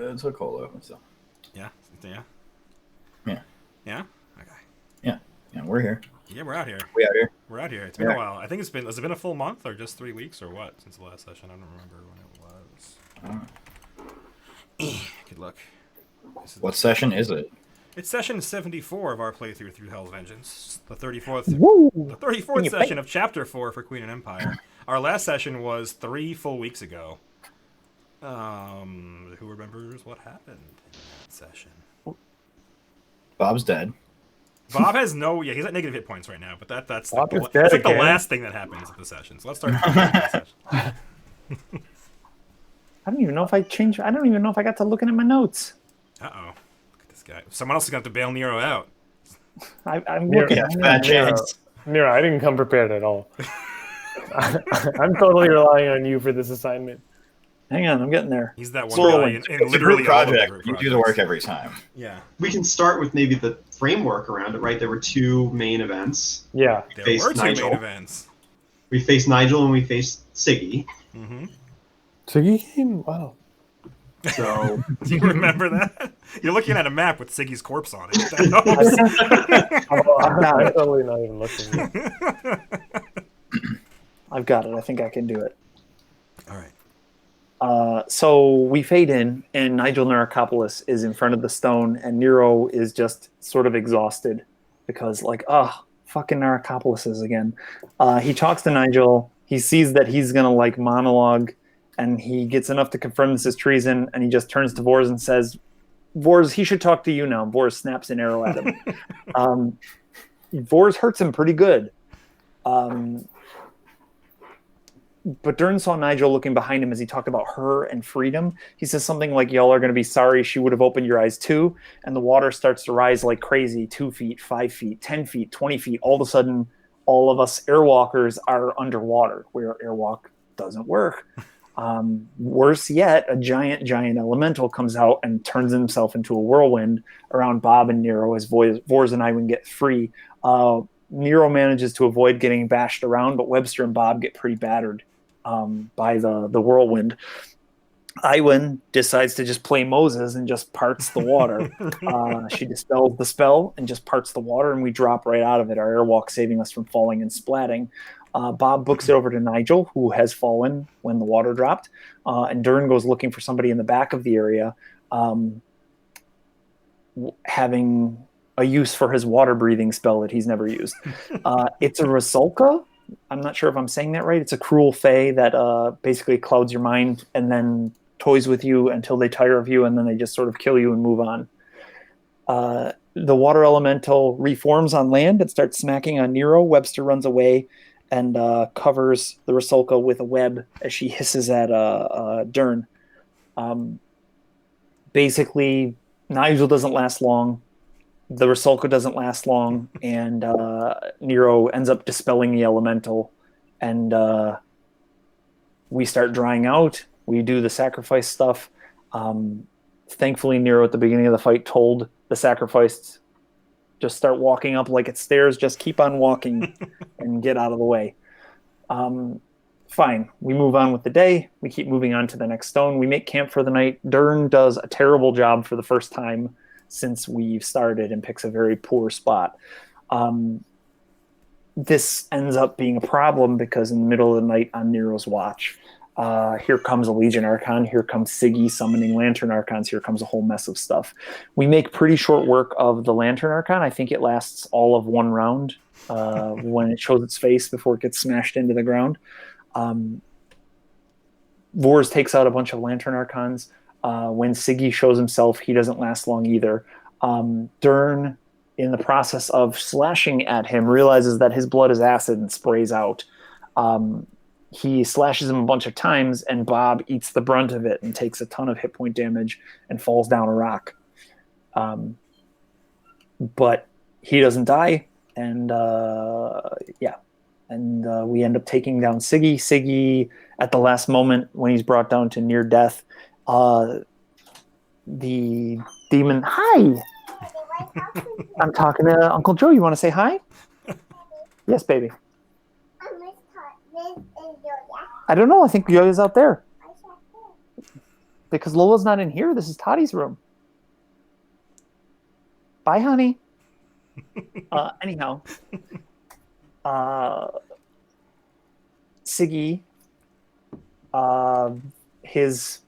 it's a cola. So. Yeah. Yeah. Yeah. Okay. Yeah. Yeah. We're here. Yeah, we're out here. We out here. We're out here. It's been a while. I think has it been a full month or just 3 weeks or what since the last session? I don't remember when it was. Good luck. What session is it? It's session 74 of our playthrough through Hell's Vengeance. The 34th. Woo! The 34th session of Chapter 4 for Queen and Empire. Our last session was 3 full weeks ago. Who remembers what happened in that session? Bob's dead. Bob has he's at negative hit points right now, but that's Bob is like dead the again. last thing that happens at the session. So let's start the session. I don't even know if I changed. I don't even know if I got to looking at my notes. Uh-oh. Look at this guy. Someone else is going to have to bail Nero out. I'm looking. Yeah, bad chance. Nero, I didn't come prepared at all. I'm totally relying on you for this assignment. Hang on, I'm getting there. He's that one So, guy in it's literally a group all of the project. group You do the projects. work every time. Yeah. We can start with maybe the framework around it, right? There were 2 main events. Yeah. There Faced were 2 Nigel. main events. We faced Nigel and we faced Siggy. Mm-hmm. Siggy? Wow. So Do you remember that? You're looking at a map with Siggy's corpse on it. I'm totally not even looking. I've got it. I think I can do it. All right. So we fade in, and Nigel Narcopolis is in front of the stone, and Nero is just sort of exhausted because, like, fucking Narcopolis again. He talks to Nigel. He sees that he's gonna like monologue, and he gets enough to confirm this is treason, and he just turns to Vors and says, "Vors, he should talk to you now." Vors snaps an arrow at him. Vors hurts him pretty good. But Dern saw Nigel looking behind him as he talked about her and freedom. He says something like, y'all are going to be sorry she would have opened your eyes too. And the water starts to rise like crazy, 2 feet, 5 feet, 10 feet, 20 feet. All of a sudden, all of us airwalkers are underwater, where airwalk doesn't work. Worse yet, a giant elemental comes out and turns himself into a whirlwind around Bob and Nero as Vors and Iwin get free. Nero manages to avoid getting bashed around, but Webster and Bob get pretty battered by the whirlwind. Iwin decides to just play Moses and just parts the water. She dispels the spell and just parts the water, and we drop right out of it, our airwalk saving us from falling and splatting. Bob books it over to Nigel, who has fallen when the water dropped, and Dern goes looking for somebody in the back of the area, having a use for his water-breathing spell that he's never used. It's a Rasulka. I'm not sure if I'm saying that right. It's a cruel fae that basically clouds your mind and then toys with you until they tire of you, and then they just sort of kill you and move on. The water elemental reforms on land and starts smacking on Nero. Webster runs away and covers the Rasulka with a web as she hisses at Dern. Basically, Nigel doesn't last long. The Rasulka doesn't last long, and Nero ends up dispelling the elemental, and we start drying out. We do the sacrifice stuff. Thankfully, Nero at the beginning of the fight told the sacrifice, just start walking up like it's stairs, just keep on walking and get out of the way. Fine. We move on with the day. We keep moving on to the next stone. We make camp for the night. Dern does a terrible job for the first time since we've started and picks a very poor spot. This ends up being a problem because in the middle of the night on Nero's watch, here comes a Legion Archon, here comes Siggy summoning Lantern Archons, here comes a whole mess of stuff. We make pretty short work of the Lantern Archon. I think it lasts all of one round when it shows its face before it gets smashed into the ground. Vors takes out a bunch of Lantern Archons. When Siggy shows himself, he doesn't last long either. Dern, in the process of slashing at him, realizes that his blood is acid and sprays out. He slashes him a bunch of times, and Bob eats the brunt of it and takes a ton of hit point damage and falls down a rock. But he doesn't die, and we end up taking down Siggy. Siggy, at the last moment, when he's brought down to near death, the demon... Hi! I'm talking to Uncle Joe. You want to say hi? Yes, baby. I don't know. I think Yoya's out there. Because Lola's not in here. This is Tottie's room. Bye, honey. Anyhow, uh, Siggy, uh, his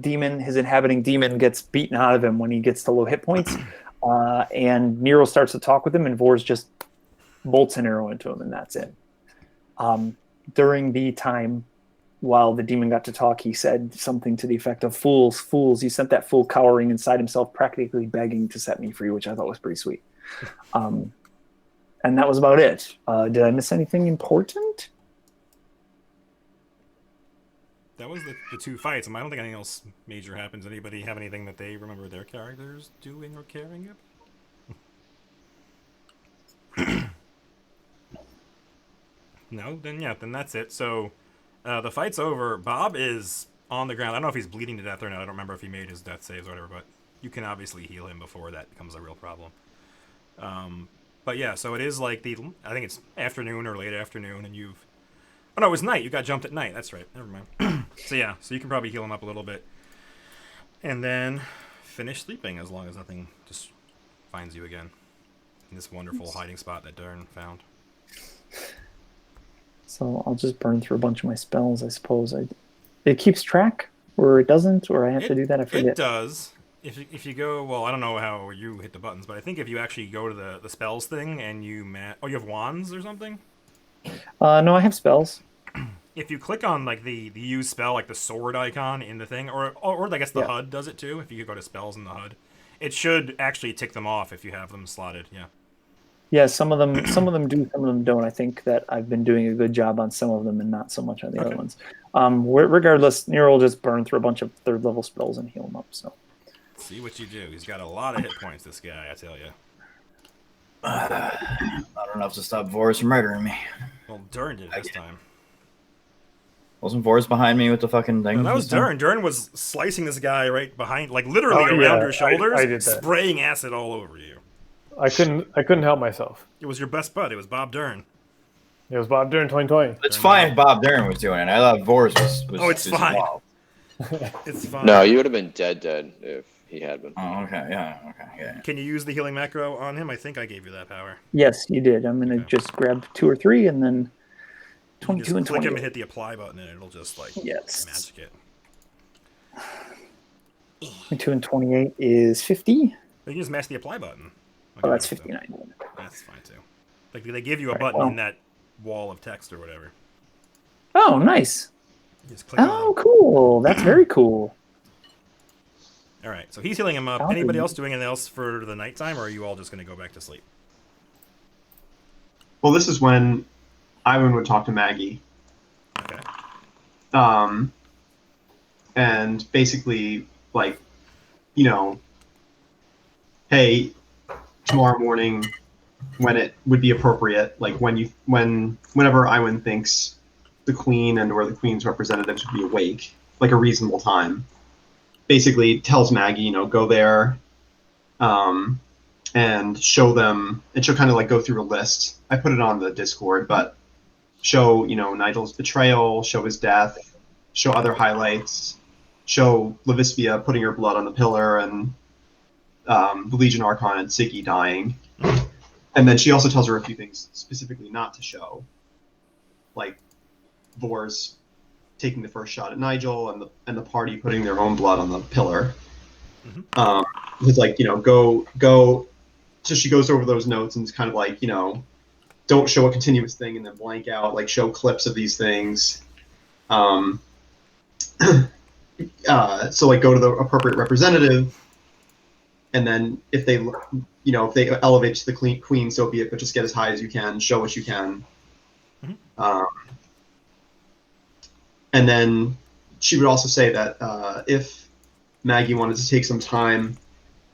his inhabiting demon gets beaten out of him when he gets to low hit points. And Nero starts to talk with him, and Vors just bolts an arrow into him, and that's it. During the time while the demon got to talk, he said something to the effect of, "Fools, fools, you sent that fool cowering inside himself, practically begging to set me free," which I thought was pretty sweet. And that was about it. Did I miss anything important? That was the two fights. I don't think anything else major happens. Anybody have anything that they remember their characters doing or caring about? No? Then that's it. So the fight's over. Bob is on the ground. I don't know if he's bleeding to death or not. I don't remember if he made his death saves or whatever, but you can obviously heal him before that becomes a real problem. But yeah, so it is like I think it's afternoon or late afternoon, and you've... Oh, no, it was night. You got jumped at night. That's right. Never mind. So yeah, so you can probably heal him up a little bit. And then finish sleeping as long as nothing just finds you again. In this wonderful hiding spot that Dern found. So I'll just burn through a bunch of my spells, I suppose. It keeps track, or it doesn't, or I have to do that? I forget. It does. If you go... Well, I don't know how you hit the buttons, but I think if you actually go to the spells thing and you... Oh, you have wands or something? No, I have spells. If you click on like the use spell, like the sword icon in the thing, or I guess the HUD does it too. If you go to spells in the HUD, it should actually tick them off if you have them slotted. Yeah. Yeah, some of them do, some of them don't. I think that I've been doing a good job on some of them and not so much on the other ones. Regardless, Nero will just burn through a bunch of 3rd level spells and heal them up. So. See what you do. He's got a lot of hit points. This guy, I tell you. Not enough to stop Vors from murdering me. Well, Dern did this time. Wasn't Vors behind me with the fucking thing? No, that was Dern. Dern was slicing this guy right behind, like literally around your shoulders, I did that. spraying acid all over you. I couldn't help myself. It was your best bud. It was Bob Dern. It was Bob Dern 2020. It's fine if Bob Dern was doing it. I thought Vors was Oh, it's fine. involved. It's fine. No, you would have been dead if he had been. Oh, okay, yeah. Can you use the healing macro on him? I think I gave you that power. Yes, you did. I'm going to just grab 2 or 3 and then 22 just and click 20. him and hit the apply button, and it'll just like magic it. 22 and 28 is 50. You can just mash the apply button. Oh, that's 59. That's fine too. Like they give you a button in that wall of text or whatever. Oh, nice. You just click on Oh, it. cool. That's very cool. All right, so he's healing him up. Anybody else doing anything else for the nighttime, or are you all just going to go back to sleep? Well, this is when Iwan would talk to Maggie. Okay. And basically, like, hey, tomorrow morning, when it would be appropriate, like whenever Iwan thinks the Queen and or the Queen's representatives would be awake, like a reasonable time. Basically tells Maggie, go there, and show them, and she'll kind of like go through a list. I put it on the Discord, but show, Nigel's betrayal, show his death, show other highlights, show Levispia putting her blood on the pillar, and the Legion Archon and Siggy dying. And then she also tells her a few things specifically not to show, like Vors taking the first shot at Nigel and the party putting their own blood on the pillar. It's like, go. So she goes over those notes and it's kind of like, don't show a continuous thing and then blank out, like show clips of these things. So like go to the appropriate representative, and then if they, if they elevate to the queen, so be it, but just get as high as you can, show what you can. And then she would also say that if Maggie wanted to take some time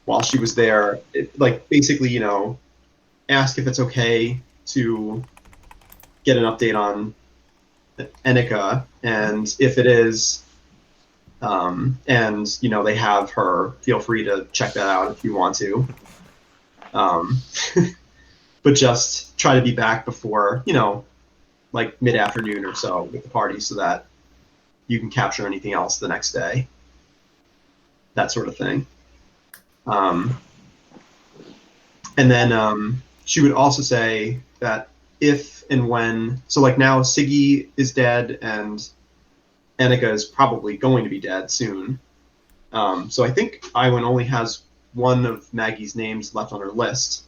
while she was there, basically, ask if it's okay to get an update on Enika, and if it is, and they have her, feel free to check that out if you want to. But just try to be back before, like mid-afternoon or so with the party, so that you can capture anything else the next day. that sort of thing. And then she would also say that if and when, so like now Siggy is dead and Annika is probably going to be dead soon. So I think Iwan only has one of Maggie's names left on her list.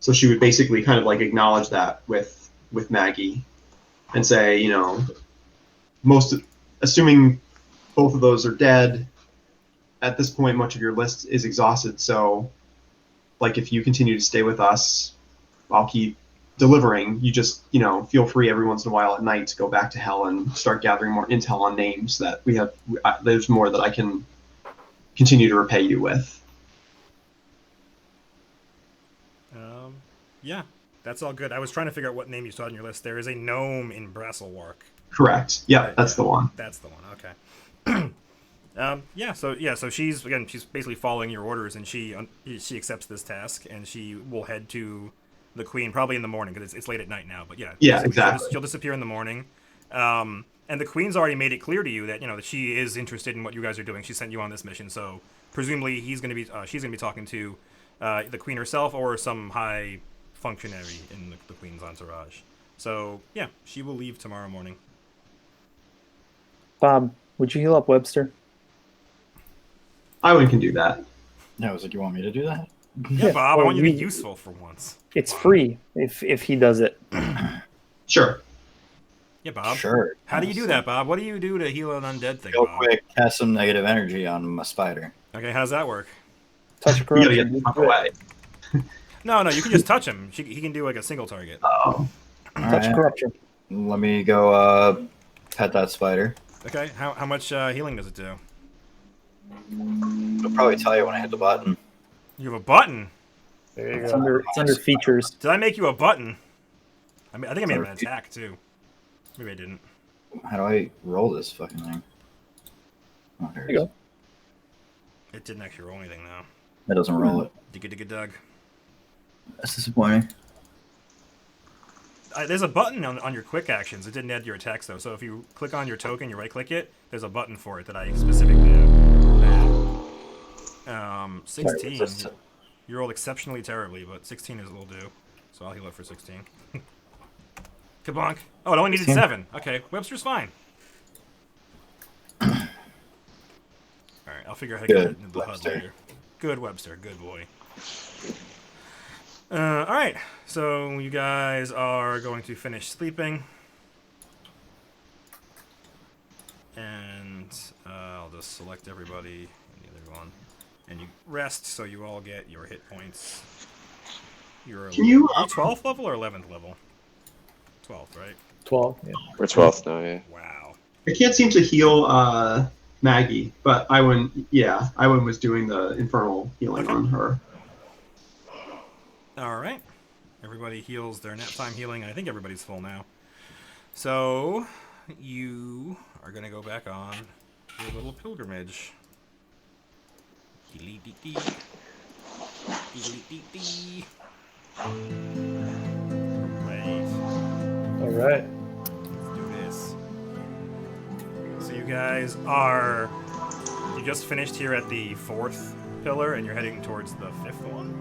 So she would basically kind of like acknowledge that with Maggie and say, you know, assuming both of those are dead, at this point much of your list is exhausted. So like if you continue to stay with us, I'll keep delivering. You just, you know, feel free every once in a while at night to go back to hell and start gathering more intel on names that we have. There's more that I can continue to repay you with. Yeah, that's all good. I was trying to figure out what name you saw on your list. There is a gnome in Brasselwark. Correct. Yeah, that's the one. That's the one. Okay. So she's basically following your orders, and she accepts this task, and she will head to the Queen probably in the morning because it's late at night now. But yeah, exactly. She'll disappear in the morning, and the Queen's already made it clear to you that that she is interested in what you guys are doing. She sent you on this mission, so presumably she's gonna be talking to the Queen herself or some high functionary in the Queen's entourage. So yeah, she will leave tomorrow morning. Bob, would you heal up Webster? Iwan can do that. No, I was like, you want me to do that? Yeah, Bob, I well, want you to be useful for once. It's free if he does it. Sure. Yeah, Bob. Sure. How do you do that, Bob? What do you do to heal an undead thing, Real Bob? quick, cast some negative energy on my spider. Okay, how does that work? Touch of You gotta corruption. get the fuck away. No, you can just touch him. He can do like a single target. Oh. Touch of corruption. Let me go pet that spider. Okay, how much healing does it do? I'll probably tell you when I hit the button. You have a button. There you It's go. under features. Did I make you a button? I think I made him an attack too. Maybe I didn't. How do I roll this fucking thing? Oh, here There you go. It didn't actually roll anything though. That doesn't roll it. Digga Doug. That's disappointing. There's a button on your quick actions. It didn't add your attacks though. So if you click on your token, you right click it. There's a button for it that I specifically add. 16. You rolled exceptionally terribly, but 16 is a little due. So I'll heal up for 16. Kabonk. Oh, it only needed 7. Okay, Webster's fine. Alright, I'll figure out how to get it into the HUD later. Good Webster, good boy. Alright, so you guys are going to finish sleeping. And I'll just select everybody and the other one. And you rest, so you all get your hit points. Are you 12th level or 11th level? 12th, right? 12. Yeah. We're 12th now, yeah. Wow. I can't seem to heal Maggie, but Iwan was doing the infernal healing on her. All right. Everybody heals their nap time healing. I think everybody's full now. So you are going to go back on your little pilgrimage. Right. All right. Let's do this. So you guys you just finished here at the 4th pillar and you're heading towards the 5th one.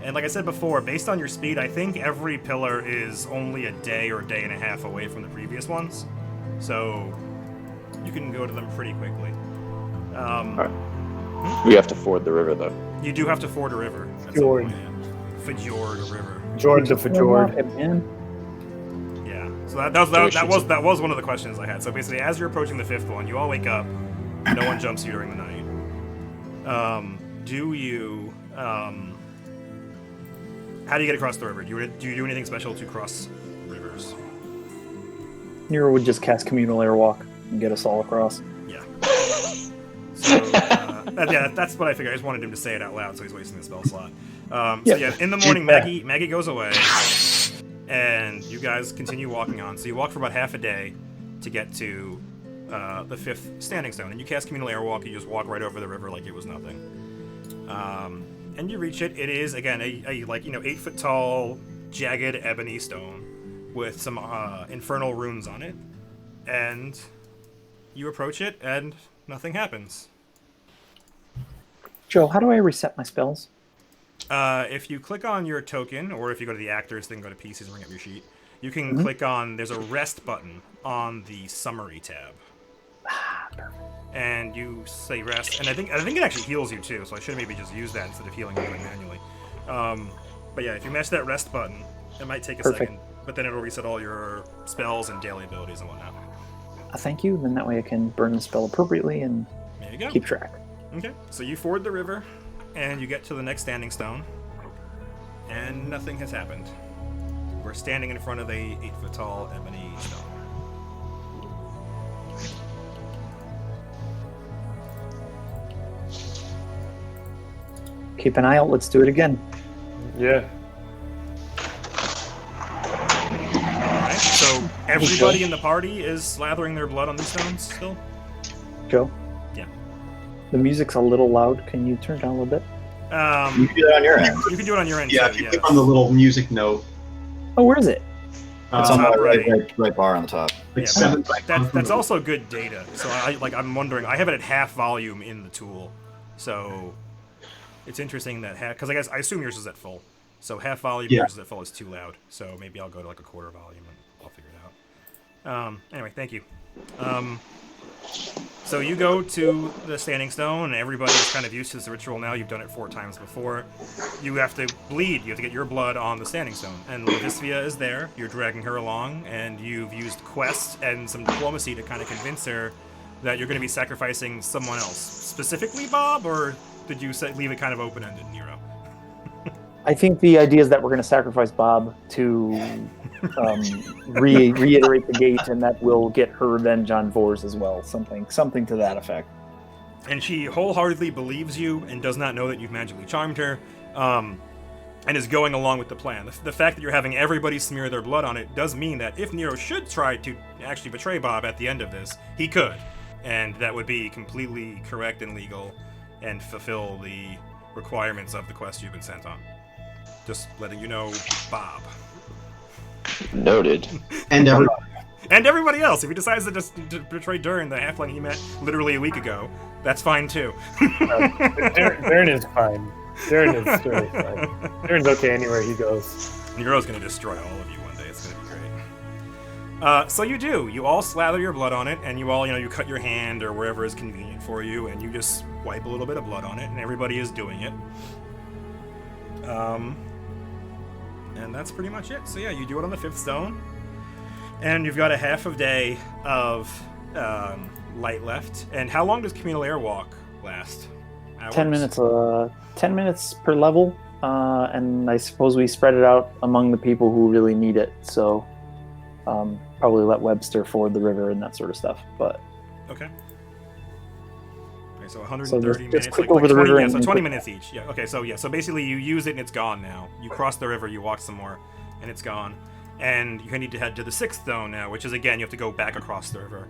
And like I said before, based on your speed, I think every pillar is only a day or a day and a half away from the previous ones. So you can go to them pretty quickly. We have to ford the river, though. You do have to ford a river. Fjord. Fjord, a river. Fjord to Fjord. Yeah. So that was one of the questions I had. So basically, as you're approaching the 5th one, you all wake up. No one jumps you during the night. Do you? How do you get across the river? Do you do anything special to cross rivers? Nero would just cast communal airwalk and get us all across. Yeah. So, that's what I figured. I just wanted him to say it out loud, so he's wasting the spell slot. So yeah, in the morning, Maggie goes away, and you guys continue walking on. So you walk for about half a day to get to the 5th standing stone, and you cast communal airwalk. You just walk right over the river like it was nothing. And you reach it. It is again a 8-foot tall, jagged ebony stone with some infernal runes on it, and you approach it, and nothing happens. Joe, how do I reset my spells? If you click on your token, or if you go to the actors thing, go to PCs and bring up your sheet, you can click on, there's a rest button on the summary tab. And you say rest, and I think it actually heals you too, so I should maybe just use that instead of healing everything manually. But yeah, if you mash that rest button, it might take a second, but then it'll reset all your spells and daily abilities and whatnot. Thank you. Then that way I can burn the spell appropriately and There you go. keep track. Okay, so you ford the river, and you get to the next standing stone, and nothing has happened. We're standing in front of a 8-foot tall ebony stone. Keep an eye out. Let's do it again. Yeah. Alright, so everybody in the party is slathering their blood on these stones still? Joe? Yeah. The music's a little loud. Can you turn it down a little bit? You can do that on your end. You can do it on your end Yeah, too, if you yeah. click on the little music note, Oh, where is it? It's on top the right. right bar on the top. like Yeah, 7 that's also good data. So I'm wondering, I have it at half volume in the tool, so it's interesting that because I assume yours is at full. So half volume, Yeah. yours is at full is too loud. So maybe I'll go to like a quarter volume and I'll figure it out. Anyway, thank you. So you go to the standing stone, and everybody's kind of used to this ritual now. You've done it 4 times before. You have to bleed. You have to get your blood on the standing stone. And Levisvia is there. You're dragging her along, and you've used quest and some diplomacy to kind of convince her that you're going to be sacrificing someone else. Specifically Bob, or did you leave it kind of open-ended, Nero? I think the idea is that we're going to sacrifice Bob to reiterate the gate, and that will get her revenge on Vors as well. Something to that effect. And she wholeheartedly believes you and does not know that you've magically charmed her, and is going along with the plan. The fact that you're having everybody smear their blood on it does mean that if Nero should try to actually betray Bob at the end of this, he could. And that would be completely correct and legal and fulfill the requirements of the quest you've been sent on. Just letting you know, Bob. Noted. and every And everybody else, if he decides to betray Durin, the halfling he met literally a week ago, that's fine too. Darren is fine. Darren is totally fine. Darren's okay anywhere he goes. Nero's gonna destroy all of you one day. It's gonna be great. So you do. You all slather your blood on it, and you all, you cut your hand or wherever is convenient for you, and you just wipe a little bit of blood on it, and everybody is doing it. And that's pretty much it. So yeah, you do it on the 5th stone, and you've got a half a day of light left. And how long does communal airwalk last? Hours? 10 minutes. 10 minutes per level, and I suppose we spread it out among the people who really need it. So probably let Webster ford the river and that sort of stuff. But Okay. Okay, so 130 just minutes. click like over the 20, river yeah, and so then 20 click- minutes each. Yeah. Okay. So yeah. So basically, you use it and it's gone now. You cross the river, you walk some more, and it's gone. And you need to head to the 6th stone now, which is again you have to go back across the river,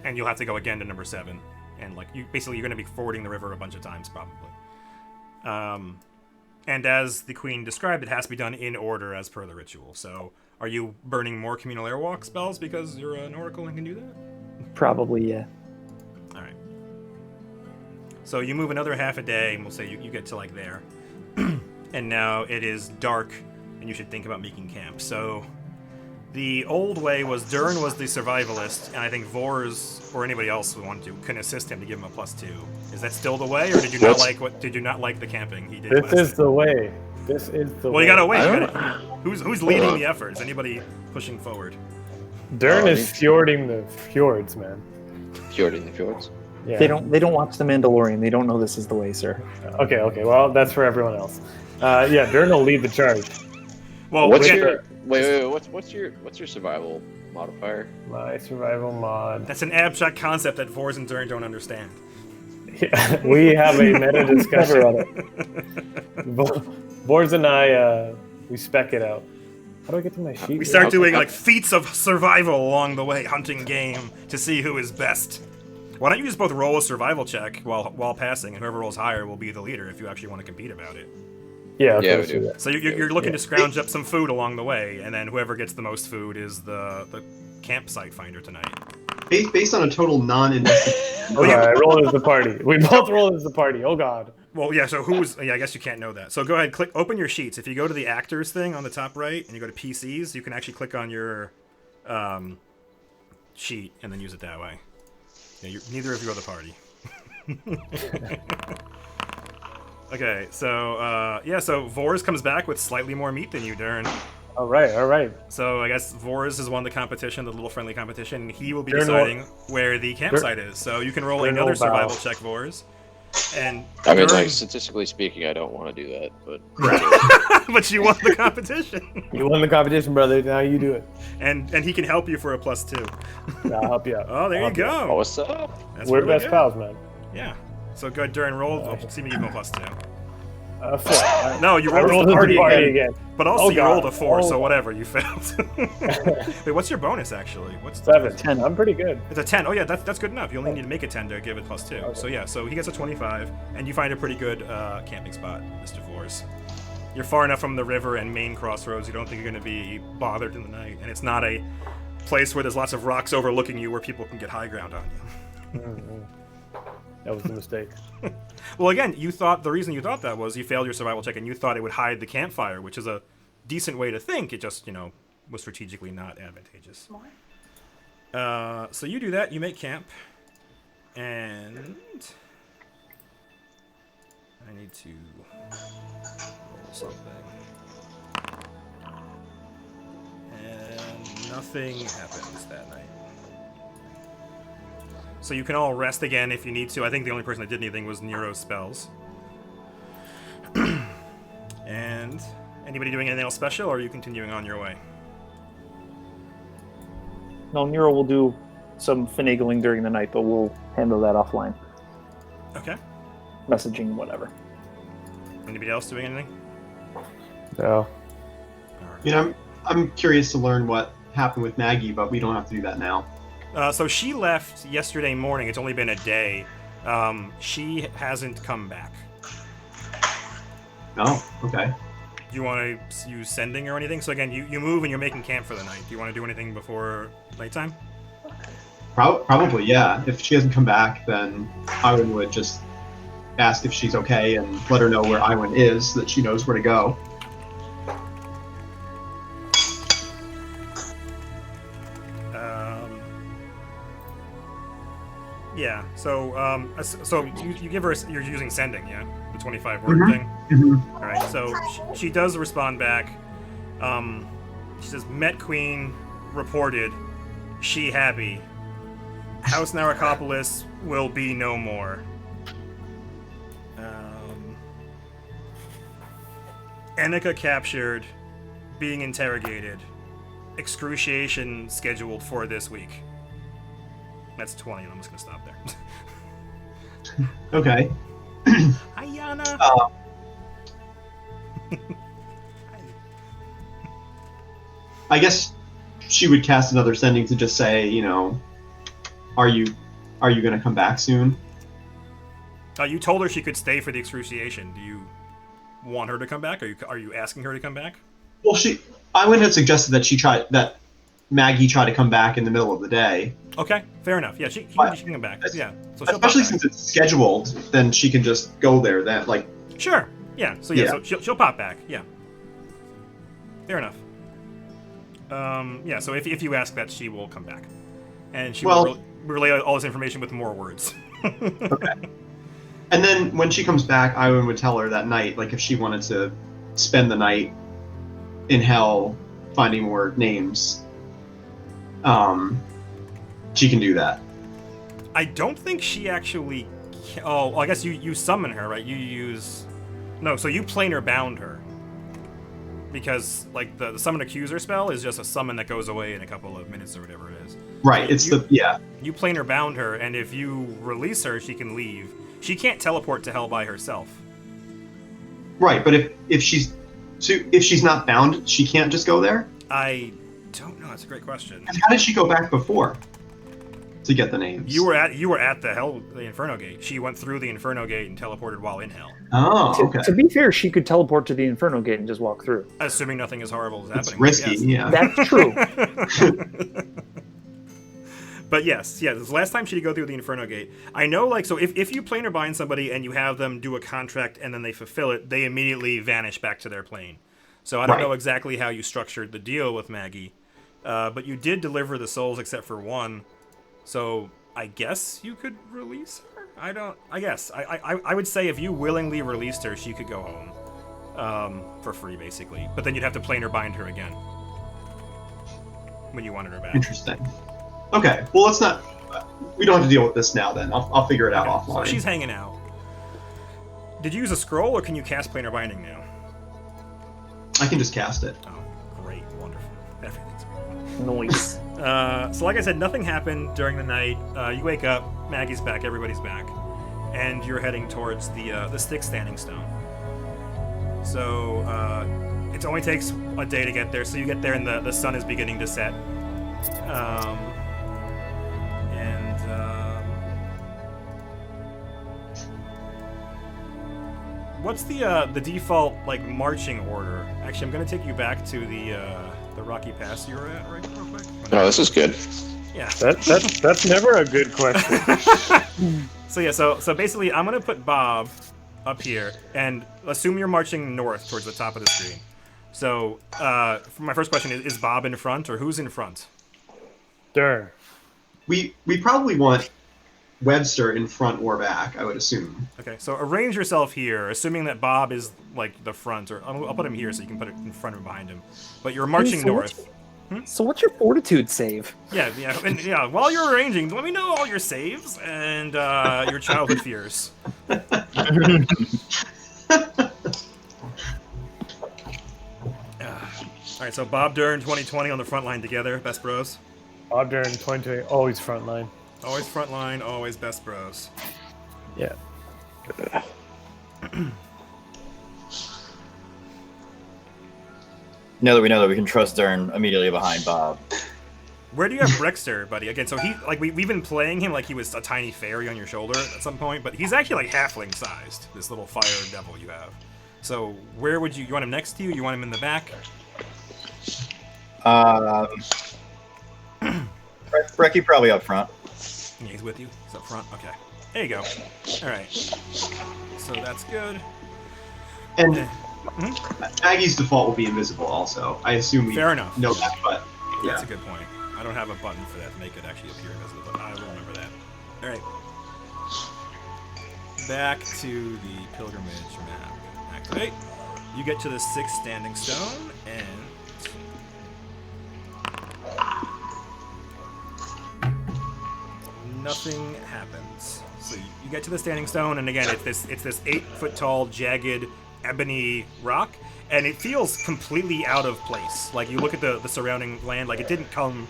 and you'll have to go again to number 7. And you're going to be fording the river a bunch of times probably. And as the queen described, it has to be done in order as per the ritual. So are you burning more communal airwalk spells because you're an oracle and can do that? probably, yeah. All right. So you move another half a day, and we'll say you get to there. And now it is dark, and you should think about making camp. So the old way was Durin was the survivalist, and I think Vors or anybody else who wanted to can assist him to give him a +2. Is that still the way, or did you not Did you not like the camping he did? This is the way. This is the way. Well, you gotta wait. I Who's leading the effort? Is anybody pushing forward? Darren is fjording the fjords, man. Fjording the fjords. Yeah. They don't watch The Mandalorian. They don't know this is the way, sir. Okay. Well, that's for everyone else. Yeah, Darren will lead the charge. Well, What's again, your wait? What's your survival modifier? My survival mod. that's an abstract concept that Vors and Durin don't understand. Yeah, we have a meta discussion on it. Boards and I, we spec it out. How do I get to my sheet? We start doing feats of survival along the way, hunting game to see who is best. Why don't you just both roll a survival check while passing, and whoever rolls higher will be the leader if you actually want to compete about it. Yeah, okay, Yeah, we let's do. that. So you're looking to scrounge up some food along the way, and then whoever gets the most food is the campsite finder tonight. based on a total non-invested. Oh, God, I rolled as the party. We both rolled as the party. Oh, God. Well, yeah. So who's? Yeah, I guess you can't know that. So go ahead, open your sheets. If you go to the actors thing on the top right, and you go to PCs, you can actually click on your sheet and then use it that way. Yeah, neither of you are the party. Okay, so so Vors comes back with slightly more meat than you, Dern. All right. So I guess Vors has won the competition, the little friendly competition, and he will be Dern deciding where the campsite is. So you can roll Dern another will bow. survival check, Vors. And I mean, Dern- like statistically speaking, I don't want to do that, but but you won the competition. You won the competition, brother. Now you do it. and he can help you for a +2. I'll help you out. Oh, there I'll you help out. oh, go. what's up? That's We're really best good. pals, man. Yeah. So good, Dern, roll. See me give him a +2. 4. No, you I rolled rolled the as party, the party again. again. But also Oh, you God. rolled a 4, so Oh. whatever, you failed. Wait, what's your bonus actually? What's 7. 10. I'm pretty good. It's a 10. Oh yeah, that's good enough. You only need to make a 10 to give it +2. Okay. So yeah, so he gets a 25, and you find a pretty good camping spot, Mr. Vors. You're far enough from the river and main crossroads. You don't think you're going to be bothered in the night, and it's not a place where there's lots of rocks overlooking you where people can get high ground on you. That was the mistake. Well, again, the reason you thought that was you failed your survival check, and you thought it would hide the campfire, which is a decent way to think. It just, was strategically not advantageous. So you do that. You make camp, and I need to roll something, and nothing happens that night. So you can all rest again if you need to. I think the only person that did anything was Nero's spells. And anybody doing anything else special, or are you continuing on your way? No, Nero will do some finagling during the night, but we'll handle that offline. Okay. Messaging, whatever. Anybody else doing anything? No. I'm curious to learn what happened with Maggie, but we don't have to do that now. So she left yesterday morning. It's only been a day. She hasn't come back. Oh, okay. Do you want to use sending or anything? So again, you move and you're making camp for the night. Do you want to do anything before nighttime? Probably, yeah. If she hasn't come back, then Iwan would just ask if she's okay and let her know where Iwan is, so that she knows where to go. Yeah. So you give her. You're using sending, yeah, the 25-word Mhm. thing. Mm-hmm. All right. So she does respond back. She says, "Met Queen, reported. She happy. House Narcopolis will be no more. Annika captured, being interrogated. Excruciation scheduled for this week." That's 20, and I'm just gonna stop there. Okay. Ayana. I guess she would cast another sending to just say, are you going to come back soon? You told her she could stay for the excruciation. Do you want her to come back? Are you asking her to come back? Well, Iwan had suggested that Maggie try to come back in the middle of the day. Okay, fair enough. Yeah, she But- can come back. Yeah, so she'll Especially pop back. since it's scheduled, then she can just go there then. Sure. Yeah. So Yeah. so she'll pop back. Yeah. Fair enough. Yeah. So if you ask that, she will come back, and she will relay all this information with more words. Okay. And then when she comes back, Iwan would tell her that night, if she wanted to spend the night in hell finding more names, she can do that. I don't think she actually. Oh, well, I guess you summon her, right? You use. No, so you planar bound her. Because the summon accuser spell is just a summon that goes away in a couple of minutes or whatever it is. Right. It's You planar bound her, and if you release her, she can leave. She can't teleport to hell by herself. Right. But if she's not bound, she can't just go there. I don't know. That's a great question. And how did she go back before to get the names? You were at the Inferno Gate. She went through the Inferno Gate and teleported while in hell. Oh, okay. To be fair, she could teleport to the Inferno Gate and just walk through. Assuming nothing is horrible is It's happening. risky, Yes. yeah. That's true. But yes, yeah, this is the last time she'd go through the Inferno Gate. I know, like, so if you plane or bind somebody and you have them do a contract and then they fulfill it, they immediately vanish back to their plane. So I don't know exactly how you structured the deal with Maggie, but you did deliver the souls except for one. So I guess you could release her? I guess. I would say if you willingly released her, she could go home for free, basically. But then you'd have to plane or bind her again when you wanted her back. Interesting. Okay, well, let's not. We don't have to deal with this now. Then I'll figure it out offline. So she's hanging out. Did you use a scroll, or can you cast planar binding now? I can just cast it. Oh, great, wonderful. Everything's great. Noise. So like I said, nothing happened during the night. You wake up, Maggie's back, everybody's back, and you're heading towards the stick standing stone. So it only takes a day to get there. So you get there, and the sun is beginning to set. What's the default like marching order? Actually, I'm gonna take you back to the rocky pass you were at, right, real quick. Oh, this is good. Yeah. That's never a good question. So basically, I'm gonna put Bob up here, and assume you're marching north towards the top of the screen. So my first question is Bob in front, or who's in front? Dern. We probably want Webster in front or back, I would assume. Okay, so arrange yourself here, assuming that Bob is like the front, or I'll put him here so you can put it in front or behind him. But you're marching north. So what's your fortitude save? Yeah. And yeah. While you're arranging, let me know all your saves and your childhood fears. All right. So Bob Dern, 2020 on the front line together, best bros. Bob Dern, 2020, always front line. Always front line, always best bros. Yeah. Now that we know that we can trust Dern immediately behind Bob. Where do you have Brexter, buddy? Again, so he we've been playing him like he was a tiny fairy on your shoulder at some point, but he's actually like halfling sized. This little fire devil you have. So where would you want him next to you? You want him in the back? Brecky probably up front. Yeah, he's with you. He's up front. Okay. There you go. All right. So that's good. And Maggie's default will be invisible also. I assume we Fair enough. know that, but yeah. That's a good point. I don't have a button for that to make it actually appear invisible, but I will remember that. All right. Back to the pilgrimage map. Activate. You get to the sixth standing stone, and nothing happens. So you get to the standing stone, and again, it's this 8-foot tall, jagged, ebony rock, and it feels completely out of place. Like, you look at the surrounding land, like it didn't come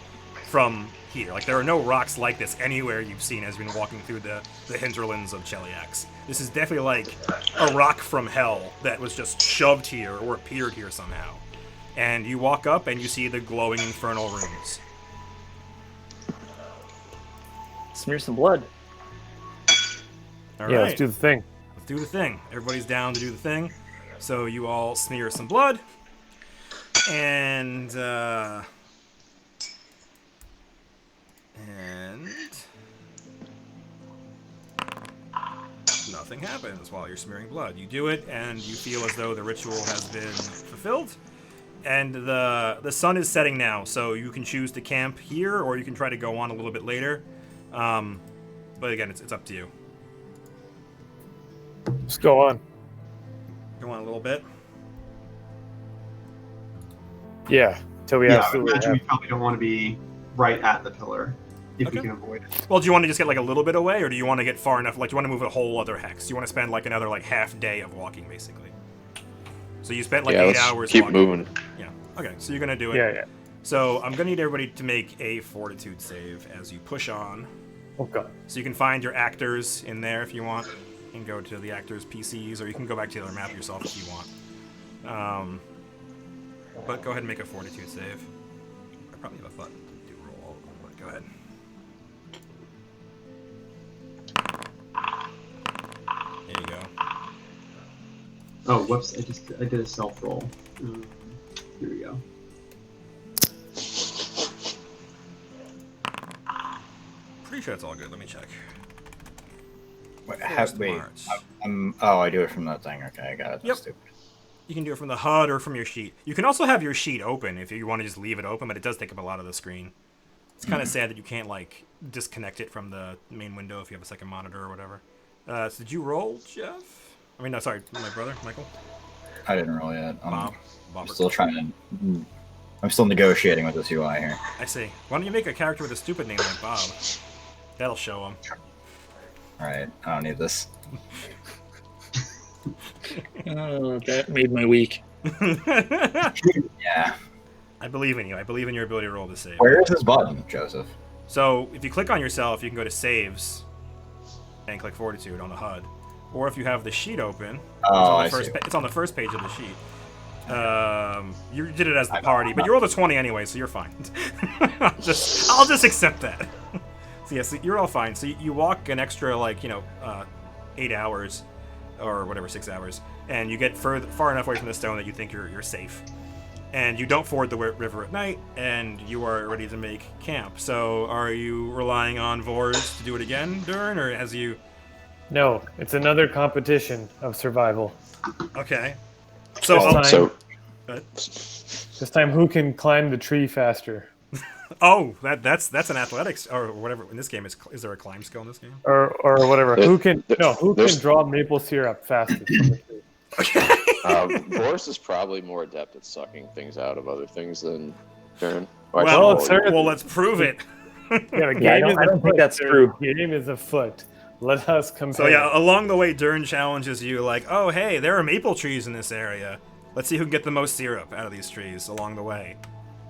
from here. Like, there are no rocks like this anywhere you've seen as you've been walking through the hinterlands of Cheliax. This is definitely like a rock from hell that was just shoved here or appeared here somehow. And you walk up and you see the glowing infernal runes. Smear some blood. All Yeah, right. let's do the thing. Let's do the thing. Everybody's down to do the thing. So you all smear some blood. And nothing happens while you're smearing blood. You do it, and you feel as though the ritual has been fulfilled. And the sun is setting now, so you can choose to camp here, or you can try to go on a little bit later. But again, it's up to you. Let's go on. Go on a little bit. Yeah, until we I absolutely imagine we have. probably don't want to be right at the pillar if we Okay. can avoid it. Well, do you want to just get like a little bit away, or do you want to get far enough? Like, do you want to move a whole other hex? Do you want to spend like another like half day of walking, basically? So you spent like Yeah, 8 let's hours keep walking. moving. Yeah. Okay, so you're gonna do it. Yeah. So I'm gonna need everybody to make a fortitude save as you push on. Oh god. So you can find your actors in there if you want. You can go to the actors' PCs, or you can go back to the other map yourself if you want. But go ahead and make a fortitude save. I probably have a button to do roll all of them, but go ahead. There you go. Oh, whoops! I did a self roll. Here we go. pretty sure it's all good. Let me check. Wait, Forest wait. March. I do it from that thing. Okay, I got it. That's Yep. stupid. You can do it from the HUD or from your sheet. You can also have your sheet open if you want to just leave it open, but it does take up a lot of the screen. It's kind of sad that you can't like disconnect it from the main window if you have a second monitor or whatever. So did you roll, Jeff? I mean, no, sorry, my brother, Michael. I didn't roll yet. I'm Bob. still trying to. I'm still negotiating with this UI here. I see. Why don't you make a character with a stupid name like Bob? That'll show him. All right, I don't need this. Oh, that made my week. Yeah. I believe in you. I believe in your ability to roll the save. Where is this button, Joseph? So if you click on yourself, you can go to saves and click Fortitude on the HUD. Or if you have the sheet open, it's on the first page of the sheet. You did it as the party, but you rolled a 20 anyway, so you're fine. I'll just accept that. So yes, you're all fine. So you walk an extra 8 hours or whatever, 6 hours, and you get far enough away from the stone that you think you're safe. And you don't ford the river at night, and you are ready to make camp. So are you relying on Vors to do it again, Dern, or has you... No, it's another competition of survival. Okay. So, This time, who can climb the tree faster? that's an athletics or whatever. In this game, is there a climb skill in this game? Or whatever. Who can draw maple syrup fastest from the tree? Okay. Boris is probably more adept at sucking things out of other things than Karen. Well, let's prove it. Yeah, the game I don't think that's true. The game is afoot. Let us compare. So yeah, along the way, Dern challenges you like, oh hey, there are maple trees in this area. Let's see who can get the most syrup out of these trees along the way.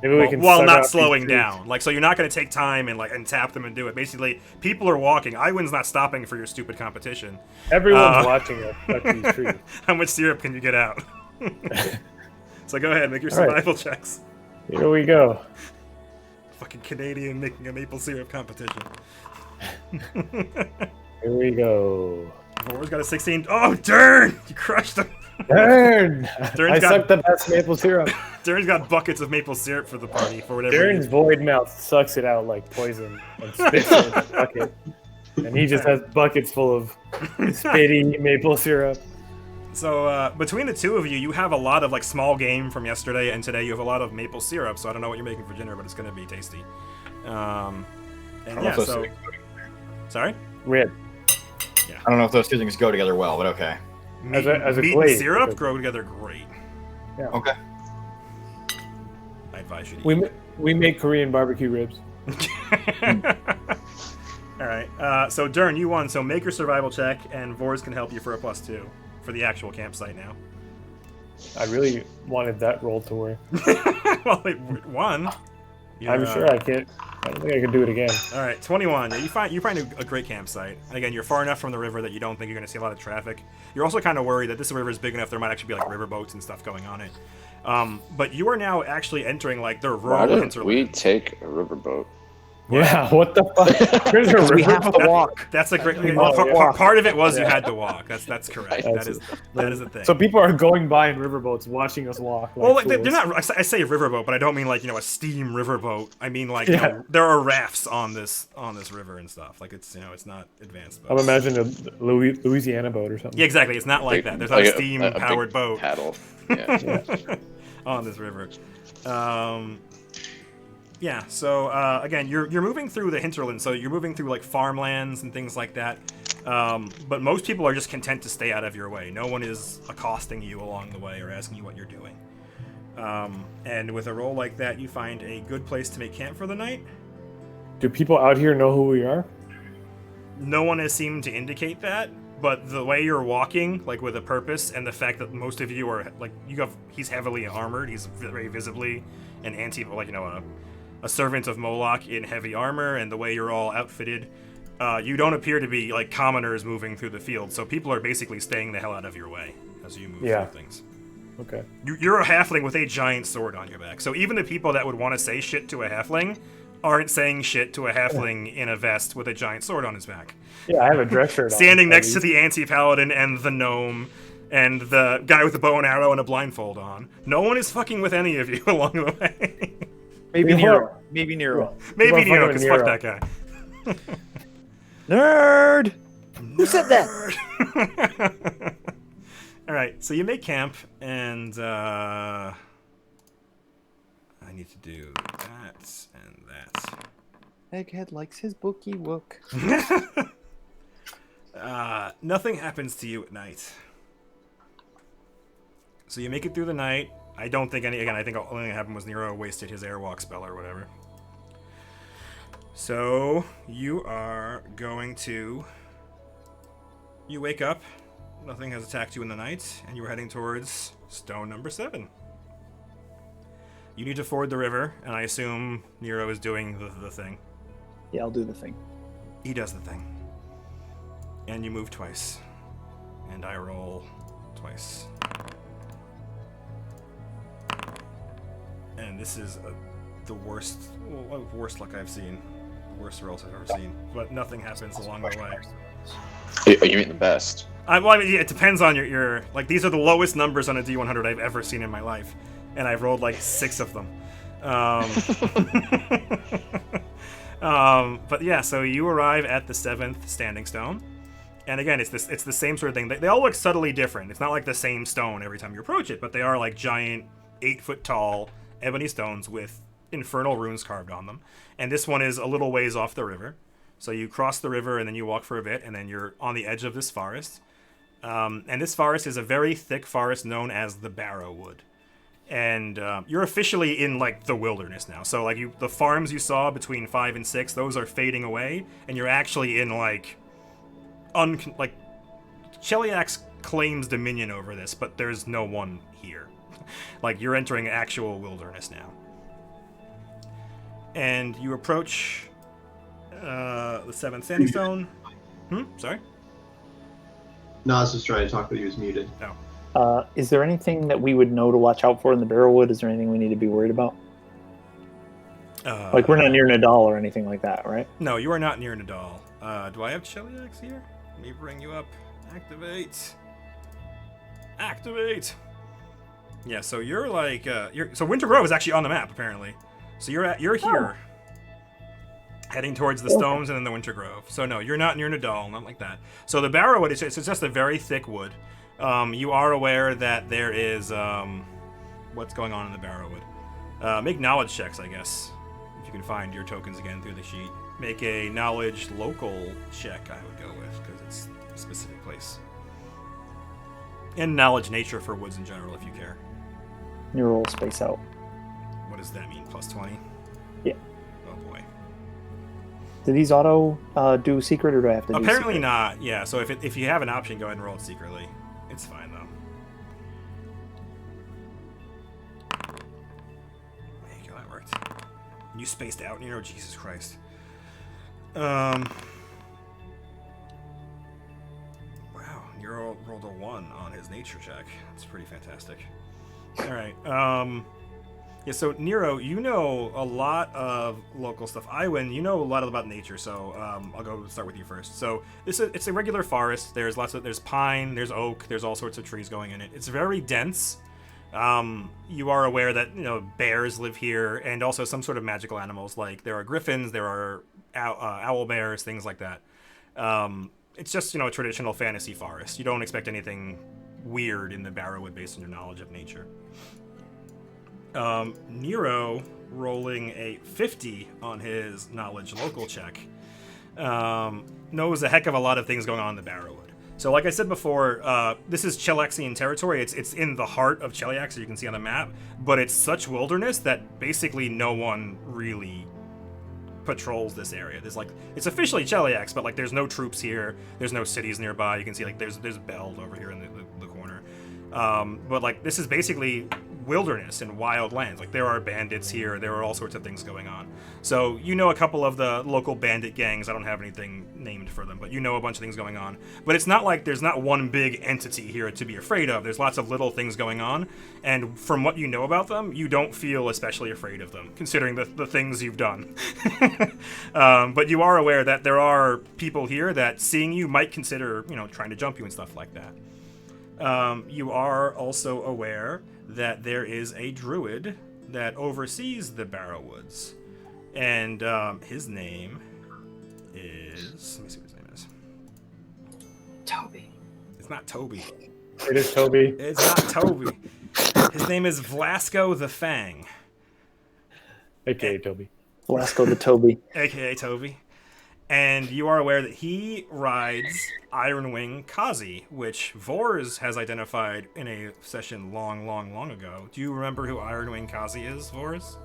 Maybe we can while suck not out slowing these trees. down. Like, so you're not going to take time and tap them and do it. Basically, people are walking. Iwin's not stopping for your stupid competition. Everyone's watching us suck these trees. How much syrup can you get out? So go ahead, make your survival checks. Here we go. Fucking Canadian making a maple syrup competition. Here we go. Vor's got a 16. Oh, Dern! You crushed him. Dern! Dern's suck the best maple syrup. Dern's got buckets of maple syrup for the party for whatever. Dern's void mouth sucks it out like poison and spits it in a bucket. And he just has buckets full of spitty maple syrup. So between the two of you, you have a lot of small game from yesterday, and today you have a lot of maple syrup. So I don't know what you're making for dinner, but it's going to be tasty. Sorry? Rip. I don't know if those two things go together well, but okay. As a meat glaze. and syrup grow together great. Yeah. Okay. I advise you to eat We make Korean barbecue ribs. All right. So Dern, you won. So make your survival check, and Vors can help you for a +2 for the actual campsite now. I really wanted that roll to work. Well, it won. I'm sure I can't. I don't think I can do it again. All right, 21. You find a great campsite. And again, you're far enough from the river that you don't think you're going to see a lot of traffic. You're also kind of worried that this river is big enough there might actually be river boats and stuff going on it. But you are now actually entering the rural Why didn't hinterland. we take a riverboat? Yeah, what the fuck? There's a We river. have to walk. That's a great. yeah. Part of it was you had to walk. That's correct. That is the thing. So people are going by in riverboats, watching us walk. Well, they're fools. not. I say riverboat, but I don't mean a steam riverboat. I mean there are rafts on this river and stuff. It's it's not advanced. I'm imagining a Louisiana boat or something. Yeah, exactly. It's not like that. There's not a steam powered big boat paddle. Yeah. on this river. Yeah. So again, you're moving through the hinterland. So you're moving through farmlands and things like that. But most people are just content to stay out of your way. No one is accosting you along the way or asking you what you're doing. And with a roll like that, you find a good place to make camp for the night. Do people out here know who we are? No one has seemed to indicate that, but the way you're walking, with a purpose, and the fact that most of you are he's heavily armored. He's very visibly an a servant of Moloch in heavy armor, and the way you're all outfitted, you don't appear to be commoners moving through the field. So people are basically staying the hell out of your way as you move through things. Okay. You're a halfling with a giant sword on your back. So even the people that would want to say shit to a halfling aren't saying shit to a halfling in a vest with a giant sword on his back. Yeah, I have a dress shirt on. Standing next to the anti-paladin and the gnome and the guy with the bow and arrow and a blindfold on. No one is fucking with any of you along the way. Maybe Nero. Maybe Nero. Maybe People are Nero, fucking because fuck that guy. Nerd! Who said that? All right, so you make camp, and I need to do that and that. Egghead likes his bookie wook. Nothing happens to you at night. So you make it through the night. I don't think any. Again, I think the only thing that happened was Nero wasted his airwalk spell or whatever. So you are going to. You wake up. Nothing has attacked you in the night, and you are heading towards stone number 7. You need to ford the river, and I assume Nero is doing the thing. Yeah, I'll do the thing. He does the thing. And you move twice. And I roll twice. And this is the worst luck I've seen. The worst rolls I've ever seen. But nothing happens along the way. You mean the best? Well, I mean, it depends on your like, these are the lowest numbers on a D100 I've ever seen in my life. And I've rolled like 6 of them. But yeah, so you arrive at the 7th standing stone. And again, it's the same sort of thing. They all look subtly different. It's not like the same stone every time you approach it, but they are like giant 8-foot tall ebony stones with infernal runes carved on them. And this one is a little ways off the river. So you cross the river and then you walk for a bit, and then you're on the edge of this forest. And this forest is a very thick forest known as the Barrowwood. And you're officially in like the wilderness now. So like the farms you saw between 5 and 6, those are fading away, and you're actually in like Cheliax claims dominion over this, but there's no one here. Like, you're entering actual wilderness now. And you approach the 7th standing stone. Sorry? No, I was just trying to talk, but he was muted. No. Is there anything that we would know to watch out for in the Barrowwood? Is there anything we need to be worried about? Like, we're not near Nadal or anything like that, right? No, you are not near Nadal. Do I have Cheliax here? Let me bring you up. Activate. Activate. Yeah, so you're like so Winter Grove is actually on the map apparently. So you're here. Heading towards the stones and then the Winter Grove. So no, you're not near Nadal, not like that. So the Barrowwood it's just a very thick wood. You are aware that there is what's going on in the Barrowwood. Make knowledge checks, I guess. If you can find your tokens again through the sheet. Make a knowledge local check, I would go with, because it's a specific place. And knowledge nature for woods in general, if you care. Neural space out. What does that mean? Plus 20? Yeah. Oh boy. Do these auto do secret, or do I have to do Apparently secret? not, yeah. So if you have an option, go ahead and roll it secretly. It's fine, though. There you go, that worked. You spaced out, Nero? Jesus Christ. Wow, Nero rolled a 1 on his nature check. That's pretty fantastic. Alright, yeah, so Nero, you know a lot of local stuff. Iwin, you know a lot about nature, so I'll go start with you first. So it's a regular forest. There's pine, there's oak, there's all sorts of trees going in it. It's very dense. You are aware that bears live here, and also some sort of magical animals. Like there are griffins, there are owl bears, things like that. It's just a traditional fantasy forest. You don't expect anything weird in the Barrowwood based on your knowledge of nature. Nero rolling a 50 on his knowledge local check knows a heck of a lot of things going on in the Barrowwood. So like I said before, this is Cheliaxian territory. It's in the heart of Cheliax, so you can see on the map, but it's such wilderness that basically no one really patrols this area. It's officially Cheliax, but there's no troops here. There's no cities nearby. You can see there's Beld over here in the corner. But this is basically wilderness and wild lands. There are bandits here. There are all sorts of things going on. So a couple of the local bandit gangs. I don't have anything named for them, but a bunch of things going on. But it's not like there's not one big entity here to be afraid of. There's lots of little things going on, and from what you know about them, you don't feel especially afraid of them, considering the things you've done. But you are aware that there are people here that, seeing you, might consider trying to jump you and stuff like that. You are also aware that there is a druid that oversees the Barrowwoods, and his name is... Let me see what his name It's not Toby. It is Toby. It's not Toby. His name is Vlasco the Fang, AKA Toby. Velasco the Toby. aka Toby. And you are aware that he rides Ironwing Kazi, which Vors has identified in a session long, long, long ago. Do you remember who Ironwing Kazi is, Vors?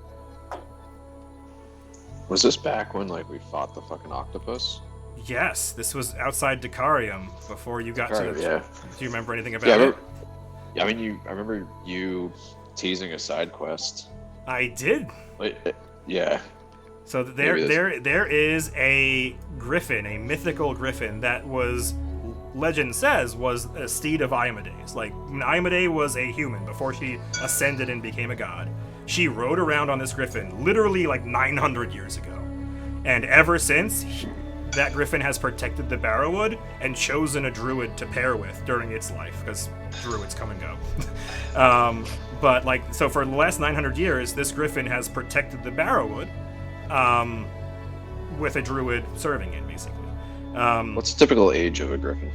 Was this back when like we fought the fucking octopus? Yes, this was outside Dakarium before you got to the... Yeah. Do you remember anything about Yeah, it? I mean, I remember you teasing a side quest. I did. Like, yeah. So Maybe there is a griffin, a mythical griffin that was, legend says, was a steed of Iomede's. Like, when Iomede was a human before she ascended and became a god, she rode around on this griffin literally like 900 years ago. And ever since, that griffin has protected the Barrowwood and chosen a druid to pair with during its life, because druids come and go. But like, so for the last 900 years, this griffin has protected the Barrowwood, with a druid serving it, basically. What's the typical age of a griffin?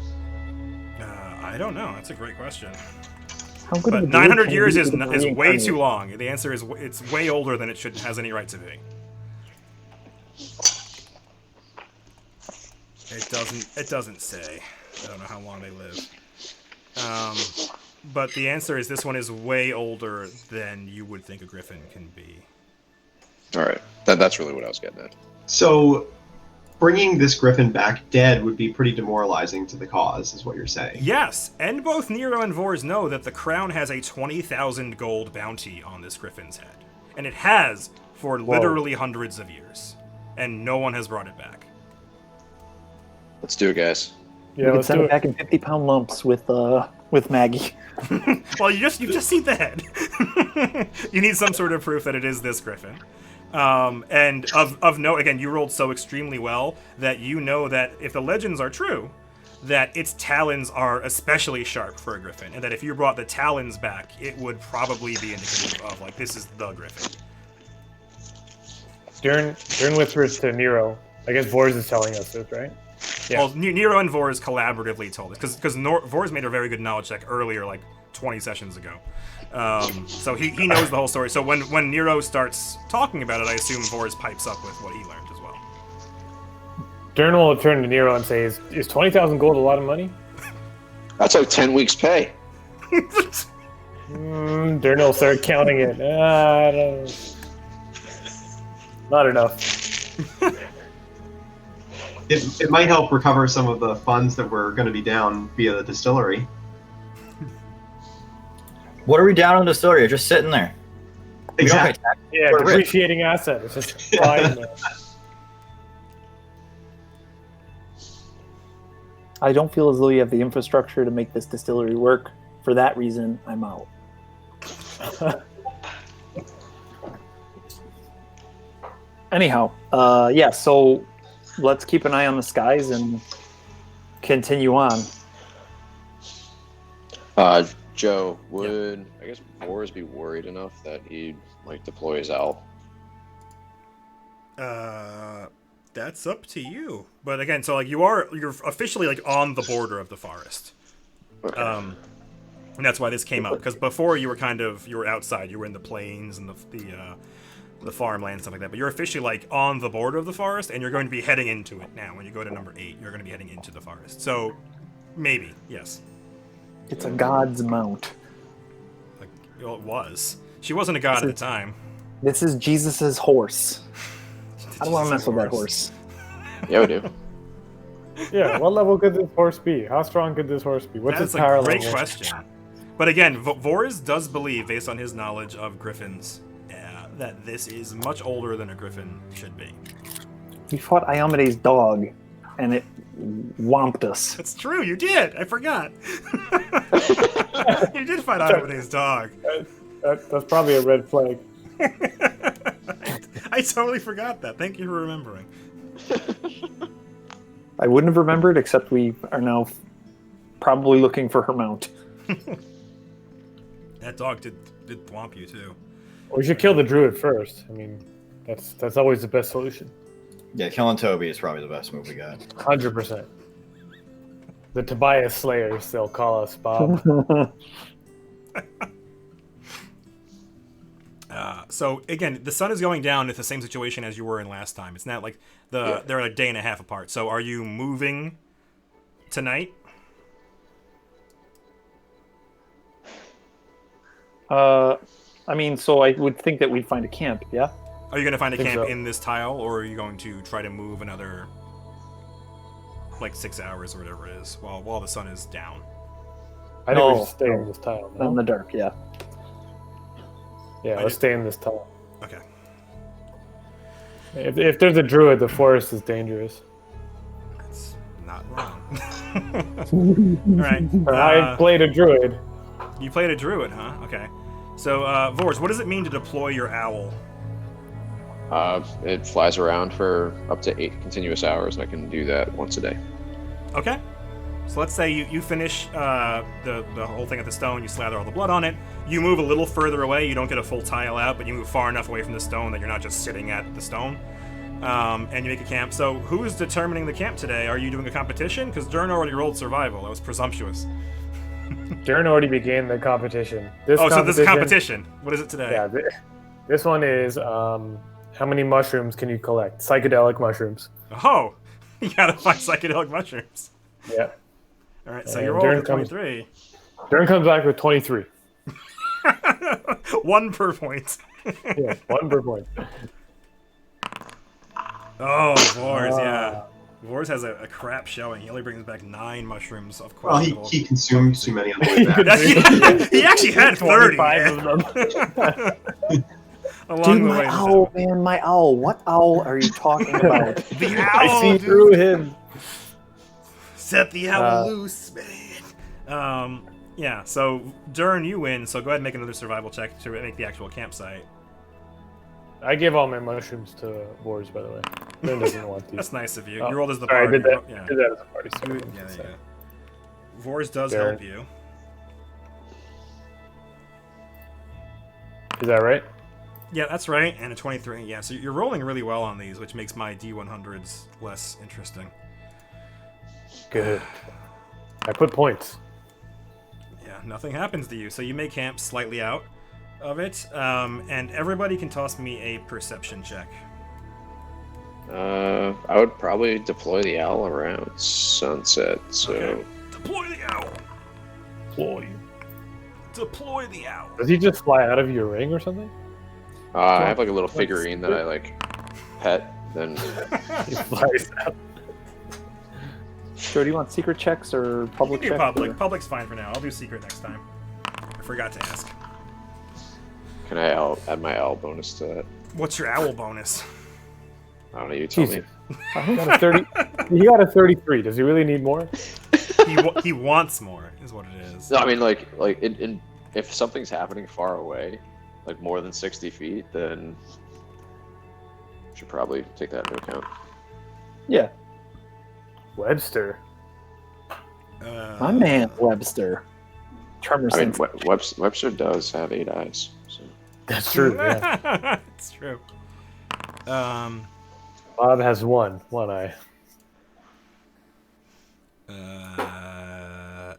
I don't know. That's a great question. How good of But a druid 900 can years you is be to way reincarnate? too long. The answer is it's way older than it has any right to be. It doesn't say. I don't know how long they live. But the answer is this one is way older than you would think a griffin can be. All right, that's really what I was getting at. So, bringing this griffin back dead would be pretty demoralizing to the cause, is what you're saying. Yes, and both Nero and Vors know that the crown has a 20,000 gold bounty on this griffin's head. And it has for literally hundreds of years. And no one has brought it back. Let's do it, guys. Yeah, We could let's send do it it. back in 50-pound lumps with Maggie. Well, you just see the head. You need some sort of proof that it is this griffin. And of note, again, you rolled so extremely well that you know that if the legends are true, that its talons are especially sharp for a griffin, and that if you brought the talons back, it would probably be indicative of, like, this is the griffin. Dern whispers to Nero. I guess Vors is telling us this, right? Yeah. Well, Nero and Vors collaboratively told us, because Vors made a very good knowledge check earlier, like 20 sessions ago. So he knows the whole story. So when Nero starts talking about it, I assume Vors pipes up with what he learned as well. Dern will turn to Nero and say, is 20,000 gold a lot of money? That's like 10 weeks' pay. Dern will start counting it. I don't know. Not enough. It might help recover some of the funds that were going to be down via the distillery. What are we down on the distillery? Just sitting there. We don't pay Exactly. tax. Yeah, We're rich. depreciating asset. It's just flying there. I don't feel as though you have the infrastructure to make this distillery work. For that reason, I'm out. Anyhow, yeah, so let's keep an eye on the skies and continue on. Joe, would I guess Vors be worried enough that he'd like deploy his owl? That's up to you. But again, so like you're officially like on the border of the forest. Okay. And that's why this came up, because before you were outside, you were in the plains and the farmland and stuff like that. But you're officially like on the border of the forest, and you're going to be heading into it now. When you go to number 8, you're going to be heading into the forest. So maybe, yes. It's a god's mount. Like, well, it was. She wasn't a god at the time. This is Jesus's horse. I don't want to mess with that horse. Yeah, we do. Yeah, what level could this horse be? How strong could this horse be? What's That's its power a great level? question. But again, Vors does believe, based on his knowledge of griffins, that this is much older than a griffin should be. We fought Iomede's dog, and it whomped us. That's true, you did! I forgot. You did fight Iomede's dog. That's probably a red flag. I totally forgot that. Thank you for remembering. I wouldn't have remembered, except we are now probably looking for her mount. That dog did thwomp you, too. We should kill the druid first. I mean, that's always the best solution. Yeah, killing Toby is probably the best move we got. 100%. The Tobias Slayers, they'll call us, Bob. So again, the sun is going down. It's the same situation as you were in last time. It's not like they're a day and a half apart. So are you moving tonight? I mean, so I would think that we'd find a camp, yeah? Are you going to find a Think camp so. in this tile, or are you going to try to move another, like 6 hours or whatever it is, while the sun is down? I think we No, should stay in no. this tile. In No? the dark, yeah. Yeah, let's stay in this tile. Okay. If there's a druid, the forest is dangerous. That's not wrong. All right. I played a druid. You played a druid, huh? Okay. So, Vors, what does it mean to deploy your owl? It flies around for up to 8 continuous hours, and I can do that once a day. Okay. So let's say you finish the whole thing at the stone, you slather all the blood on it, you move a little further away, you don't get a full tile out, but you move far enough away from the stone that you're not just sitting at the stone, and you make a camp. So who is determining the camp today? Are you doing a competition? Because Dern already rolled survival. That was presumptuous. Darren already began the competition. So this is competition. What is it today? Yeah, this one is how many mushrooms can you collect? Psychedelic mushrooms. Oh, you gotta find psychedelic mushrooms. Yeah. All right, so And you're rolling Darren for 23. Darren comes back with 23. 1 per point. Yeah, 1 per point. Oh, Vors, yeah. Vors has a crap showing. He only brings back 9 mushrooms of Well, questionable. he consumed too many on the way back. He actually had 30. 25 man. of them. Along Dude, the my way. owl, man, my owl. What owl are you talking about? The I owl, see dude. through him. Set the owl Uh, loose, man. Yeah, so Dern, you win, so go ahead and make another survival check to make the actual campsite. I give all my mushrooms to Boars, by the way. Darren doesn't want these. That's nice of you. Oh, You rolled as the sorry, I party. did that. Yeah. Did that as a party. Yeah, Sorry. there you go. Vors does Darren. help you. Is that right? Yeah, that's right, and a 23. Yeah, so you're rolling really well on these, which makes my D100s less interesting. Good. I put points. Yeah, nothing happens to you. So you may camp slightly out of it, and everybody can toss me a perception check. I would probably deploy the owl around sunset. So Okay. Deploy the owl. Boy. Deploy the owl. Does he just fly out of your ring or something? I have like a little figurine that I like pet. Then He flies out. So do you want secret checks or You public can do checks? public. or- Public's fine for now. I'll do secret next time. I forgot to ask. can I add my owl bonus to that? What's your owl bonus? I don't know. You tell Jesus. me. He got a 30. He got a 33. Does he really need more? He wants more, is what it is. No, I mean like if something's happening far away, like more than 60 feet, then should probably take that into account. Yeah, Webster. my man Webster. Tremor I mean, sense. Webster does have 8 eyes. So. That's true. Yeah. It's true. Bob has one eye.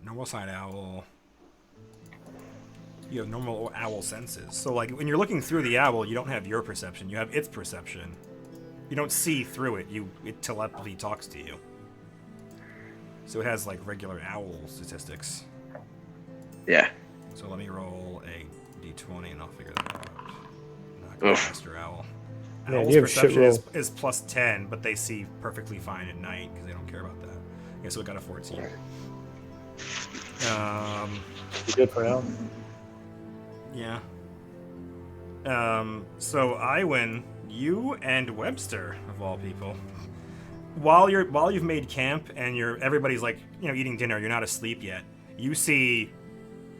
Normal side owl. You have normal owl senses. So, like, when you're looking through the owl, you don't have your perception. You have its perception. You don't see through it. It telepathy talks to you. So it has, like, regular owl statistics. Yeah. So let me roll a d20 and I'll figure that out. Not gonna master owl. Man, Owl's you have shit perception roll. is plus 10, but they see perfectly fine at night because they don't care about that. Okay, so it got a 14. You good for now? Yeah. So I win. You and Webster, of all people. While you've made camp and everybody's like, eating dinner, you're not asleep yet. You see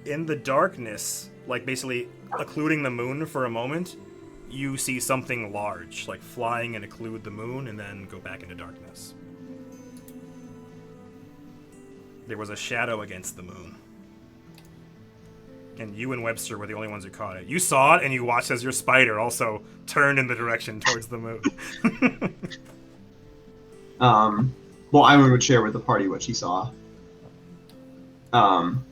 in the darkness, like basically occluding the moon for a moment, you see something large, like flying and occlude the moon and then go back into darkness. There was a shadow against the moon. And you and Webster were the only ones who caught it. You saw it and you watched as your spider also turned in the direction towards the moon. Well, Iwan would share with the party what she saw. And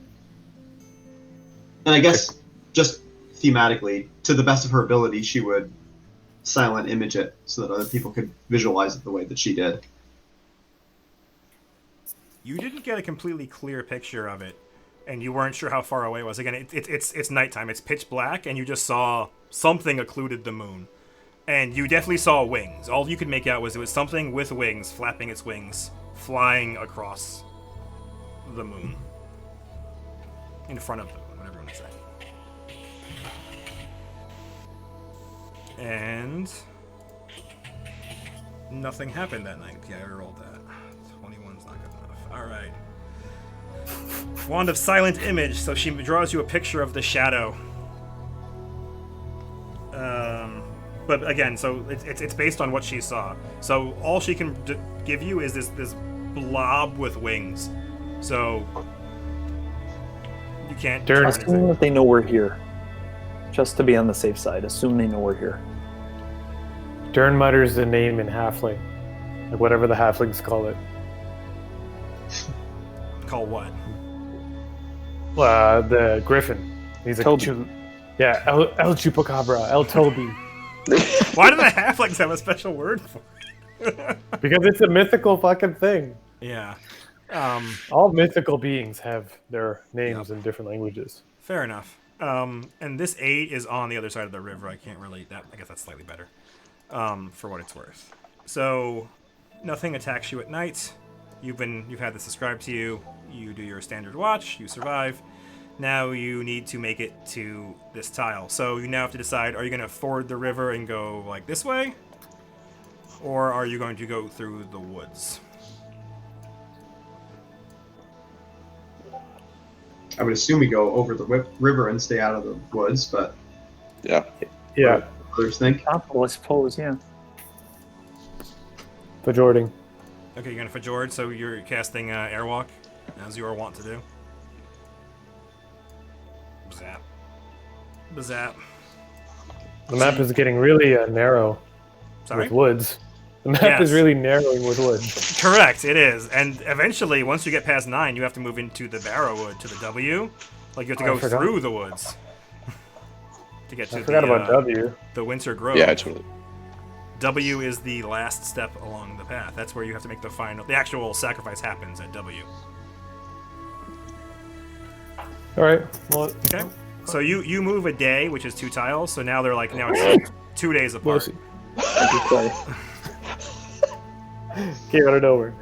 I guess just thematically, to the best of her ability, she would silent image it so that other people could visualize it the way that she did. You didn't get a completely clear picture of it, and you weren't sure how far away it was. Again, it's nighttime. It's pitch black, and you just saw something occluded the moon. And you definitely saw wings. All you could make out was it was something with wings, flapping its wings, flying across the moon. In front of the moon, whatever you want to say. And nothing happened that night. Yeah, I rolled that. 21's not good enough. Alright. Wand of Silent Image, so she draws you a picture of the shadow. But again, so it's based on what she saw. So all she can give you is this blob with wings. So you can't. Darren, assume that they know we're here. Just to be on the safe side, assume they know we're here. Dern mutters the name in halfling, like whatever the halflings call it. Call what? The griffin. He's like, Toby. Yeah, El Chupacabra, El Toby. Why do the halflings have a special word for it? Because it's a mythical fucking thing. Yeah. All mythical beings have their names in different languages. Fair enough. And this 8 is on the other side of the river. I can't relate that. I guess that's slightly better. For what it's worth. So nothing attacks you at night. You've had this described to you. You do your standard watch. You survive. Now you need to make it to this tile. So you now have to decide, are you going to ford the river and go like this way? Or are you going to go through the woods? I would assume we go over the river and stay out of the woods, but Yeah. Yeah, others think. Possible, I suppose, yeah. for Jordan. Okay, you're going to Fjord, so you're casting Airwalk, as you are wont to do. Zap. Zap. The map is getting really narrow Sorry? with woods. The map Yes. is really narrowing with woods. Correct, it is. And eventually, once you get past 9, you have to move into the Barrowwood to the W. Like, you have to Oh, I go forgot. through the woods to get to I forgot about the W. Winter Grove. Yeah, it's really. W is the last step along the path. That's where you have to make the actual sacrifice happens at W. All right. Well, Okay? So you move a day, which is 2 tiles, so now it's 2 days we'll apart. see. Came out of nowhere.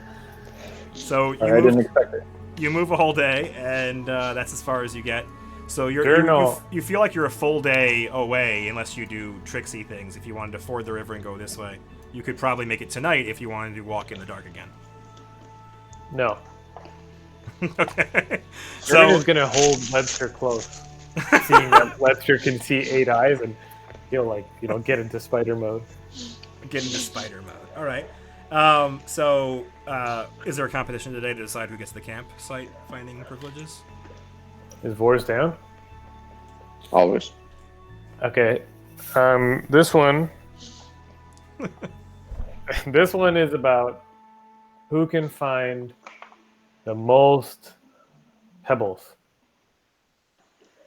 So you I didn't expect it. you move a whole day, and that's as far as you get. So you feel like you're a full day away, unless you do tricksy things. If you wanted to ford the river and go this way, you could probably make it tonight if you wanted to walk in the dark again. No. Okay. Jordan So is going to hold Webster close, seeing that Webster can see 8 eyes, and he'll, get into spider mode. get into spider mode. All right. Is there a competition today to decide who gets the campsite finding privileges? Is Vors down? Always. Okay. This one. This one is about who can find the most pebbles.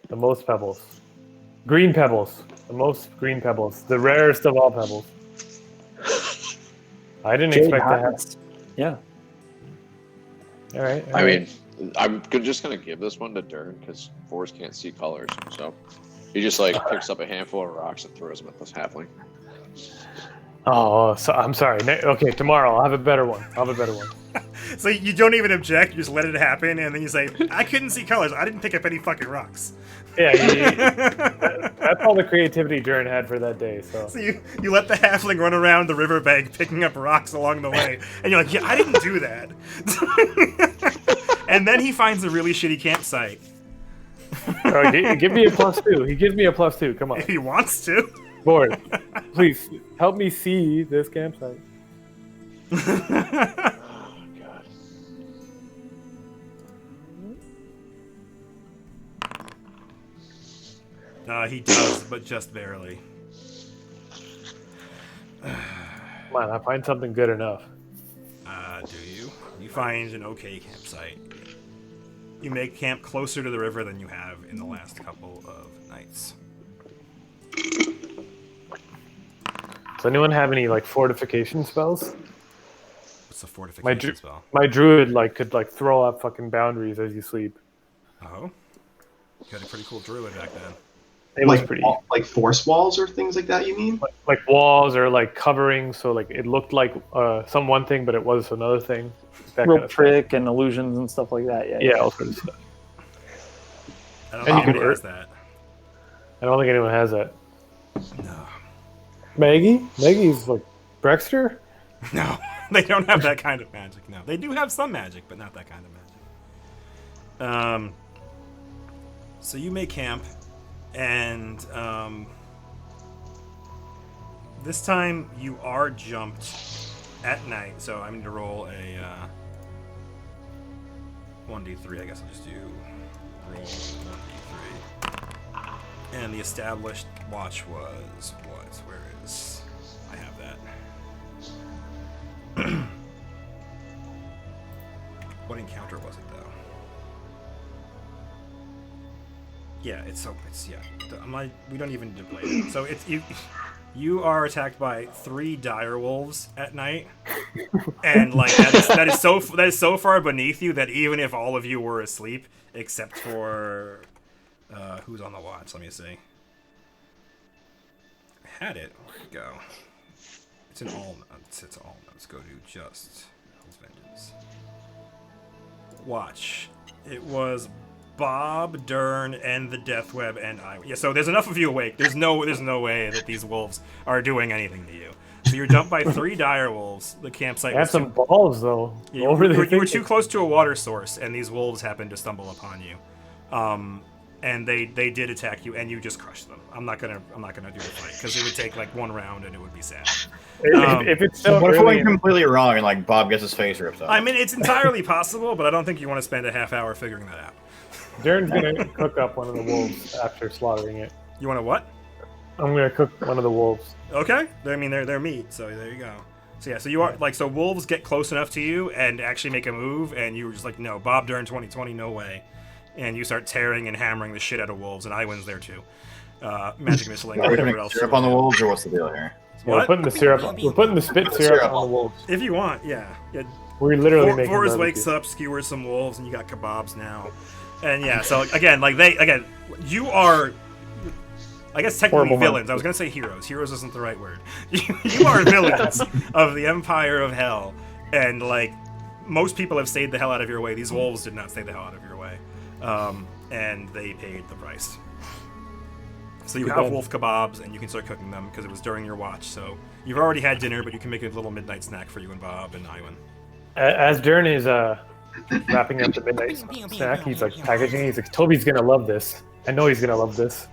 The most pebbles. Green pebbles. The most green pebbles. The rarest of all pebbles. I didn't Jade expect that. Hotness. Yeah. All right. I mean, I'm just gonna give this one to Dern because Forrest can't see colors, so he just picks up a handful of rocks and throws them at this halfling. Oh, so I'm sorry. Okay, tomorrow I'll have a better one. So you don't even object, you just let it happen, and then you say, I couldn't see colors, I didn't pick up any fucking rocks. Yeah, that's all the creativity Dern had for that day. So So you let the halfling run around the riverbank picking up rocks along the way, and you're like, yeah, I didn't do that. And then he finds a really shitty campsite. give me a +2. He gives me a +2. Come on, If he wants to. board. Please help me see this campsite. He does, but just barely. Come on, I find something good enough. Do you? You find an okay campsite. You make camp closer to the river than you have in the last couple of nights. Does anyone have any like fortification spells? What's the fortification spell? My druid could throw up fucking boundaries as you sleep. Oh, you had a pretty cool druid back then. It was pretty like force walls or things like that. You mean? like walls or like covering, so like it looked like one thing, but it was another thing. That Rope kind of trick and illusions and stuff like that. stuff. Yeah, all sorts of stuff. I don't And think you could anyone has that. I don't think anyone has that. No. Maggie's like Brexter. No, they don't have that kind of magic. No, they do have some magic, but not that kind of magic. So you make camp, and this time you are jumped at night. So I need to roll a 1d3. I guess I'll just do roll 1d3. And the established watch was what? Where is? I have that. What encounter was it though? Yeah, I'm like, we don't even need to play it. So it's you. You are attacked by 3 dire wolves at night, and like that is so far beneath you that even if all of you were asleep, except for who's on the watch? Let me see. I had it. Where'd it go? It's in all notes. It's all notes. Go to just Hell's Vengeance. Watch. It was Bob, Dern, and the Death Web, and I. Yeah, so there's enough of you awake. There's no way that these wolves are doing anything to you. So you're dumped by 3 dire wolves. The campsite. They have some balls though. Yeah, you were too close to a water source, and these wolves happened to stumble upon you. And they did attack you, and you just crushed them. I'm not gonna do the fight because it would take like 1 round, and it would be sad. If it's so What if it early went completely wrong and like Bob gets his face ripped off? I mean, it's entirely possible, but I don't think you want to spend a half hour figuring that out. Darren's gonna cook up one of the wolves after slaughtering it. You want to what? I'm gonna cook one of the wolves. Okay. I mean, they're meat, so there you go. So yeah, so you are like, so wolves get close enough to you and actually make a move, and you were just like, no, Bob Dern 2020, no way. And you start tearing and hammering the shit out of wolves, and Iwan's there too. Magic missile. Are we putting syrup on the wolves, or what's the deal here? Yeah, we're putting the syrup. We're putting the spit syrup on the wolves. If you want, yeah. We're literally making Forrest barbecue. wakes up, skewers some wolves, and you got kebabs now. And yeah, so again, you are, I guess technically Horrible villains. man. I was gonna say heroes. Heroes isn't the right word. You are villains of the Empire of Hell, and like most people have stayed the hell out of your way. These wolves did not stay the hell out of your way, and they paid the price. So you have wolf kebabs, and you can start cooking them because it was during your watch. So you've already had dinner, but you can make a little midnight snack for you and Bob and Iwan. As Darren is wrapping up the midnight snack, he's like packaging. He's like, Toby's gonna love this. I know he's gonna love this.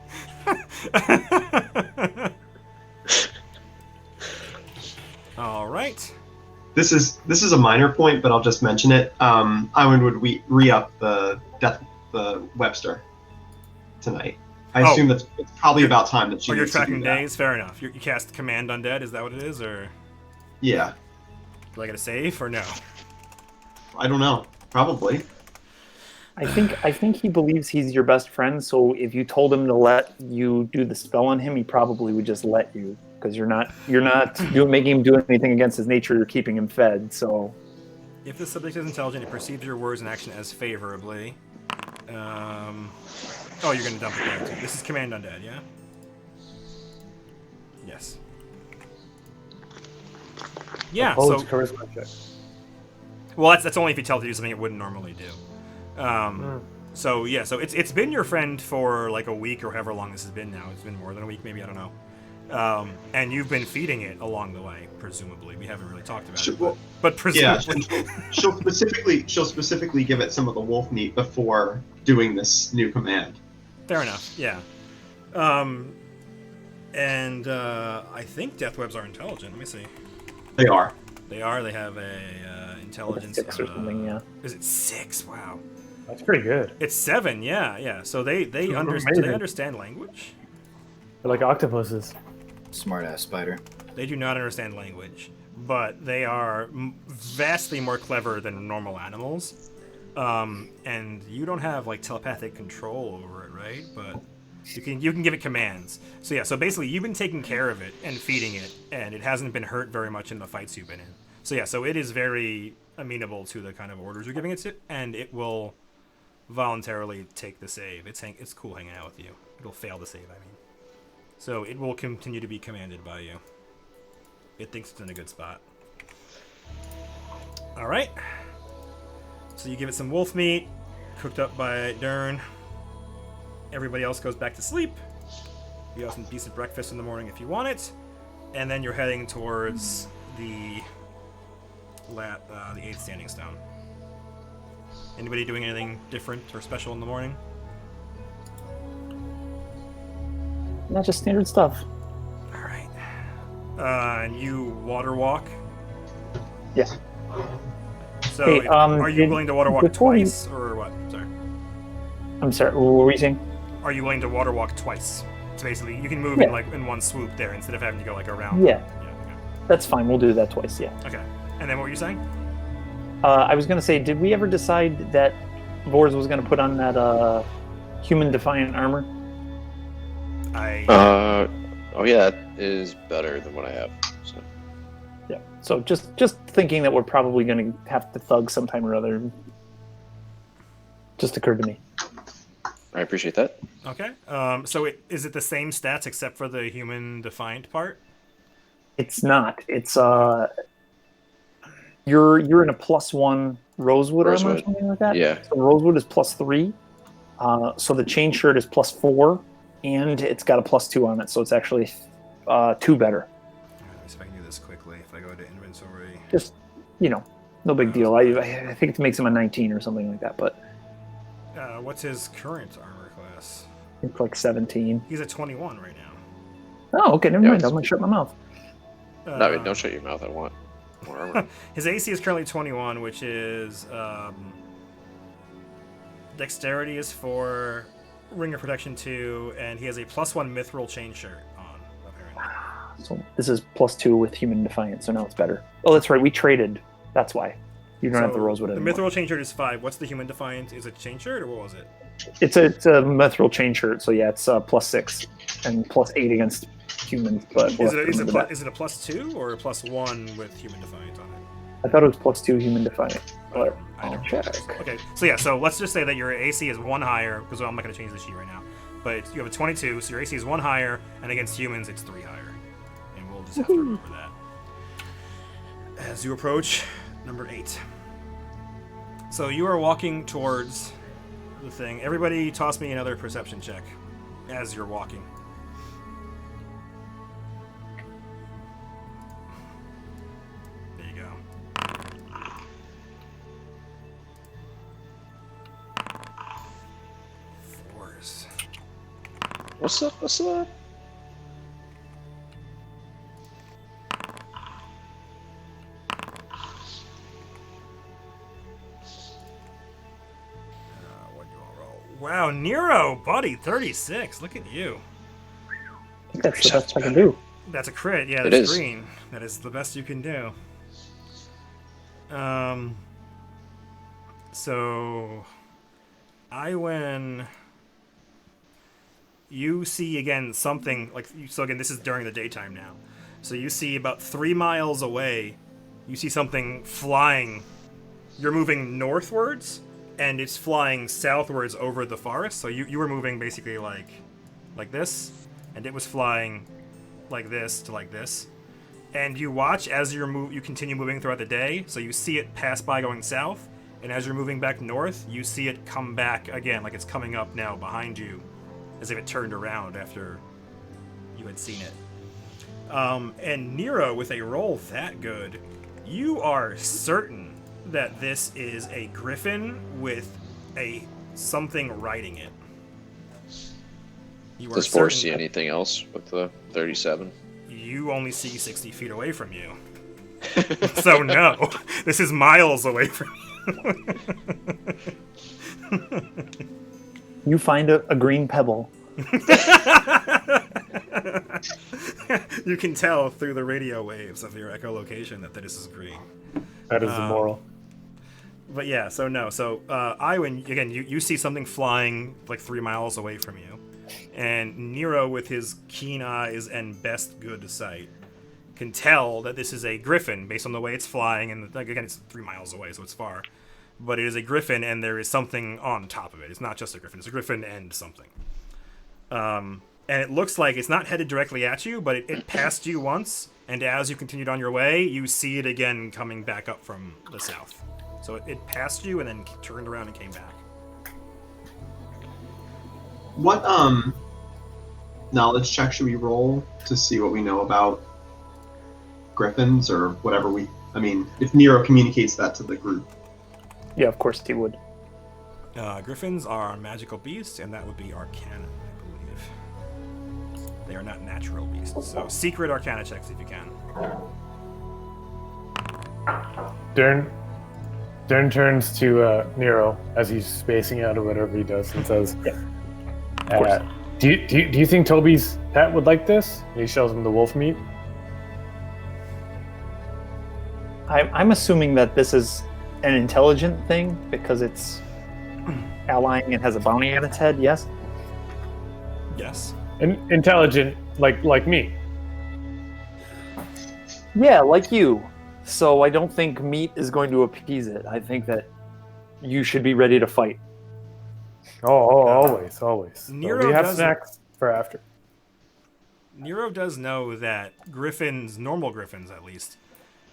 All right. This is a minor point, but I'll just mention it. Iwan would re-up the Webster tonight. I assume that it's probably about time that she. Oh, you're needs to do tracking that. days. Fair enough. You cast Command Undead. Is that what it is, or Yeah, do I get a save or no? I don't know. Probably. I think he believes he's your best friend. So if you told him to let you do the spell on him, he probably would just let you because you're not making him do anything against his nature. You're keeping him fed. So If the subject is intelligent, it perceives your words and action as favorably. Oh, you're gonna dump it there too. This is Command Undead, yeah? Yes. Yeah. Opposed So, charisma check. well, that's only if you tell it to do something it wouldn't normally do. So yeah, so it's been your friend for like a week or however long this has been now. It's been more than a week, maybe, I don't know. And you've been feeding it along the way, presumably. We haven't really talked about it, but presumably. Yeah, she'll specifically give it some of the wolf meat before doing this new command. Fair enough. Yeah. And I think death webs are intelligent. Let me see. They are. They are. They have a intelligence. 6 or something. Yeah. Is it 6? Wow. That's pretty good. It's 7. Yeah, yeah. So they Amazing. understand language. They're like octopuses. Smart ass spider. They do not understand language, but they are vastly more clever than normal animals. And you don't have like telepathic control over it, right? But you can give it commands. So yeah, so basically you've been taking care of it and feeding it, and it hasn't been hurt very much in the fights you've been in. So yeah, so it is very amenable to the kind of orders you're giving it to, and it will voluntarily take the save. It's cool hanging out with you. It'll fail the save, I mean. So it will continue to be commanded by you. It thinks it's in a good spot. All right. So you give it some wolf meat, cooked up by Dern. Everybody else goes back to sleep. You have some decent breakfast in the morning if you want it, and then you're heading towards the 8th standing stone. Anybody doing anything different or special in the morning? Not just standard stuff. All right. And you water walk. Yes. So, Hey, are you willing to water walk before you- twice, or what? Sorry. I'm sorry. What were you saying? Are you willing to water walk twice? So basically, you can move in one swoop there instead of having to go like around. Yeah. That's fine. We'll do that twice. Yeah. Okay. And then what were you saying? I was gonna say, did we ever decide that Vors was gonna put on that human defiant armor? Oh yeah, that is better than what I have. So. Yeah. So just thinking that we're probably gonna have to thug sometime or other. Just occurred to me. I appreciate that. Okay. So is it the same stats except for the human defiant part? It's not. It's you're in a +1 rosewood armor or something like that. Yeah. So rosewood is +3. So the chain shirt is +4, and it's got a +2 on it. So it's actually 2 better. Let me see if I can do this quickly. If I go to inventory. Just no big deal. I think it makes him a 19 or something like that. But What's his current armor class? it's like 17. He's at 21 right now. Oh, okay. Never mind. I'm gonna shut my mouth. No, don't shut your mouth. I want more armor. His AC is currently 21, which is dexterity is 4, ring of protection 2, and he has a +1 mithril chain shirt on, apparently. So this is +2 with human defiant. So now it's better. Oh, that's right. We traded. That's why. You don't have the rosewood The anymore. mithril chain shirt is 5. What's the human defiant? Is it chain shirt or what was it? It's a mithril chain shirt. So yeah, it's +6 and +8 against humans. But we'll Is it remember that. a +2 or a +1 with human defiant on it? I thought it was +2 human defiant. But I I'll don't check. Okay, so yeah, so let's just say that your AC is 1 higher, because I'm not going to change the sheet right now. But you have a 22, so your AC is 1 higher, and against humans, it's 3 higher. And we'll just have to remember that. As you approach number 8. So you are walking towards the thing. Everybody toss me another perception check as you're walking. There you go. Fours. What's up? What's up? What do I roll? Wow, Nero, buddy, 36. Look at you. I think that's the best I can do. That's a crit. Yeah, It that's is. green. That is the best you can do. So I win. You see again something like so again. This is during the daytime now. So you see about 3 miles away. You see something flying. You're moving northwards, and it's flying southwards over the forest. So you were moving basically like this, and it was flying like this to like this. And you watch as you continue moving throughout the day. So you see it pass by going south, and as you're moving back north, you see it come back again, like it's coming up now behind you, as if it turned around after you had seen it. And Nero, with a roll that good, you are certain that this is a griffin with something riding it. You are Does Force certain see that anything else with the 37? you only see 60 feet away from you. So no, this is miles away from you. You find a green pebble. You can tell through the radio waves of your echolocation that this is green. That is the moral. But yeah, so no. So Iwan, again, you see something flying like 3 miles away from you. And Nero, with his keen eyes and best good sight, can tell that this is a griffin based on the way it's flying. And like, again, it's 3 miles away, so it's far. But it is a griffin, and there is something on top of it. It's not just a griffin. It's a griffin and something. And it looks like it's not headed directly at you, but it passed you once, and as you continued on your way, you see it again coming back up from the south. So it passed you and then turned around and came back. What knowledge check should we roll to see what we know about griffins or whatever we? I mean, if Nero communicates that to the group. Yeah, of course he would. Griffins are magical beasts, and that would be Arcana, I believe. They are not natural beasts. So secret Arcana checks if you can. Dern turns to Nero as he's spacing out or whatever he does and says, do you think Toby's pet would like this? And he shows him the wolf meat. I'm assuming that this is an intelligent thing because it's allying and has a bounty on its head, yes? Yes. Intelligent, like me. Yeah, like you. So I don't think meat is going to appease it. I think that you should be ready to fight. Always. Nero So we have doesn't- snacks for after. Nero does know that griffins, normal griffins at least,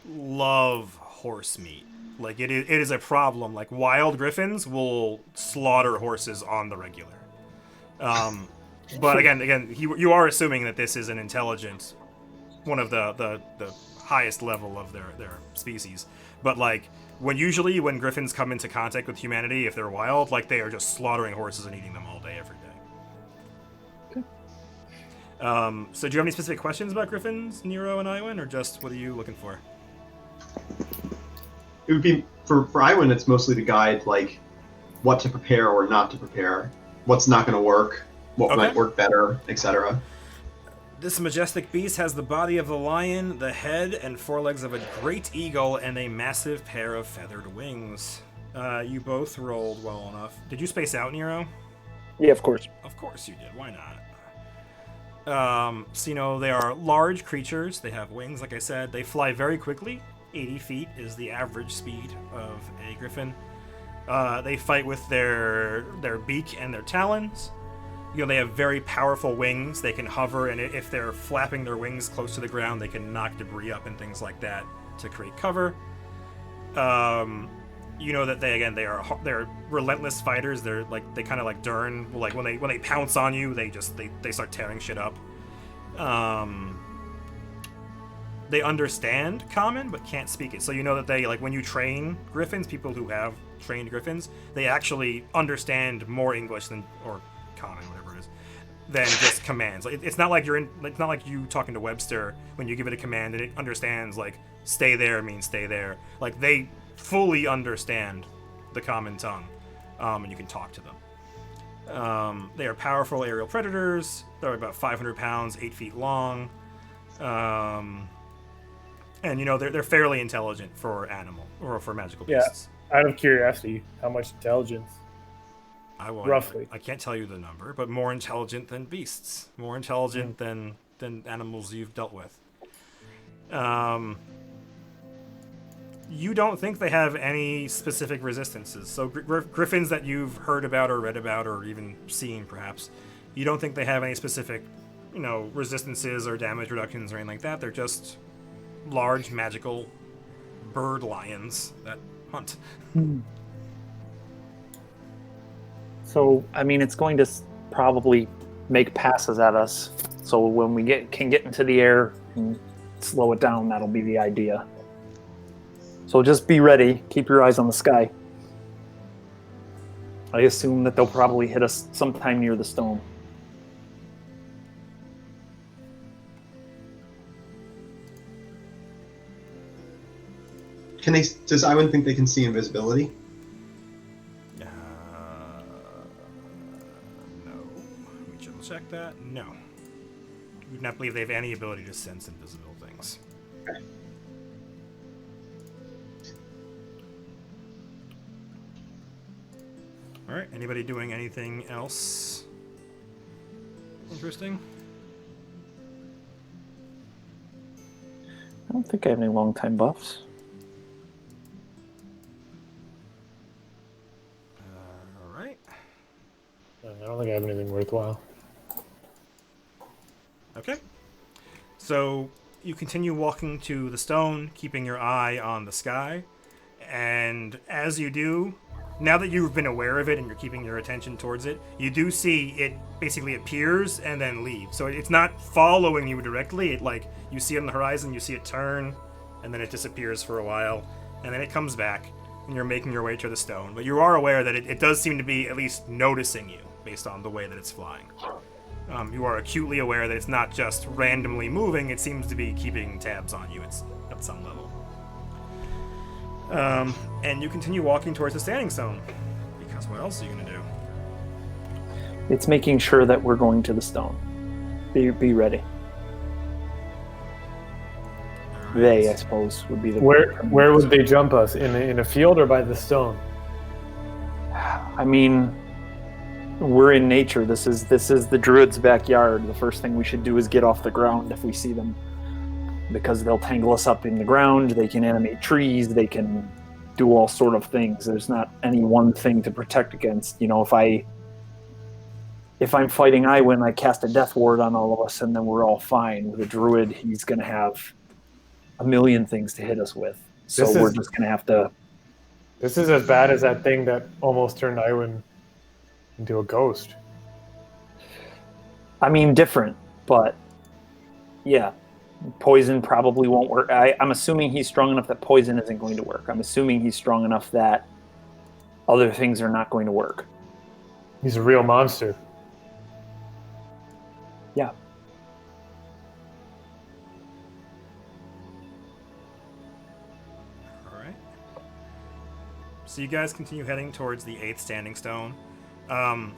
love horse meat. Like, it is a problem. Like, wild griffins will slaughter horses on the regular. But again, you are assuming that this is an intelligent, one of the highest level of their species. But like, when griffins come into contact with humanity, if they're wild, like, they are just slaughtering horses and eating them all day, every day. Okay. So do you have any specific questions about griffins, Nero and Iwan, or just what are you looking for? It would be for Iwan. It's mostly to guide like what to prepare or not to prepare, what's not going to work, what might work better, etc. This majestic beast has the body of a lion, the head and forelegs of a great eagle, and a massive pair of feathered wings. You both rolled well enough. Did you space out, Nero? Yeah, of course. Of course you did. Why not? So, they are large creatures. They have wings, like I said. They fly very quickly. 80 feet is the average speed of a griffin. They fight with their beak and their talons. They have very powerful wings. They can hover, and if they're flapping their wings close to the ground, they can knock debris up and things like that to create cover. That they're relentless fighters. They're like, they kind of like Dern. Like when they pounce on you, they start tearing shit up. They understand Common, but can't speak it. So that they, like, when you train griffins, people who have trained griffins, they actually understand more English or Common, whatever it is, than just commands. Like, it's not like it's not like you talking to Webster when you give it a command and it understands, like, stay there means stay there. Like, they fully understand the Common tongue, and you can talk to them. They are powerful aerial predators. They're about 500 pounds, 8 feet long. And they're fairly intelligent for animal or for magical beasts. Yeah. Out of curiosity, how much intelligence? Roughly. I can't tell you the number, but more intelligent than beasts, more intelligent than animals you've dealt with. You don't think they have any specific resistances. So griffins that you've heard about or read about or even seen, perhaps, you don't think they have any specific, resistances or damage reductions or anything like that. They're just large magical bird lions that hunt. So, I mean, it's going to probably make passes at us. So when we can get into the air and slow it down, that'll be the idea. So just be ready. Keep your eyes on the sky. I assume that they'll probably hit us sometime near the stone. Does Iwan think they can see invisibility? No. Let me double check that. No. You do not believe they have any ability to sense invisible things. Okay. All right. Anybody doing anything else interesting? I don't think I have any long time buffs. All right. I don't think I have anything worthwhile. Okay. So you continue walking to the stone, keeping your eye on the sky. And as you do, now that you've been aware of it and you're keeping your attention towards it, you do see it basically appears and then leaves. So it's not following you directly. It like you see it on the horizon, you see it turn, and then it disappears for a while, and then it comes back, and you're making your way to the stone. But you are aware that it does seem to be at least noticing you based on the way that it's flying. You are acutely aware that it's not just randomly moving, it seems to be keeping tabs on you at some level. And you continue walking towards the standing stone, because what else are you going to do? It's making sure that we're going to the stone. Be ready. All They, I right. suppose, would be the... Where would they jump us? In a field or by the stone? I mean, we're in nature. This is the druid's backyard. The first thing we should do is get off the ground if we see them, because they'll tangle us up in the ground. They can animate trees. They can do all sort of things. There's not any one thing to protect against. You know, if I'm fighting Iwin, I cast a death ward on all of us, and then we're all fine. With a druid, he's going to have a million things to hit us with. So we're just going to have to... This is as bad as that thing that almost turned Iwin into a ghost. I mean, different, but yeah. Poison probably won't work. I'm assuming he's strong enough that poison isn't going to work. I'm assuming he's strong enough that other things are not going to work. He's a real monster. Yeah. All right. So you guys continue heading towards the 8th standing stone. And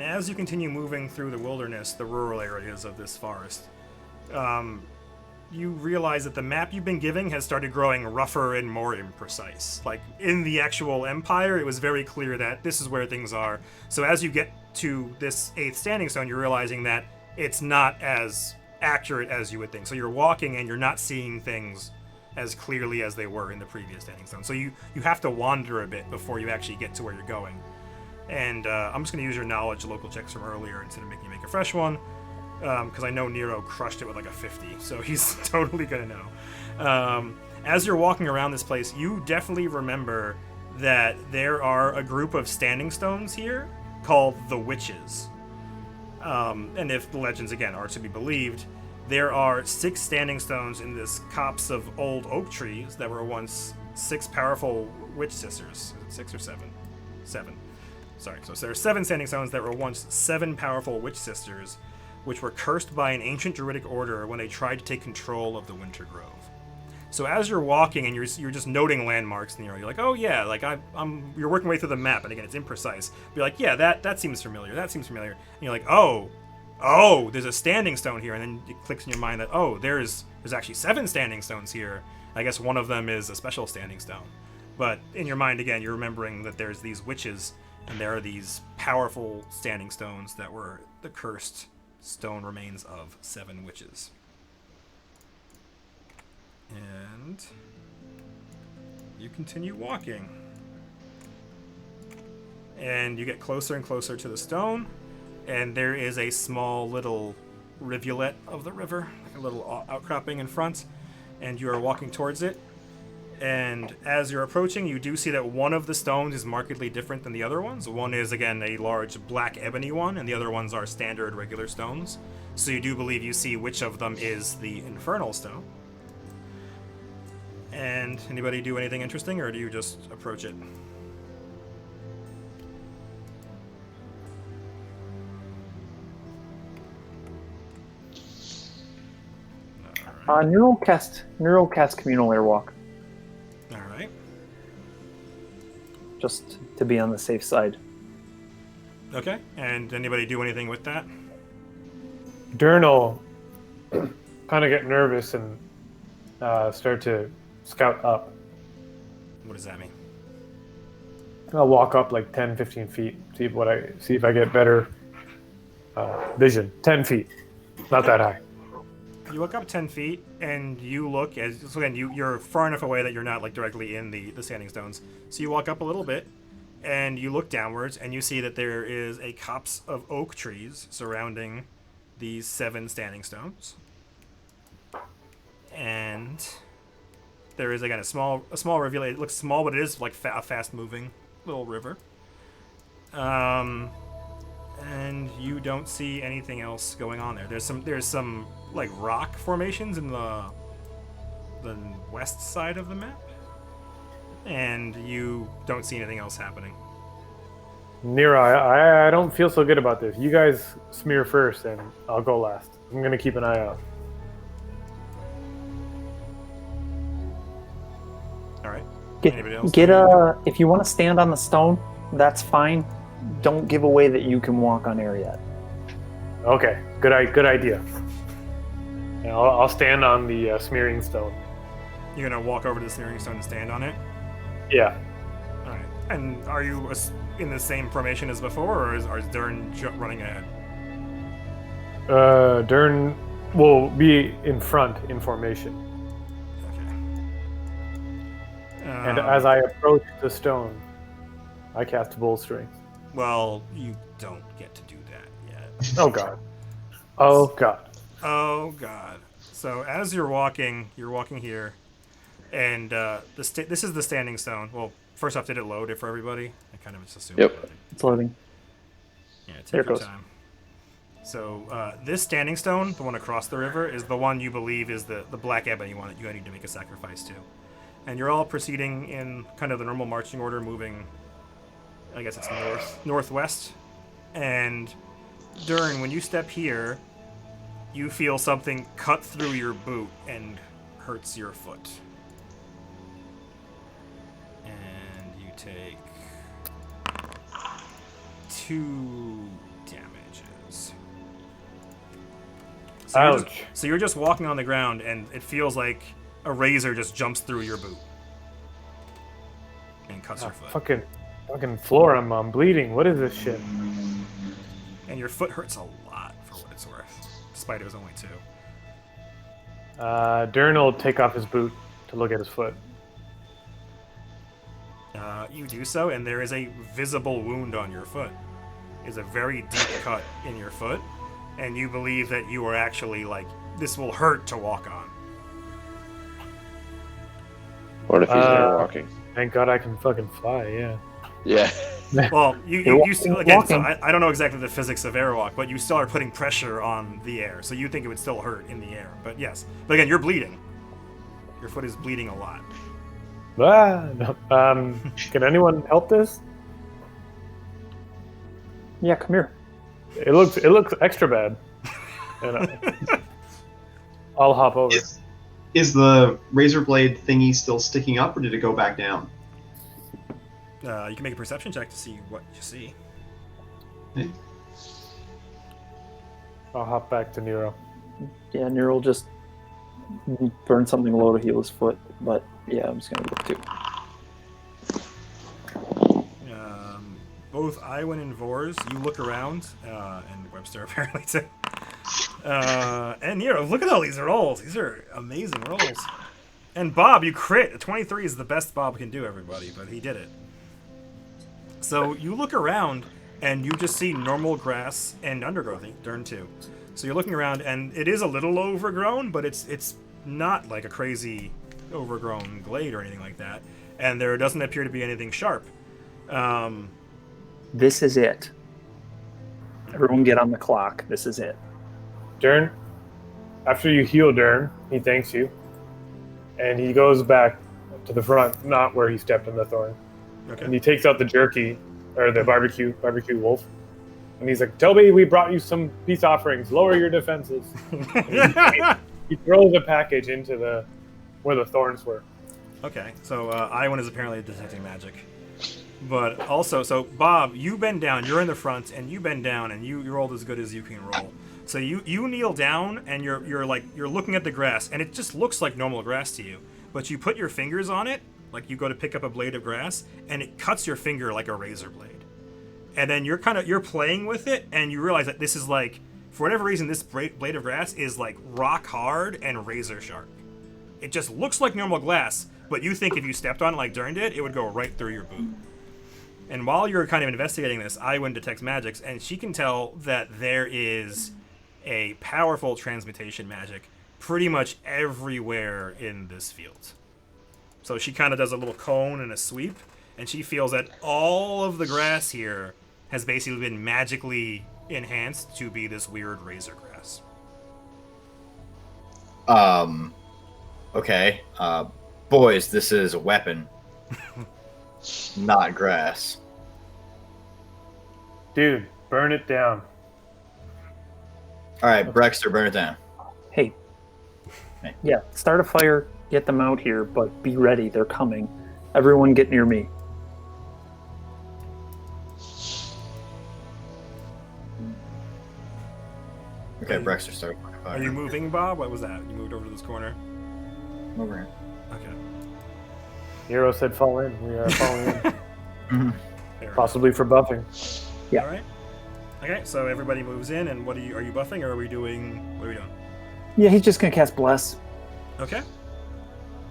as you continue moving through the wilderness, the rural areas of this forest, you realize that the map you've been giving has started growing rougher and more imprecise. Like, in the actual Empire, it was very clear that this is where things are. So as you get to this 8th standing stone, you're realizing that it's not as accurate as you would think. So you're walking and you're not seeing things as clearly as they were in the previous standing stone. So you have to wander a bit before you actually get to where you're going. And I'm just going to use your knowledge local checks from earlier instead of making you make a fresh one. Because I know Nero crushed it with like a 50, so he's totally gonna know. As you're walking around this place, you definitely remember that there are a group of standing stones here called the Witches. And if the legends, again, are to be believed, there are 6 standing stones in this copse of old oak trees that were once 6 powerful witch sisters. 6 or 7? 7. Sorry, so there are 7 standing stones that were once 7 powerful witch sisters, which were cursed by an ancient druidic order when they tried to take control of the Winter Grove. So as you're walking and you're just noting landmarks, and you're like, oh yeah, like you're working way through the map, and again it's imprecise. You're like, yeah, that seems familiar. That seems familiar. And you're like, oh, there's a standing stone here, and then it clicks in your mind that there's actually 7 standing stones here. I guess one of them is a special standing stone. But in your mind again, you're remembering that there's these witches, and there are these powerful standing stones that were the cursed stone remains of 7 witches. And you continue walking. And you get closer and closer to the stone, and there is a small little rivulet of the river, like a little outcropping in front, and you are walking towards it. And as you're approaching, you do see that one of the stones is markedly different than the other ones. One is, again, a large black ebony one, and the other ones are standard regular stones. So you do believe you see which of them is the infernal stone. And anybody do anything interesting, or do you just approach it? Neural cast communal airwalk, All right. just to be on the safe side. Okay. And anybody do anything with that? Durnal kind of get nervous and start to scout up. What does that mean? I'll walk up like 10, 15 feet. See if I get better vision. 10 feet, not that high. You look up 10 feet, and you look as so again. You're far enough away that you're not like directly in the standing stones. So you walk up a little bit, and you look downwards, and you see that there is a copse of oak trees surrounding these 7 standing stones. And there is again a small rivulet. It looks small, but it is like a fast-moving little river. And you don't see anything else going on there. There's some like rock formations in the west side of the map, and you don't see anything else happening. Nero, I don't feel so good about this. You guys smear first, and I'll go last. I'm gonna keep an eye out. All right. Get, Anybody else? if you want to stand on the stone, that's fine. Don't give away that you can walk on air yet. Okay, good idea. Yeah, I'll stand on the smearing stone. You're gonna walk over to the smearing stone and stand on it. Yeah. All right. And are you in the same formation as before, or is Dern running ahead? Dern will be in front in formation. Okay. And as I approach the stone, I cast Bull Strength. Well, you don't get to do that yet. Oh god. Oh god. Oh god. So as you're walking here, and this is the standing stone. Well, first off, did it load it for everybody? I kind of just assumed. Yep. It loaded. It's loading. Yeah, take There it your goes. time. So this standing stone, the one across the river, is the one you believe is the black ebony one that you need to make a sacrifice to. And you're all proceeding in kind of the normal marching order, moving, I guess it's northwest. And Dern, when you step here, you feel something cut through your boot and hurts your foot. And you take 2 damages. Ouch. So you're just walking on the ground, and it feels like a razor just jumps through your boot and cuts your foot. Fucking floor, I'm bleeding. What is this shit? And your foot hurts a lot for what it's worth, despite it was only 2. Dern will take off his boot to look at his foot. You do so, and there is a visible wound on your foot. It's a very deep cut in your foot, and you believe that you are actually like, this will hurt to walk on. What if he's there walking? Thank God I can fucking fly, yeah. Yeah. Well, you still, again, so walking. I don't know exactly the physics of airwalk, but you still are putting pressure on the air, so you think it would still hurt in the air. But yes. But again, you're bleeding. Your foot is bleeding a lot. No. Can anyone help this? Yeah, come here. It looks extra bad. And, I'll hop over. Is the razor blade thingy still sticking up, or did it go back down? You can make a perception check to see what you see. I'll hop back to Nero. Yeah, Nero just burn something low to heal his foot, but yeah, I'm just gonna look too. Both Iwan and Vors, you look around, and Webster apparently too. And Nero, look at all these rolls. These are amazing rolls. And Bob, you crit. A 23 is the best Bob can do, everybody, but he did it. So you look around, and you just see normal grass and undergrowth, Dern too. So you're looking around, and it is a little overgrown, but it's not like a crazy overgrown glade or anything like that. And there doesn't appear to be anything sharp. This is it. Everyone get on the clock. This is it. Dern, after you heal Dern, he thanks you. And he goes back to the front, not where he stepped in the thorn. Okay. And he takes out the jerky, or the barbecue wolf. And he's like, Toby, we brought you some peace offerings. Lower your defenses. He throws a package into where the thorns were. Okay, so Iwan is apparently detecting magic. But also, so Bob, you bend down, you're in the front, and you bend down, and you rolled as good as you can roll. So you kneel down, and you're looking at the grass, and it just looks like normal grass to you. But you put your fingers on it, Like you go to pick up a blade of grass, and it cuts your finger like a razor blade. And then you're playing with it, and you realize that this is like, for whatever reason, this blade of grass is like rock hard and razor sharp. It just looks like normal glass, but you think if you stepped on it like Dern did, it would go right through your boot. And while you're kind of investigating this, Iwin detects magics, and she can tell that there is a powerful transmutation magic pretty much everywhere in this field. So she kind of does a little cone and a sweep, and she feels that all of the grass here has basically been magically enhanced to be this weird razor grass. Okay. Boys, this is a weapon. Not grass. Dude, burn it down. Alright, Brexter, burn it down. Hey. Yeah, start a fire, get them out here, but be ready. They're coming. Everyone get near me. Okay, Brexter, start fire. Are you moving, Bob? What was that? You moved over to this corner? Over here. Okay. Hero said fall in. We are falling in. Mhm. There. Possibly for buffing. Yeah. All right. Okay, so everybody moves in, and are you buffing, or what are we doing? Yeah, he's just gonna cast Bless. Okay.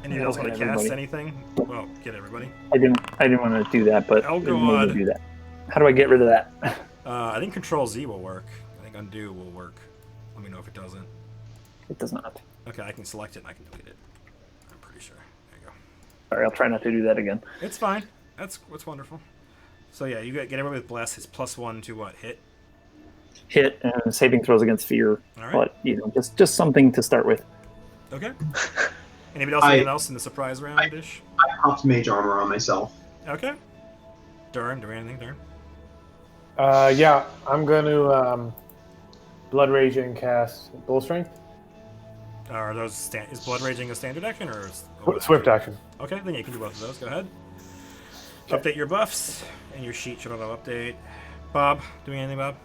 Anybody Yeah, else want to okay, cast everybody. anything? Well, get everybody. I didn't want to do that, but Oh, I didn't mean to God. do that. How do I get rid of that? I think Control Z will work. I think Undo will work. Let me know if it doesn't. It does not. Okay, I can select it and I can delete it. I'm pretty sure. There you go. Sorry, I'll try not to do that again. It's fine. That's wonderful. So yeah, you get everybody with Bless. It's +1 to what? Hit? Hit and saving throws against fear. All right. But just something to start with. Okay. Anybody else? Anything else in the surprise round-ish? I popped mage armor on myself. Okay. Durham, do anything, Durham? Yeah, I'm going to Blood Rage and cast Bull Strength. Are those is Blood Raging a standard action or Swift action. Okay, then you can do both of those. Go ahead. Update your buffs, and your sheet should auto update. Bob, doing anything, Bob?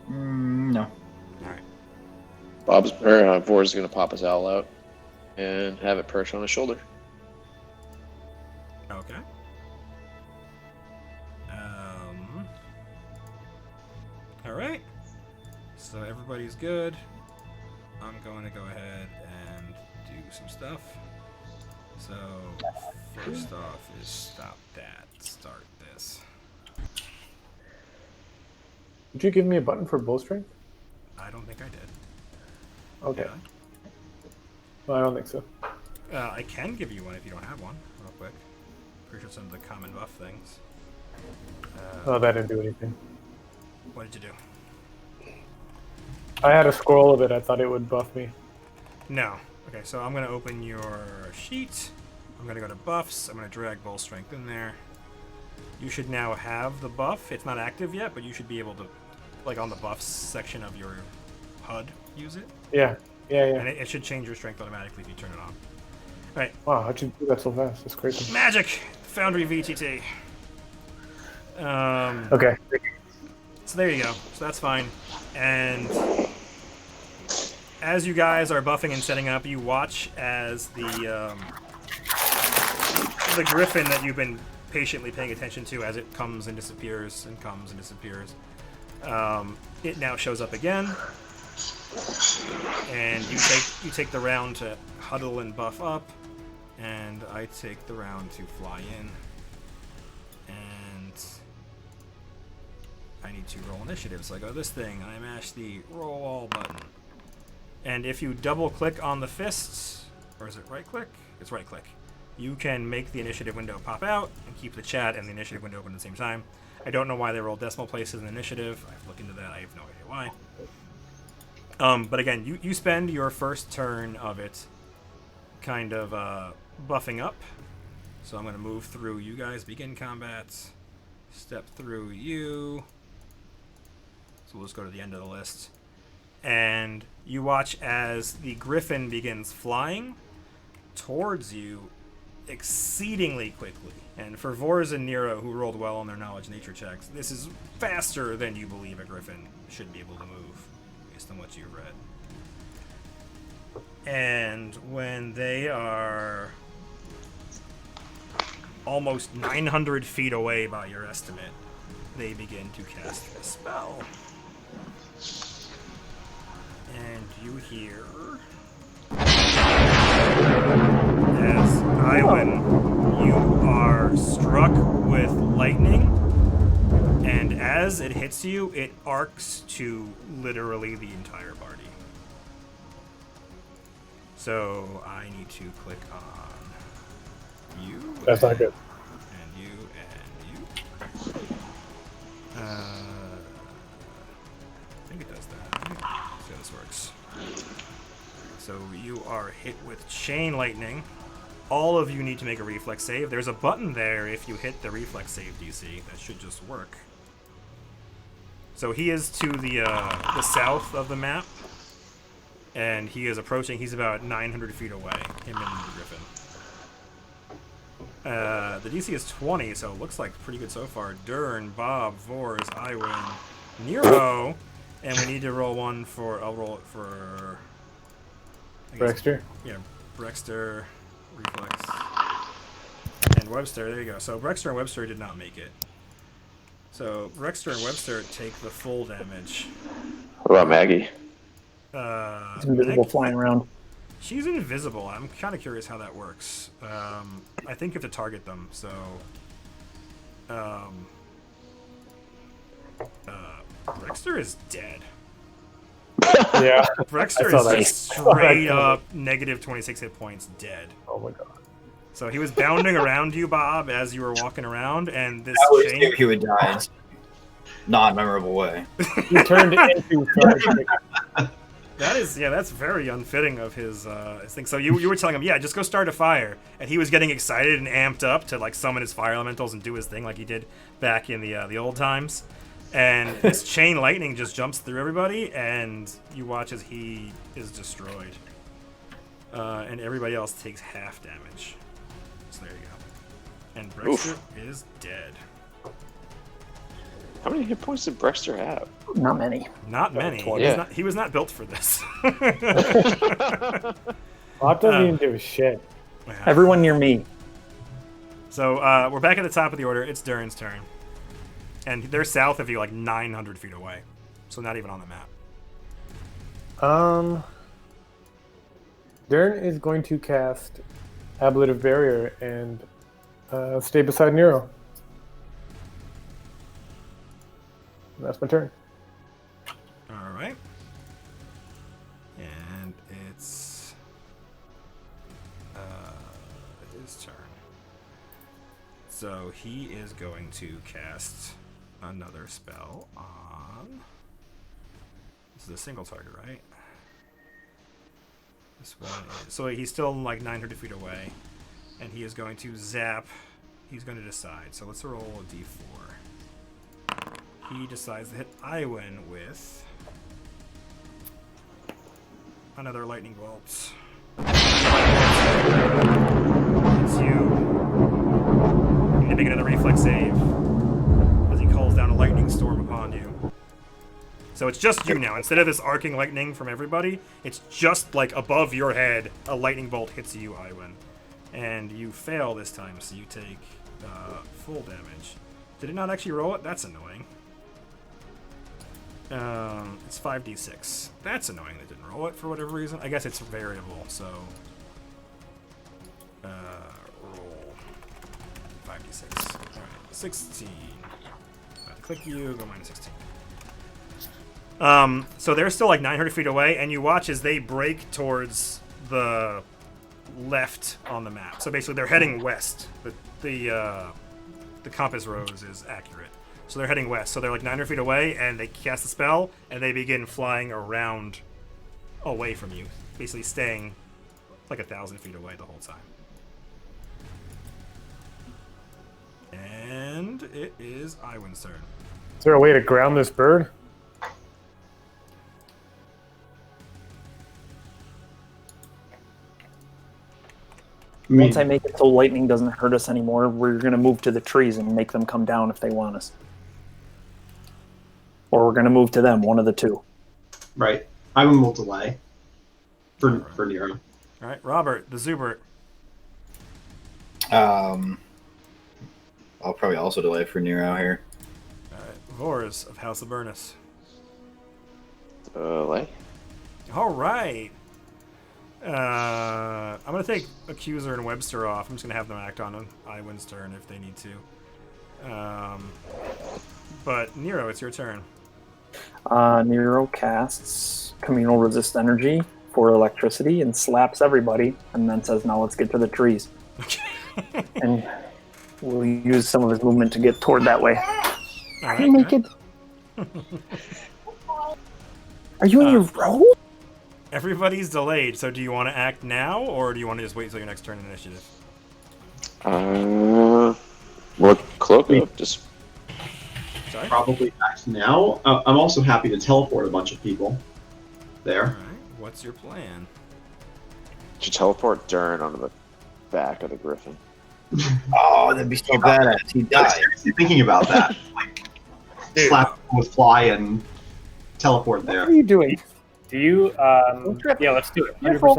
No. All right. Vor is going to pop his owl out and have it perch on his shoulder. Okay. All right. So everybody's good. I'm going to go ahead and do some stuff. So first off is stop that. Start this. Did you give me a button for Bull Strength? I don't think I did. Okay. Yeah. Well, I don't think so. I can give you one if you don't have one, real quick. Pretty sure some of the common buff things. Oh, that didn't do anything. What did you do? I had a scroll of it. I thought it would buff me. No. Okay, so I'm going to open your sheet. I'm going to go to buffs. I'm going to drag Bull Strength in there. You should now have the buff. It's not active yet, but you should be able to, like on the buffs section of your HUD, use it. Yeah. And it should change your strength automatically if you turn it on. Alright, Wow, how'd you do that so fast? That's crazy. Magic! Foundry VTT. Okay. So there you go. So that's fine. And as you guys are buffing and setting up, you watch as the griffin that you've been patiently paying attention to as it comes and disappears and comes and disappears. It now shows up again. And you take the round to huddle and buff up, and I take the round to fly in. And I need to roll initiative, so I go to this thing, and I mash the roll all button. And if you double click on the fists, or is it right click? It's right click. You can make the initiative window pop out and keep the chat and the initiative window open at the same time. I don't know why they roll decimal places in initiative. I have to look into that. I have no idea why. But again, you spend your first turn of it kind of buffing up. So I'm going to move through you guys, begin combat, step through you. So we'll just go to the end of the list. And you watch as the griffin begins flying towards you exceedingly quickly. And for Vorz and Nero, who rolled well on their knowledge nature checks, this is faster than you believe a griffin should be able to move, based on what you've read. And when they are almost 900 feet away by your estimate, they begin to cast a spell. And you hear, as Iwan, you are struck with lightning, and as it hits you, it arcs to literally the entire party. So I need to click on you. That's not good. And you and you. I think it does that. Let me see how this works. So you are hit with chain lightning. All of you need to make a reflex save. There's a button there if you hit the reflex save DC. That should just work. So he is to the south of the map, and he is approaching. He's about 900 feet away, him and the Griffin. The DC is 20, so it looks like pretty good so far. Dern, Bob, Vors, Iwan, Nero, and we need to roll one for. I'll roll it for. Brexter? Yeah, Brexter, Reflex, and Webster. There you go. So Brexter and Webster did not make it. So Brexter and Webster take the full damage. What about Maggie? It's invisible flying around. She's invisible. I'm kind of curious how that works. I think you have to target them, so... Brexter is dead. Yeah. Brexter I saw is that. just straight up negative 26 hit points dead. Oh my god. So he was bounding around you, Bob, as you were walking around, and this I always chain... knew he would die in some non-memorable way. He turned into That is, yeah, that's very unfitting of his thing. So you were telling him, yeah, just go start a fire, and he was getting excited and amped up to like summon his fire elementals and do his thing like he did back in the old times. And this chain lightning just jumps through everybody, and you watch as he is destroyed, and everybody else takes half damage. So there you go. And Brexter is dead. How many hit points did Brexter have? Not many. Not many. Yeah. He was not built for this. Bob doesn't even give a shit. Everyone near me. So we're back at the top of the order. It's Durin's turn. And they're south of you, like 900 feet away. So not even on the map. Dern is going to cast Ablative Barrier and stay beside Nero. And that's my turn. All right. And it's his turn. So he is going to cast another spell on... This is a single target, right? This one is... So he's still like 900 feet away. And he is going to zap. He's going to decide. So let's roll a d4. He decides to hit Iwan with another lightning bolt. It's you. You need to make another reflex save as he calls down a lightning storm upon you. So it's just you now. Instead of this arcing lightning from everybody, it's just like above your head, a lightning bolt hits you, Iwan. And you fail this time, so you take full damage. Did it not actually roll it? That's annoying. It's 5d6. That's annoying that didn't roll it for whatever reason. I guess it's variable, so... roll 5d6. Alright, 16. Click you, go minus 16. So they're still like 900 feet away, and you watch as they break towards the left on the map. So basically they're heading west. The compass rose is accurate. So they're heading west. So they're like 900 feet away, and they cast the spell, and they begin flying around away from you. Basically staying like 1,000 feet away the whole time. And it is Iwan's turn. Is there a way to ground this bird? Once I make it so lightning doesn't hurt us anymore, we're going to move to the trees and make them come down if they want us. Or we're going to move to them, one of the two. Right. I will delay for Nero. All right, Robert, the Zubert. I'll probably also delay for Nero here. Alright, Vors of House of Burnus. Delay. Alright. I'm going to take Accuser and Webster off. I'm just going to have them act on Iwin's turn if they need to. But Nero, it's your turn. Nero casts communal resist energy for electricity and slaps everybody, and then says, "Now let's get to the trees." And we'll use some of his movement to get toward that way. Alright, Can you make good. it? Are you in your row? Everybody's delayed, so do you want to act now, or do you want to just wait until your next turn in initiative? Well, cloak up. Just Sorry? Probably act now. I'm also happy to teleport a bunch of people there. Alright, what's your plan? should teleport Dern onto the back of the Griffin. Oh, that'd be so badass. He I'm died. seriously thinking about that. Like, slap him with fly and teleport What there. are you doing? Do you? trip. Yeah, let's do it. Careful.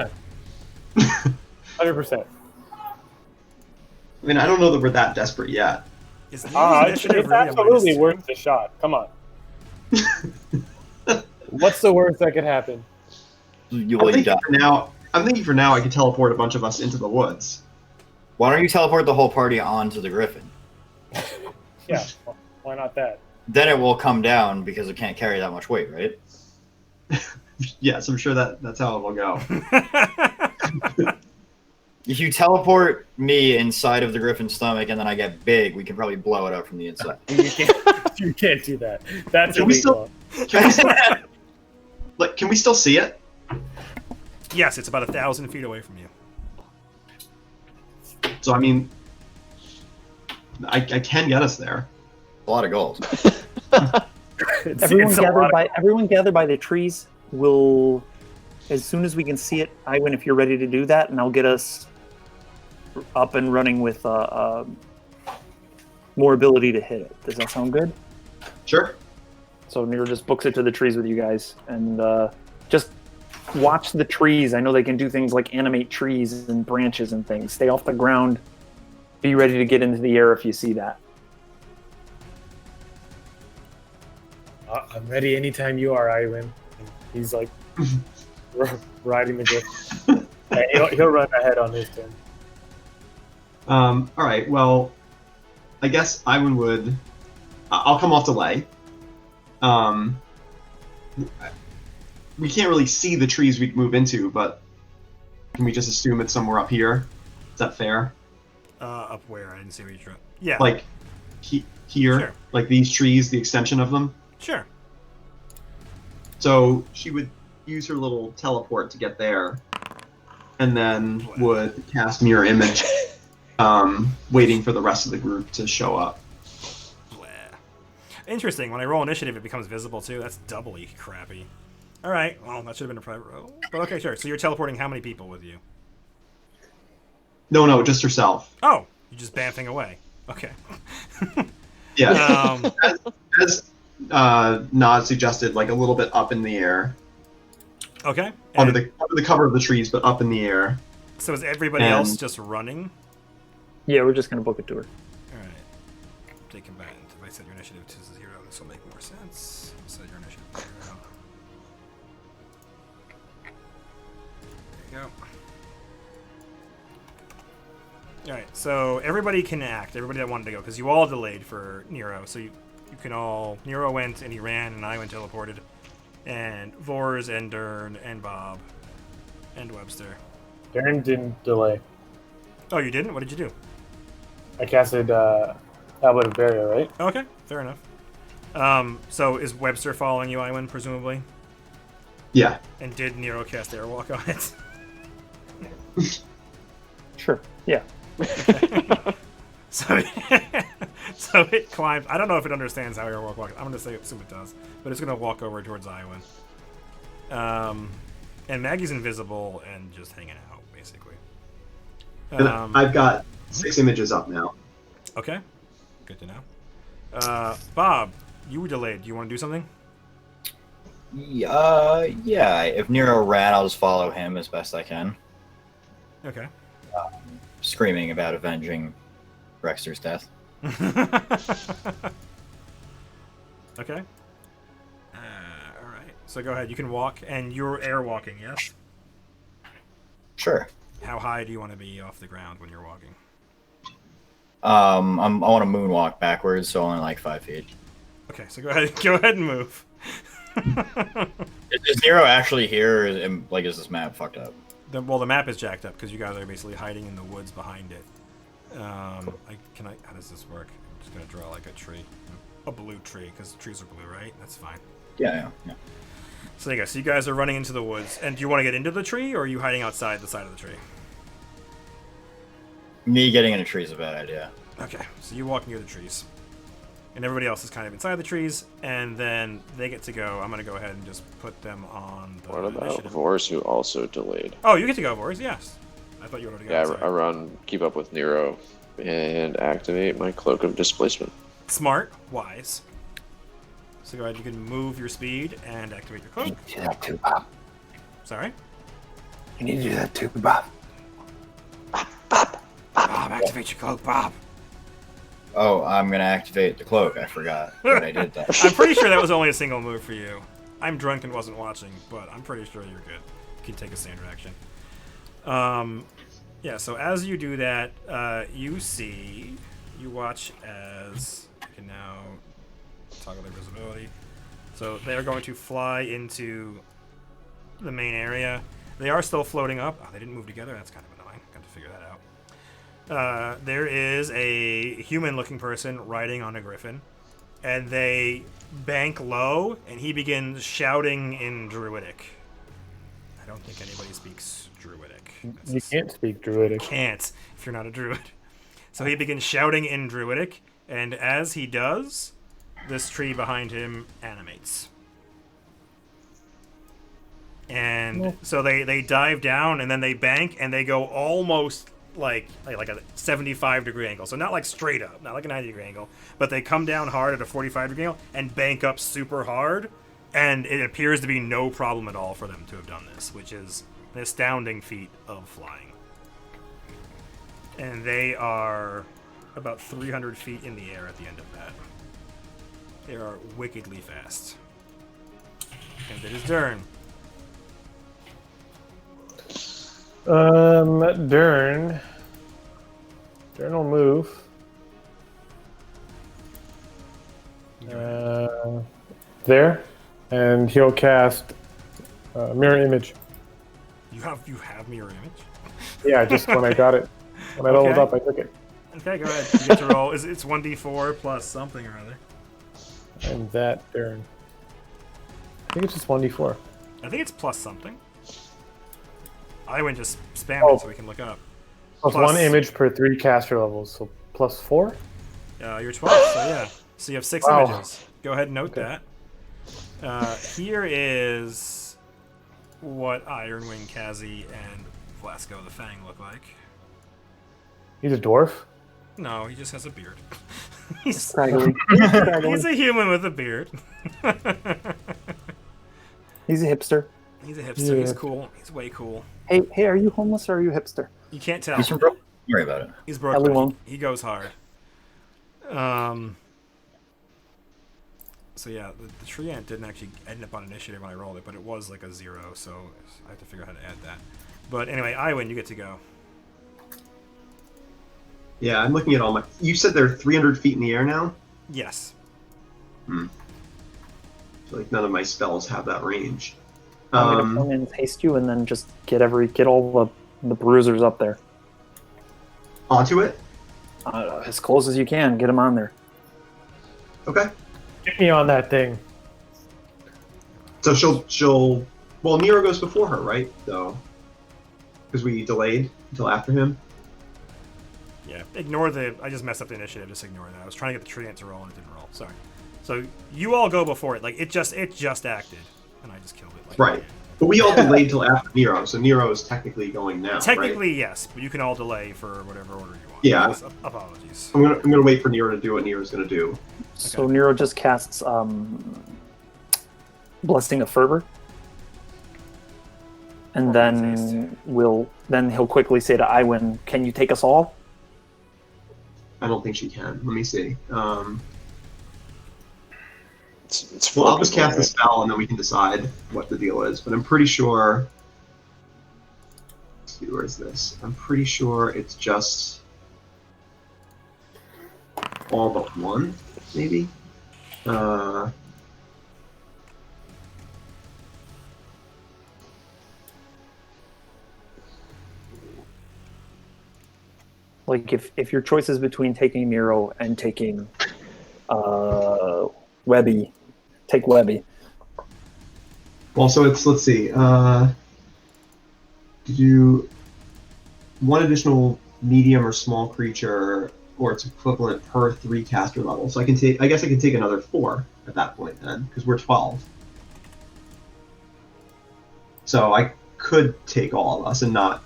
100%. 100%. I mean, I don't know that we're that desperate yet. Is the It's initiative really a absolutely -2? worth the shot. Come on. What's the worst that could happen? You I'm will thinking die. for now. I'm thinking for now I could teleport a bunch of us into the woods. Why don't you teleport the whole party onto the Griffin? Yeah, well, why not that? Then it will come down because it can't carry that much weight, right? Yes, I'm sure that's how it will go. If you teleport me inside of the Griffin's stomach and then I get big, we can probably blow it up from the inside. You can't do that. That's Can we illegal. Can we still, like, can we still see it? Yes, it's about 1,000 feet away from you. So I mean, I can get us there. A lot of gold. Everyone It's a lot of- everyone gathered by the trees. Will, as soon as we can see it, Iwin, if you're ready to do that, and I'll get us up and running with more ability to hit it. Does that sound good? Sure. So Nero just books it to the trees with you guys, and just watch the trees. I know they can do things like animate trees and branches and things. Stay off the ground. Be ready to get into the air if you see that. I'm ready anytime you are, Iwin. And he's like riding the Griffin. Yeah, he'll run ahead on his turn. All right. Well, I guess Iwan would. I'll come off delay. We can't really see the trees we'd move into, but can we just assume it's somewhere up here? Is that fair? Up where? I didn't see what you drew. Yeah. Like here, Sure. like these trees, the extension of them. Sure. So she would use her little teleport to get there, and then would cast mirror image, waiting for the rest of the group to show up. Blah. Interesting. When I roll initiative, it becomes visible too. That's doubly crappy. All right. Well, that should have been a private roll. But okay, sure. So you're teleporting how many people with you? No, just herself. Oh, you're just bamfing away. Okay. Yeah. Um, As Nod suggested, like a little bit up in the air, okay. under And the cover of the trees, but up in the air. so is everybody and- else just running? Yeah, we're just gonna book it to her. All right. Take combatant. If I set your initiative to 0, this will make more sense. Set your initiative to 0. There you go. All right. So everybody can act. Everybody that wanted to go, because you all delayed for Nero. So you can all. Nero went and he ran, and I went teleported, and Vors and Dern and Bob, and Webster. Dern didn't delay. Oh, you didn't? What did you do? I casted Tablet of Barrier, right? Okay, fair enough. So is Webster following you, Iwan, presumably? Yeah. And did Nero cast Airwalk on it? Sure. Yeah. So, so it climbs. I don't know if it understands how Airwalk walks. I'm going to assume it does. But it's going to walk over towards Iwan. And Maggie's invisible and just hanging out, basically. And I've got 6 images up now. Okay. Good to know. Bob, you were delayed. Do you want to do something? Yeah. If Nero ran, I'll just follow him as best I can, Okay. screaming about avenging Rexter's death. Okay. All right. So go ahead. You can walk, and you're air walking, yes? Sure. How high do you want to be off the ground when you're walking? I want to moonwalk backwards, so only like 5 feet. Okay, so go ahead. Go ahead and move. Is Nero actually here? Or is this map fucked up? Well, the map is jacked up because you guys are basically hiding in the woods behind it. How does this work? I'm just gonna draw like a tree, a blue tree, because trees are blue, right? That's fine. Yeah. So there you go. So you guys are running into the woods, and do you want to get into the tree, or are you hiding outside the side of the tree? Me getting in a tree is a bad idea. Okay, so you walk near the trees, and everybody else is kind of inside the trees, and then they get to go. I'm gonna go ahead and just put them on the What about initiative. Vorse, who also delayed? Oh, you get to go, Vorse. Yes. I thought you wanted to go. Yeah, outside. I run, keep up with Nero, and activate my Cloak of Displacement. Smart, wise. So go ahead. You can move your speed and activate your cloak. You need to do that too, Bob. Sorry. You need to do that too, Bob. Bob, activate your cloak, Bob. Oh, I'm gonna activate the cloak. I forgot that I did that. I'm pretty sure that was only a single move for you. I'm drunk and wasn't watching, but I'm pretty sure you're good. You can take a standard action. Yeah, so as you do that, you watch as I can now toggle their visibility. So they're going to fly into the main area. They are still floating up. Oh, they didn't move together. That's kind of annoying. Got to figure that out. There is a human-looking person riding on a griffin, and they bank low, and he begins shouting in Druidic. I don't think anybody speaks Druidic. You can't speak Druidic. Can't if you're not a druid. So he begins shouting in Druidic, and as he does, this tree behind him animates. And so they dive down, and then they bank, and they go almost like a 75-degree angle. So not like straight up, not like a 90-degree angle, but they come down hard at a 45-degree angle and bank up super hard, and it appears to be no problem at all for them to have done this, which is an astounding feat of flying. And they are about 300 feet in the air at the end of that. They are wickedly fast. And it is Dern. Dern will move. There, and he'll cast mirror image. You have mirror image? Yeah, just when I got it, when I leveled Okay. up, I took it. Okay, go ahead. You get to roll. It's 1d4 plus something or other. And that Dern. I think it's just 1d4. I think it's plus something. I went just spam Oh. it so we can look up. Plus Plus- 1 image per 3 caster levels, so plus 4? You're 12, so yeah. So you have 6 Wow. images. Go ahead and note that. Here is what Ironwing, Kazi, and Vlasco the Fang look like. He's a dwarf? No, he just has a beard. he's Scraggly. he's a human with a beard. He's a hipster. He's a hipster. He's Yeah. cool. He's way cool. Hey, are you homeless or are you a hipster? You can't tell. He's from Brooklyn. Don't worry about it. He's Brooklyn. Everyone. He goes hard. So yeah, the tree ant didn't actually end up on initiative when I rolled it, but it was like a 0, so I have to figure out how to add that. But anyway, Iwin, you get to go. Yeah, I'm looking at all my. You said they're 300 feet in the air now. Yes. I feel like none of my spells have that range. I'm gonna come in and haste you, and then just get all the bruisers up there, Onto it. as close as you can. Get them on there. Okay. Get me on that thing. So she'll. Well, Nero goes before her, right? Though, because we delayed until after him. Yeah. Ignore the. I just messed up the initiative. Just ignore that. I was trying to get the tree ant to roll and it didn't roll. Sorry. So you all go before it. Like it just acted, and I just killed it. Like, Right. But we all delayed till after Nero, so Nero is technically going now. Technically, right? yes, but you can all delay for whatever order you want. Yeah. Yes, apologies. I'm gonna wait for Nero to do what Nero's gonna do. So Nero just casts Blessing of Fervor, and then he'll quickly say to Iwin, "Can you take us all?" I don't think she can. Let me see. It's Well, four I'll just people, cast the right? spell and then we can decide what the deal is. But I'm pretty sure. Let's see, where is this? I'm pretty sure it's just all but one, maybe. Like if your choice is between taking Nero and taking Webby, take Webby. Well, so it's, let's see. Did you one additional medium or small creature or its equivalent per 3 caster level? So I guess I can take another 4 at that point then, because we're 12. So I could take all of us and not.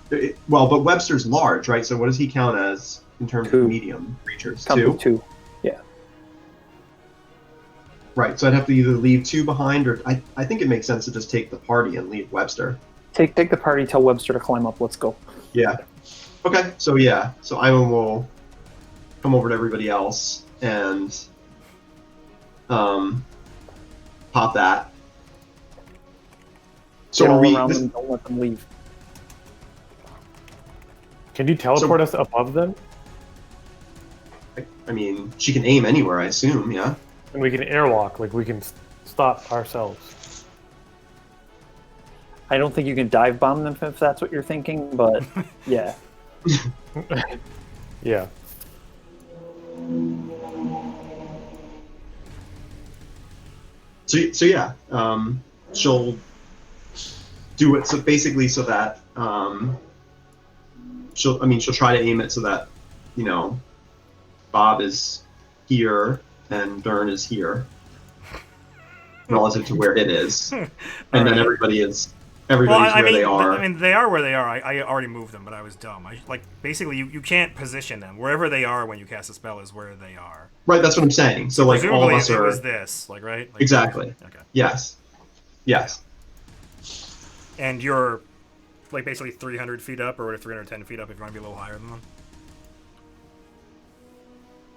Well, but Webster's large, right? So what does he count as in terms 2. of medium creatures? Comes 2. with 2. Yeah. Right. So I'd have to either leave 2 behind, or I think it makes sense to just take the party and leave Webster. Take the party. Tell Webster to climb up. Let's go. Yeah. Okay. So yeah. So Ivan will come over to everybody else and pop that. So Get are all we? around them. Don't let them leave. Can you teleport us above them? I mean, she can aim anywhere, I assume. Yeah. And we can airwalk, like we can stop ourselves. I don't think you can dive bomb them if that's what you're thinking, but yeah. Yeah. So yeah, she'll do it. So basically, so that she'll try to aim it so that, you know, Bob is here and Dern is here, relative to where it is, and then right. everybody's Well, where they are. I mean, they are where they are. I already moved them, but I was dumb. Basically, you can't position them. Wherever they are when you cast a spell is where they are. Right, that's what I'm saying. So like all Presumably, of us it are was this, like, right? Like, exactly. Okay. Yes. And you're, like, basically 300 feet up, or 310 feet up if you want to be a little higher than them.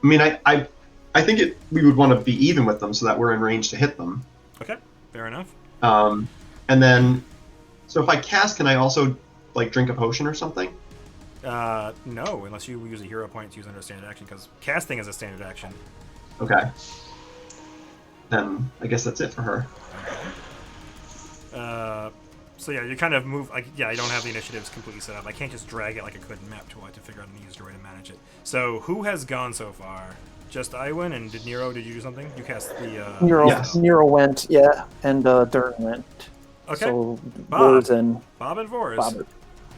I mean, I think we would want to be even with them so that we're in range to hit them. Okay, fair enough. And then, so if I cast, can I also like drink a potion or something? No, unless you use a hero point to use under standard action, because casting is a standard action. Okay. Then I guess that's it for her. So yeah, you kind of move. Like, yeah, I don't have the initiatives completely set up. I can't just drag it like I could in map tool. I have to figure out an easier way to manage it. So who has gone so far? Just Iwin, and did Nero? Did you do something? You cast the. Nero, Yes. Nero went, yeah, and Dern went. Okay. So Bob. Vors and Bob and Vors. Bob.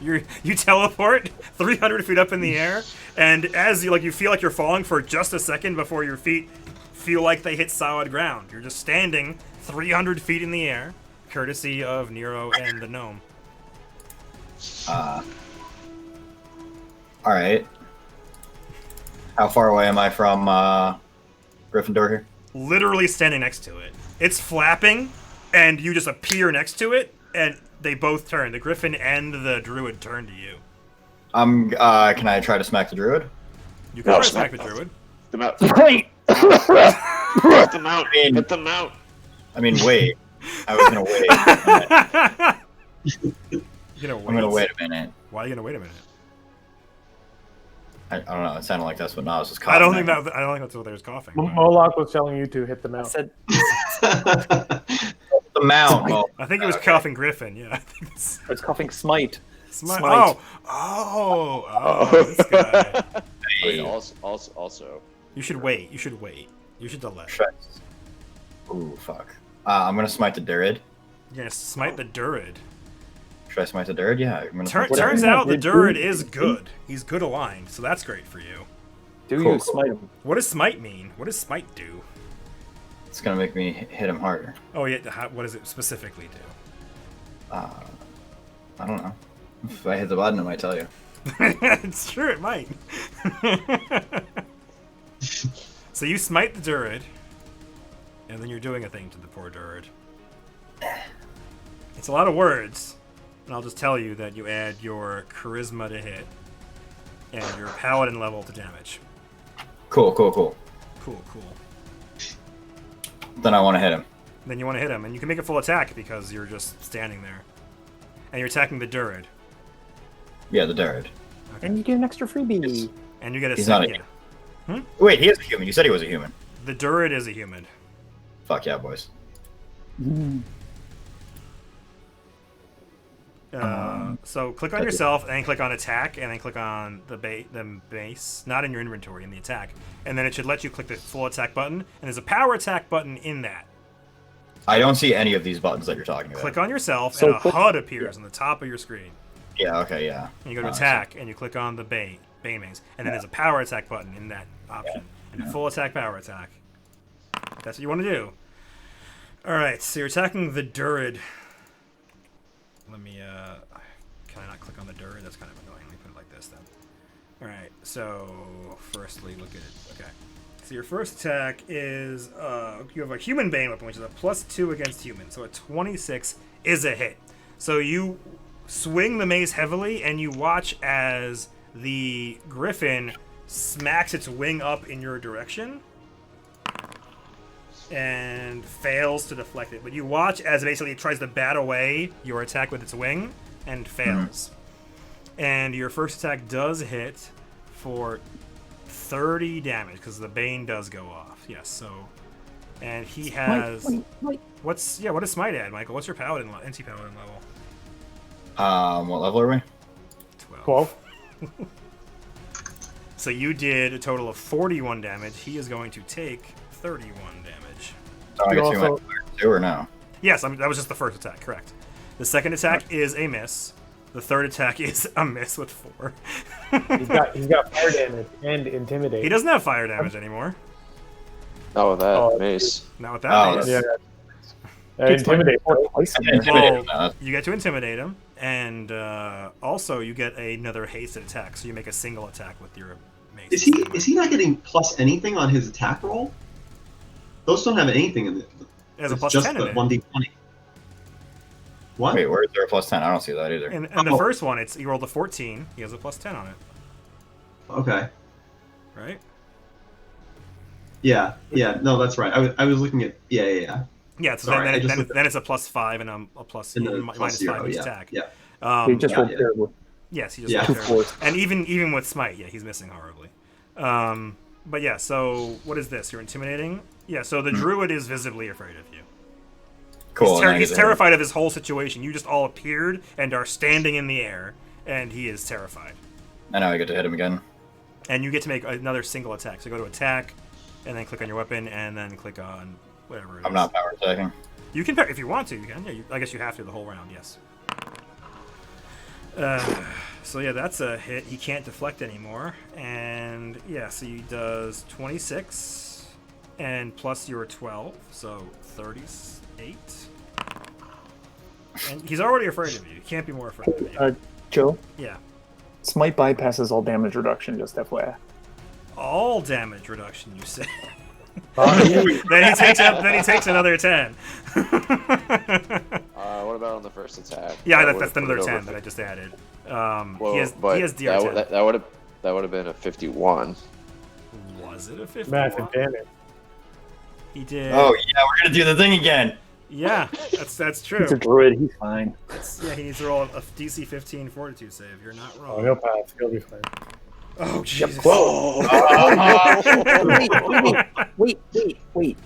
You teleport 300 feet up in the air, and as you feel like you're falling for just a second before your feet feel like they hit solid ground. You're just standing 300 feet in the air, courtesy of Nero and the gnome. All right. How far away am I from Gryffindor here? Literally standing next to it. It's flapping, and you just appear next to it, and they both turn. The Griffin and the Druid turn to you. Can I try to smack the Druid? You can try to smack the Druid. Hit them out. Right. Hit them out. Hit them out. I mean, wait. I was gonna wait. You're gonna wait. I'm gonna wait a minute. Why are you gonna wait a minute? I don't know. It sounded like that's what Nas was coughing. I don't think that's what they was coughing. but- Moloch was telling you to hit them I out. said, the mount. Well, I think it was coughing Griffin. Yeah. I think it's I was coughing smite. Smite. Smite. Oh, this guy. I mean, also. You should wait. You should delay. ooh, fuck. I'm gonna smite the Druid. You're gonna smite the Druid. Should I smite the Druid? Yeah. I'm gonna smite the Turns Druid. out the Druid is good. He's good aligned, so that's great for you. Do Cool, you cool. smite him? What does smite mean? What does smite do? It's gonna make me hit him harder. Oh yeah, what does it specifically do? I don't know. If I hit the button, it might tell you. It's true, it might. So you smite the Druid, and then you're doing a thing to the poor Druid. It's a lot of words, and I'll just tell you that you add your charisma to hit, and your paladin level to damage. Cool. Cool. Then I want to hit him. Then you want to hit him, and you can make a full attack because you're just standing there, and you're attacking the Durid. Yeah, the Durid. And you get an extra freebie. And you get a He's not a human. Wait, he is a human. You said he was a human. The Durid is a human. Fuck yeah, boys. So click on yourself, and then click on attack, and then click on the base, not in your inventory, in the attack, and then it should let you click the full attack button. And there's a power attack button in that. I don't see any of these buttons that you're talking about. Click on yourself, So and a click- HUD appears on the top of your screen. Yeah. Okay. Yeah. And you go to attack, and you click on the Bane maze, and then there's a power attack button in that option, and a full attack power attack. That's what you want to do. All right, so you're attacking the Durid. Let me. Can I not click on the Durid? That's kind of annoying. Let me put it like this then. All right. So firstly, look at it. Okay. So your first attack is you have a human Bane weapon, which is a +2 against human. So a 26 is a hit. So you swing the mace heavily, and you watch as the Griffin smacks its wing up in your direction and fails to deflect it. But you watch as basically it tries to bat away your attack with its wing and fails. And your first attack does hit for 30 damage because the Bane does go off. Yes, so. And he has. Smite. What does Smite add, Michael? What's your Paladin NT Paladin level? What level are we? 12. So you did a total of 41 damage. He is going to take 31 damage. So I You guess you also- went two or no? Yes, that was just the first attack, correct. The second attack is a miss. The third attack is a miss with 4. He's got fire damage and intimidate. He doesn't have fire damage anymore. Not with that Oh, mace. Not with that Oh, mace. Yeah. Takes Intimidate. twice. Intimidate him, Well, you get to intimidate him, and also you get another hasted attack, so you make a single attack with your mace. Is he not getting plus anything on his attack roll? Those don't have anything in it. It has a It's plus just 10 in the it. 1d20. What? Wait, where is there a +10? I don't see that either. And the first one, he rolled a 14. He has a plus 10 on it, Okay. right? Yeah. No, that's right. I was looking at. Yeah. Yeah, so Sorry, I just then looked it's a +5 and a plus And then minus plus 0. 5 each Yeah. attack. Yeah. He just rolled yeah. terrible. Yes, he just Yeah. rolled terrible. Fourth. And even with Smite, yeah, he's missing horribly. But yeah, so what is this? You're intimidating? Yeah, so the Druid is visibly afraid of you. Cool. and then I He's get to hit him. terrified of this whole situation. You just all appeared and are standing in the air, and he is terrified. And now I get to hit him again. And you get to make another single attack. So go to attack, and then click on your weapon, and then click on whatever it is. I'm not power attacking. You can, if you want to, you can. Yeah, I guess you have to the whole round, yes. So yeah, that's a hit. He can't deflect anymore. And yeah, so he does 26, and plus your 12, so 38. And he's already afraid of you. He can't be more afraid of you. Joe, Yeah. Smite bypasses all damage reduction, just FYI. All damage reduction, you say. Yeah. Then he takes another 10. What about on the first attack? Yeah, That that's would've another put it 10 over that I just added. Well, he has DR10. that would have been a 51. Was it a 51? Massive damage. He did. Oh yeah, we're gonna do the thing again. Yeah, that's true. He's a druid, he's fine. Yeah, he needs to roll a DC 15 Fortitude save. You're not Oh, wrong. he'll pass. He'll be fine. Oh, Jesus.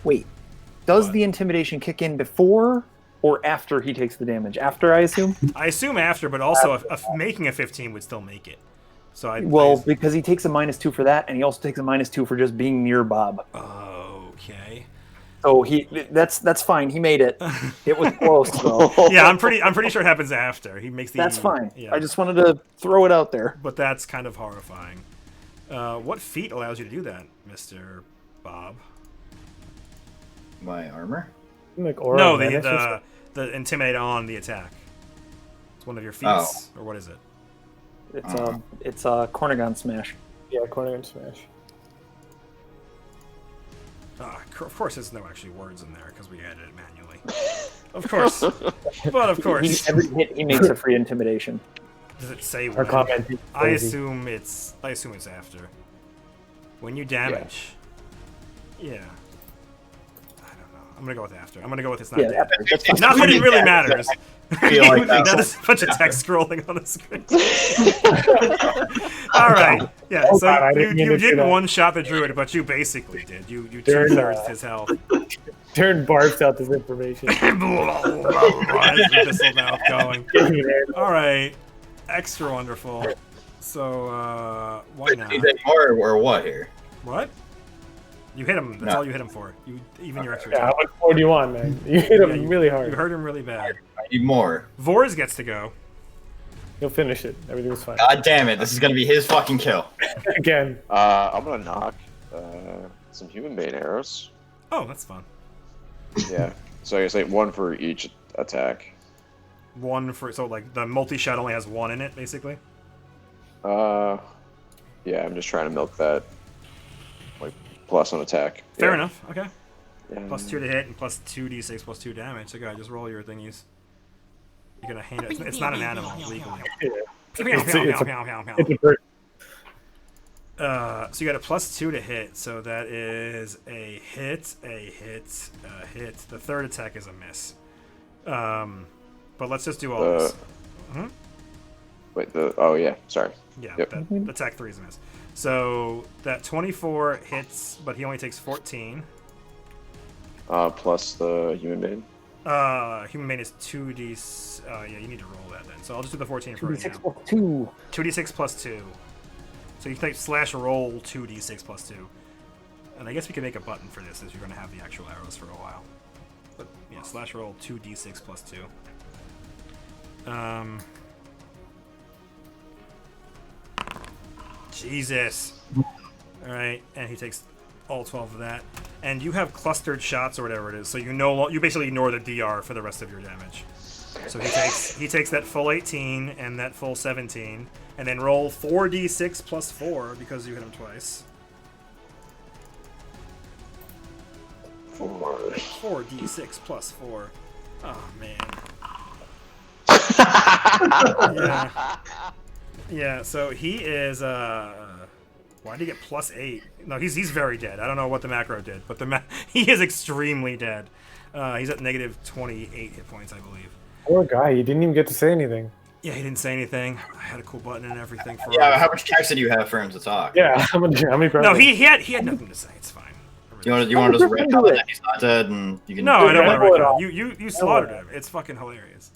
Wait. Does the intimidation kick in before or after he takes the damage? After, I assume? I assume after, but also making a 15 would still make it. So Well, because he takes a -2 for that, and he also takes a -2 for just being near Bob. Okay. So that's fine. He made it. It was close, though. Yeah, I'm pretty sure it happens after. He makes the. That's fine. Yeah. I just wanted to throw it out there. But that's kind of horrifying. What feat allows you to do that, Mr. Bob? My armor. Like aura No, of menace or the something? the intimidate on the attack. It's one of your feats, or what is it? It's a Cornigon smash. Yeah, Cornigan smash. Of course, there's no actually words in there because we added it manually. Of course, but of course, Every hit he makes a free intimidation. does it say Her when? comment. is I crazy. assume it's after. When you damage. Yeah. I don't know. I'm gonna go with after. I'm gonna go with it's not Yeah, dead. That's fine. Not that it really matters. feel like now that. there's a bunch of text scrolling on the screen. All right. Yeah. Oh, So God, I didn't mean you to do didn't that. one-shot the druid, but you basically did. You Darn, 2/3 his health. Turn barfs out this information. Missile mouth going. All right. Extra wonderful. So why Wait, not? did he take more or what here? What? You hit him. That's No. all you hit him for. You even your extra. Yeah, how attack. much more do you want, man? You hit him Yeah, you- really You hard. hurt him really bad. I need more. Vors gets to go. You'll finish it. Everything's fine. God damn it! This is gonna be his fucking kill. Again. I'm gonna knock some human bane arrows. Oh, that's fun. Yeah. So I guess like one for each attack. One for like the multi-shot only has one in it, basically. Yeah, I'm just trying to milk that. Like plus on attack. Fair Yeah. enough. Okay. Yeah. +2 to hit and +2d6 +2 damage. So go ahead, just roll your thingies. You're gonna hand it. It's not an animal legally. It's a bird. So you got a +2 to hit, so that is a hit, a hit, a hit. The third attack is a miss. But let's just do all this. Wait. Oh yeah. Sorry. Yeah, Yep. that attack 3 is a miss. So that 24 hits, but he only takes 14. Plus the human bane. Human Bane is 2d. Yeah, you need to roll that then. So I'll just do the 14 for right 2d6 now. plus 2. 2d6 plus 2. So you take slash roll 2d6 plus 2. And I guess we can make a button for this, as you're going to have the actual arrows for a while. But yeah, slash roll 2d6 plus 2. Jesus. Alright, and he takes all 12 of that. And you have clustered shots or whatever it is, so you basically ignore the DR for the rest of your damage. So he takes that full 18 and that full 17, and then roll 4d6 plus 4 because you hit him twice. 4d6 plus 4. Oh man. Yeah. Yeah. So he is. Why did he get +8? No, he's very dead. I don't know what the macro did, but he is extremely dead. He's at negative 28 hit points, I believe. Poor guy. He didn't even get to say anything. Yeah, he didn't say anything. I had a cool button and everything for Yeah, him. how much text did you have for him to talk? Yeah. How many No, problems? he had nothing to say. It's fine. You want to just rip that he's not dead and you can. No, I don't want to Roll wreck it it. off. You slaughtered him. It's fucking hilarious.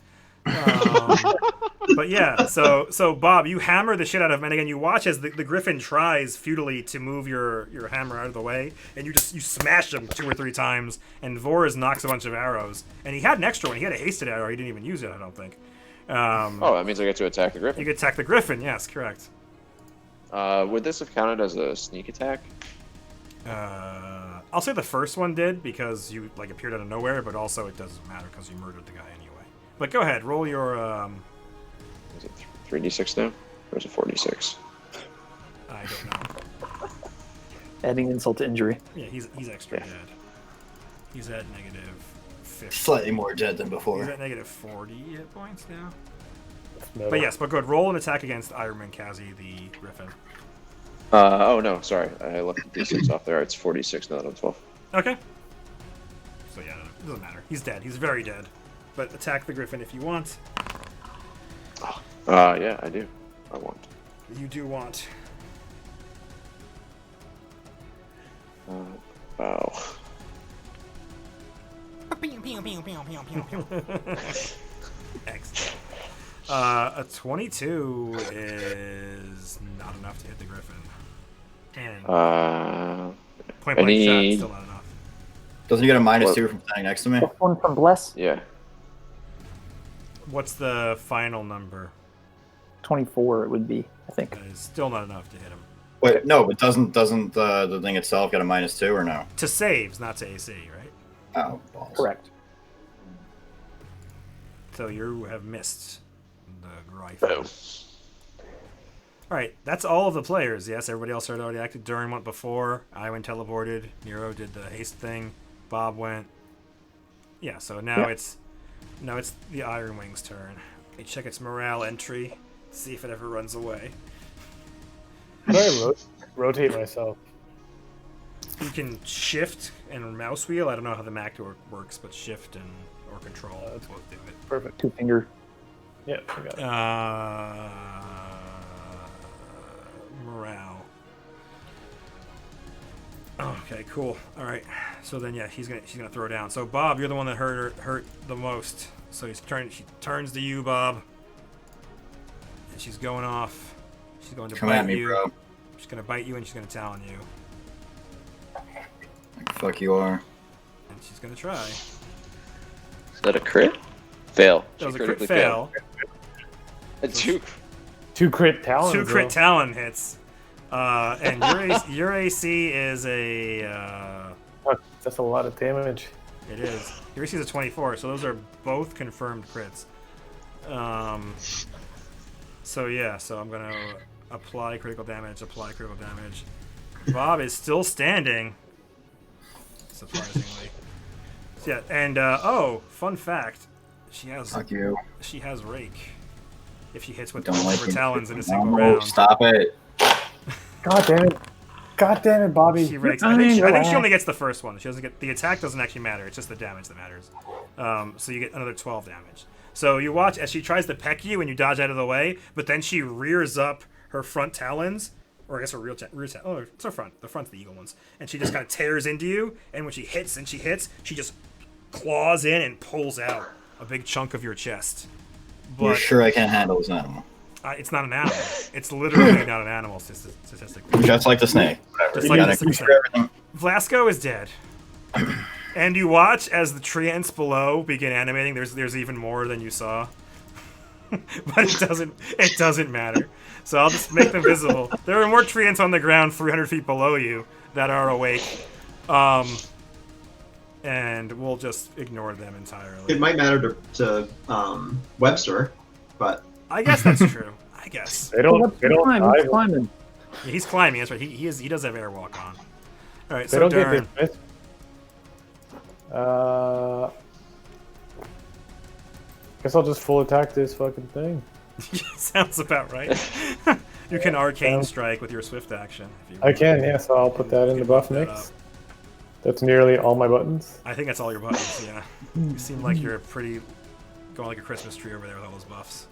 But yeah, so Bob, you hammer the shit out of him, and again, you watch as the griffin tries futilely to move your hammer out of the way, and you smash him 2 or 3 times, and Vors knocks a bunch of arrows, and he had an extra one. He had a hasted arrow. He didn't even use it, I don't think. Oh, that means I get to attack the You griffin. could attack the griffin. Yes, correct. Would this have counted as a sneak attack? I'll say the first one did because you appeared out of nowhere, but also it doesn't matter because you murdered the guy anyway. But go ahead, roll your. Is it 3d6 now? Or is it 4d6? I don't know. Adding insult to injury. Yeah, he's extra dead. He's at negative 50. Slightly more dead than He's before. at negative 40 hit points now. No. But yes, but good. Roll an attack against Ironman Kazi, the griffin. Oh no, sorry. I left the d6 off there. It's 46 now that I'm 12. Okay. So yeah, it doesn't matter. He's dead. He's very dead. But attack the griffin if you want. Yeah, I do. I want. You do want. Wow. Excellent. A 22 is not enough to hit the griffin. And point blank any- shot, still not enough. Doesn't he get a What? -2 from standing next to me? Plus 1 from Bless. Yeah. What's the final number? 24 it would be, I think. That is still not enough to hit him. Wait, no, but doesn't the thing itself get a -2 or no? To saves, not to AC, right? Oh, balls. Correct. So you have missed the rifle. Oh. All right, that's all of the players. Yes, everybody else had already acted. Durin went before. I went teleported. Nero did the haste thing. Bob went. Yeah, so now it's the Iron Wing's turn. Let me check its morale entry. See if it ever runs away. How do I rotate myself? You can shift and mouse wheel. I don't know how the Mac works, but shift and or control both do it. Perfect. 2-finger. Yeah, I got it. Morale. Okay, cool. All right. So then, yeah, she's gonna throw down. So Bob, you're the one that hurt the most. So she turns to you, Bob, and she's going off. She's going to Come bite at me, you. bro. She's gonna bite you and she's gonna talon you, Like the fuck you are. and she's gonna try. Is that a crit? Fail. That was a She crit critically fail. failed. Two. 2 crit talons. Two crit though. talon hits. And your AC is a. Fuck, that's a lot of damage. It is. Your AC is a 24, so those are both confirmed crits. So yeah, so I'm gonna apply critical damage. Bob is still standing, surprisingly. So, yeah, and fun fact, she has Fuck you. rake. If she hits with Don't both like of her it. talons in a single No, round. stop it. God damn it. God damn it, Bobby. She rakes. You're I think she fine, only gets the first one. She doesn't get the attack. Doesn't actually matter. It's just the damage that matters. So you get another 12 damage. So you watch as she tries to peck you, and you dodge out of the way. But then she rears up her front talons, or I guess her rear talons. Oh, it's her front. The front's the eagle ones. And she just kind of tears into you. And when she hits, she just claws in and pulls out a big chunk of your chest. You're But sure I can't handle this animal? it's not an animal. It's literally not an animal statistically. Just like the snake. Whatever. Just You like gotta the snake. make sure everything. Vlasco is dead. And you watch as the treants below begin animating. There's even more than you saw. But it doesn't matter. So I'll just make them visible. There are more treants on the ground 300 feet below you that are awake. And we'll just ignore them entirely. It might matter to Webster, but I guess that's true. I guess. They don't Climb, die. he's climbing. Yeah, he's climbing, that's right. He does have airwalk on. Alright, They so don't get Dern. dismissed. Guess I'll just full attack this fucking thing. Sounds about right. You can arcane strike with your swift action. If you I want. can, yeah, so I'll put that in the buff That mix. up. That's nearly all my buttons. I think that's all your buttons, yeah. You seem like you're pretty going like a Christmas tree over there with all those buffs.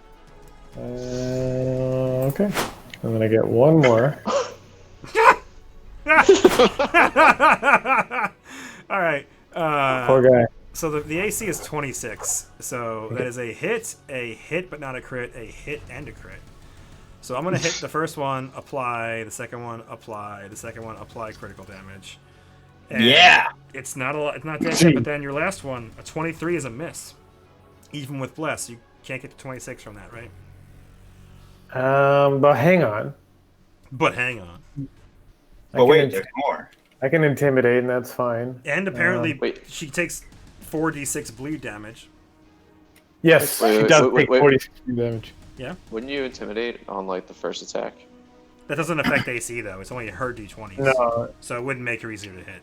Okay. And then I get one more. Alright. Poor guy. So the AC is 26. So that is a hit but not a crit, a hit and a crit. So I'm going to hit the first one, apply, the second one, apply, the second one, apply critical damage. And Yeah! It's not a lot, it's not that good, but then your last one, a 23 is a miss. Even with Bless, you can't get to 26 from that, right? But hang on. But hang on. But wait, there's more. I can intimidate, and that's fine. And apparently Wait. she takes 4d6 bleed damage. Yes, Wait, she wait, does wait, take wait. 46 damage. Yeah? Wouldn't you intimidate on like the first attack? That doesn't affect AC though, it's only her d20s. No. So it wouldn't make her easier to hit.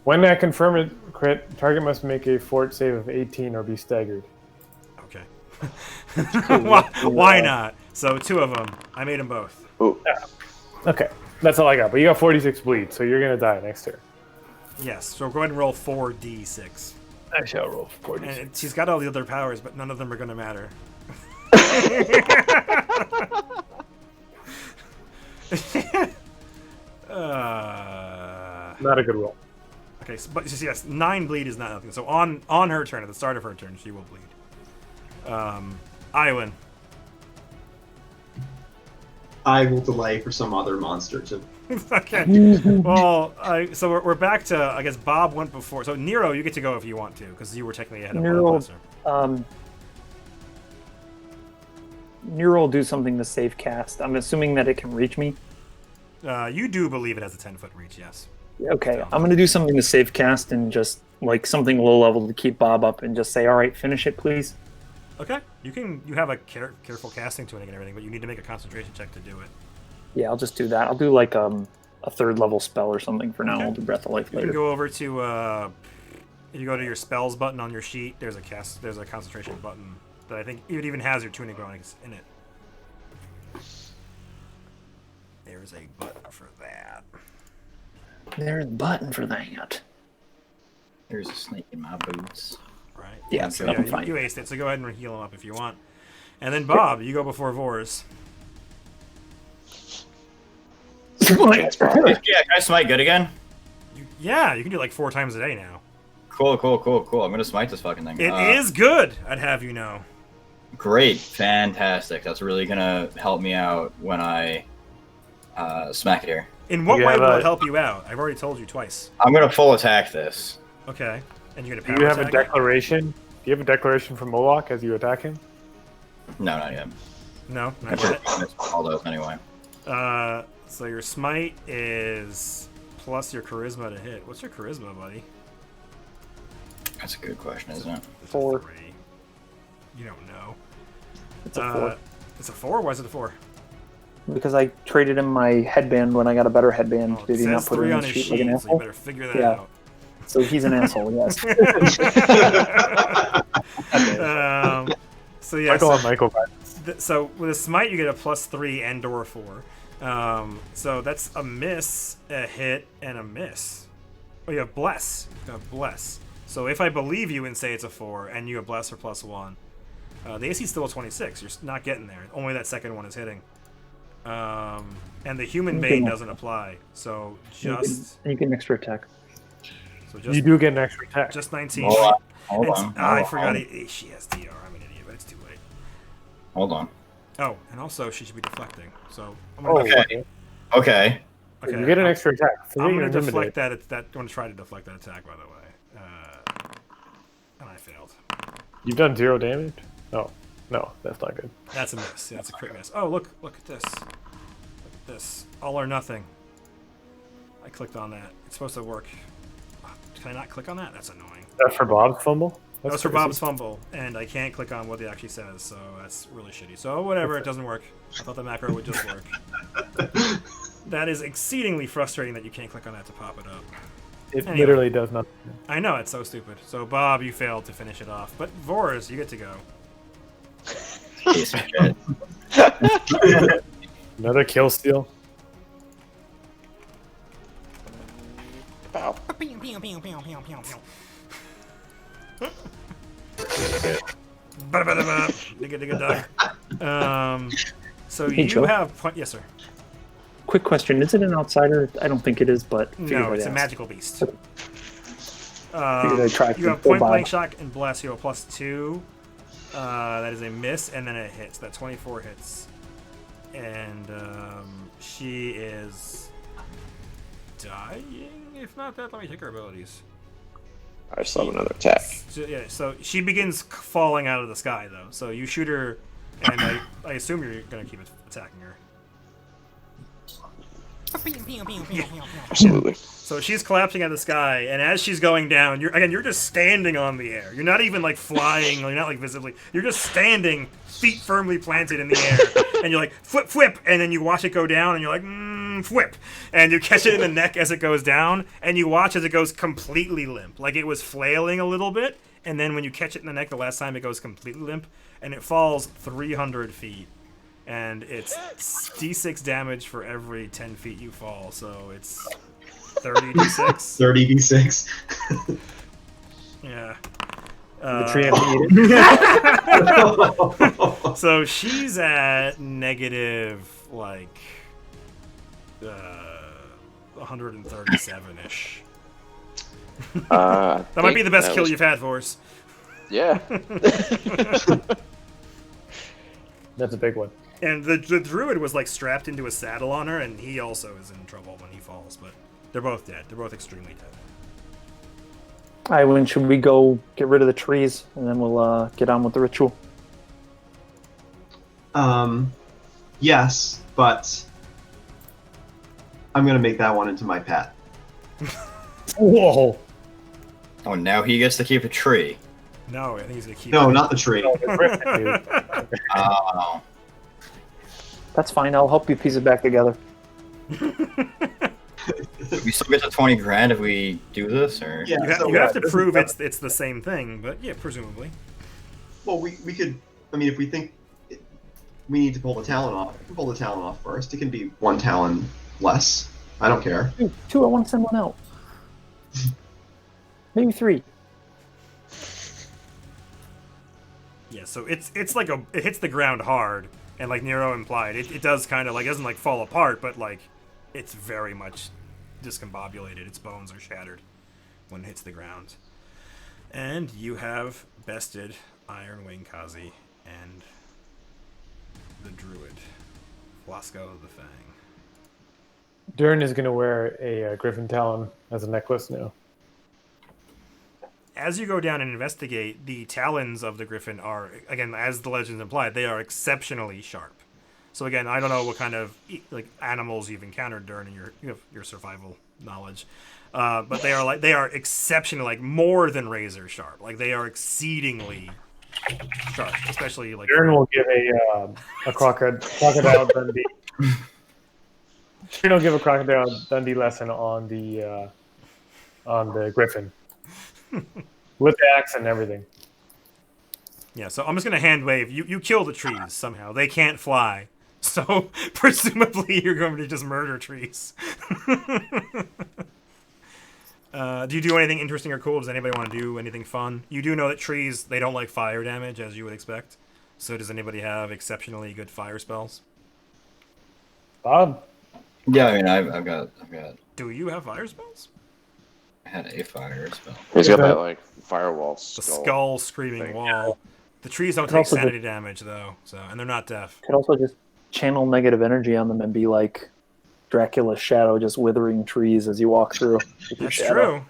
When I confirm it crit, target must make a fort save of 18 or be staggered. Okay. Why not? So 2 of them. I made them both. Ooh. Okay, that's all I got. But you got 46 bleed, so you're gonna die next turn. Yes, so go ahead and roll 4d6. I shall roll 46. And she's got all the other powers, but none of them are going to matter. Not a good roll. Okay, so, but yes, 9 bleed is not nothing. So on her turn, at the start of her turn, she will bleed. Iwan. I will delay for some other monster to. Okay. Well, so we're back to, I guess Bob went before. So Nero, you get to go if you want to, because you were technically ahead of Nero, Bob. Nero will do something to save cast. I'm assuming that it can reach me. You do believe it has a 10-foot reach, yes. Okay, I'm gonna do something to save cast and just like something low level to keep Bob up and just say, all right, finish it, please. Okay, you have a careful casting tuning and everything, but you need to make a concentration check to do it. Yeah, I'll just do that. I'll do like a 3rd level spell or something for now. Okay. I'll do Breath of Life You later. can go over to if you go to your spells button on your sheet. There's a concentration button that I think it even has your tuning bonus in it. There's a button for that. There's a button for that. There's a snake in my boots. Right. Yeah, So nothing you fine. aced it. So go ahead and heal him up if you want. And then Bob, you go before Vors. Yeah, can I smite good again? Yeah, you can do like 4 times a day now. Cool. I'm gonna smite this fucking thing. It is good, I'd have you know. Great, fantastic. That's really gonna help me out when I smack it here. In what You way have will a- it help you out? I've already told you twice. I'm gonna full attack this. Okay. And you're Do gonna you power have a attack it? declaration? Do you have a declaration from Moloch as you attack him? No, not yet. No, I not yet. missed all those anyway. So your smite is plus your charisma to hit. What's your charisma, buddy? That's a good question, isn't it? It's a 4. 3. You don't know. It's a 4. It's a 4? Why is it a 4? Because I traded him my headband when I got a better headband. Well, it Did he not says put it 3 in on his his sheet like an sheet, so you asshole? better figure that Yeah. out. So he's an asshole, yes. So yeah, Michael so, and Michael. so with a smite you get a +3 and or 4. So that's a miss, a hit, and a miss. Oh, you have bless. You have bless. So if I believe you and say it's a 4, and you have bless for +1, the AC is still a 26. You're not getting there. Only that second one is hitting. And the human bane doesn't apply. So just You get an extra attack. You do get an extra attack. just 19. Hold It's- on. I forgot she has DR. I'm an idiot, but it's too late. Hold on. Oh, and also she should be deflecting. So I'm Oh, gonna Okay. Okay. okay, you get an extra attack. Forget I'm your gonna deflect intimidate. that. I'm gonna try to deflect that attack, by the way. And I failed. You've done 0 damage? No, that's not good. That's a miss. Yeah, that's a crit miss. Oh, look at this. Look at this. All or nothing. I clicked on that. It's supposed to work. Can I not click on that? That's annoying. That's for Bob's fumble? That was for crazy. Bob's fumble, and I can't click on what it actually says, so that's really shitty. So whatever, it doesn't work. I thought the macro would just work. That is exceedingly frustrating that you can't click on that to pop it up. It Anyway. literally does nothing. I know, it's so stupid. So Bob, you failed to finish it off. But Vors, you get to go. Piece of shit. Another kill steal. Pow. Digga digga dug. So Hey, you Joe. have yes, sir. Quick question: is it an outsider? I don't think it is, but figured No, I'd it's a ask. magical beast. Figured I'd try You have for point Bob. blank shot and bless. You have a +2. That is a miss, and then it hits. That 24 hits, and she is dying. If not that, let me check her abilities. I still have another attack. So, yeah, so she begins falling out of the sky, though. So you shoot her, and I assume you're gonna keep attacking her. Absolutely. So she's collapsing out of the sky, and as she's going down, you're just standing on the air. You're not even like flying, you're not like visibly. You're just standing, feet firmly planted in the air, and you're like flip, and then you watch it go down, and you're like flip, and you catch it in the neck as it goes down, and you watch as it goes completely limp, like it was flailing a little bit, and then when you catch it in the neck the last time, it goes completely limp, and it falls 300 feet. And it's d6 damage for every 10 feet you fall, so it's 30 d6. 30d6. Yeah. The tree has to eat it. So she's at negative, like, 137-ish. That might be the best kill you've had for us. Yeah. That's a big one. And the druid was, like, strapped into a saddle on her, and he also is in trouble when he falls, but they're both dead. They're both extremely dead. Iwan, should we go get rid of the trees and then we'll get on with the ritual? Yes, but I'm gonna make that one into my pet. Whoa! Oh, now he gets to keep a tree. No, I think he's going to keep No, it. not the tree. Oh. That's fine. I'll help you piece it back together. We still get the 20 grand if we do this, or? Yeah, You have to prove it's the same thing, but yeah, presumably. Well, we could. I mean, if we think we need to pull the talon off, we can pull the talon off first. It can be 1 talon less. I don't care. Two. I want to send one out. Maybe 3. Yeah, so it's like it hits the ground hard, and like Nero implied, it does kind of like, it doesn't like fall apart, but like it's very much discombobulated. Its bones are shattered when it hits the ground. And you have bested Iron Wing Kazi and the druid, Flasco the Fang. Dern is going to wear a Griffin Talon as a necklace now. As you go down and investigate, the talons of the griffin are, again, as the legends imply, they are exceptionally sharp. So again, I don't know what kind of like animals you've encountered during your survival knowledge, but they are exceptionally, like, more than razor sharp. Like, they are exceedingly sharp, especially like. Dern will give a crocodile Dundee. Dern will give a crocodile Dundee lesson on the griffin. With the axe and everything. Yeah, so I'm just gonna hand wave. You kill the trees somehow. They can't fly, so presumably you're going to just murder trees. Do you do anything interesting or cool? Does anybody want to do anything fun? You do know that trees, they don't like fire damage, as you would expect. So does anybody have exceptionally good fire spells? Bob? Yeah, I mean, I've got. Do you have fire spells? I had a fire spell. He's got that like firewall The skull. skull screaming thing. wall. The trees don't Could take also sanity damage though, so, and they're not deaf. Could also just channel negative energy on them and be like Dracula's shadow, just withering trees as you walk through. with your That's shadow.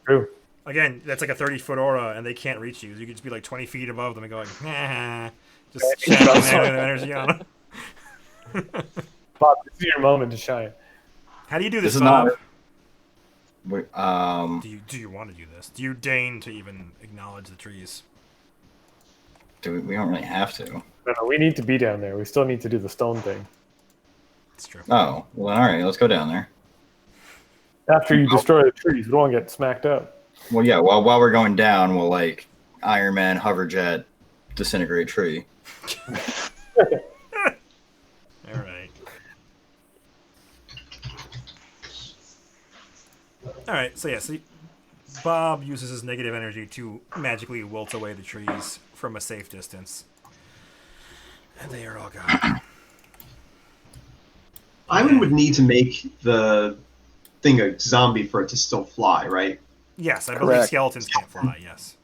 True. Again, that's like a 30-foot aura, and they can't reach you. You could just be like 20 feet above them and go like, just channeling negative energy on them. Bob, this is your moment to shine. How do you do this, This is Bob? not. Wait, Do you want to do this? Do you deign to even acknowledge the trees? we don't really have to. No, we need to be down there. We still need to do the stone thing. It's true. Oh, well, all right. Let's go down there. After you destroy the trees, we don't want to get smacked up. Well, yeah. While we're going down, we'll like Iron Man, hover jet, disintegrate tree. All right. All right. So yeah. So Bob uses his negative energy to magically wilt away the trees from a safe distance, and they are all gone. Ivan would need to make the thing a zombie for it to still fly, right? Yes, I believe Correct. skeletons can't fly. Yes.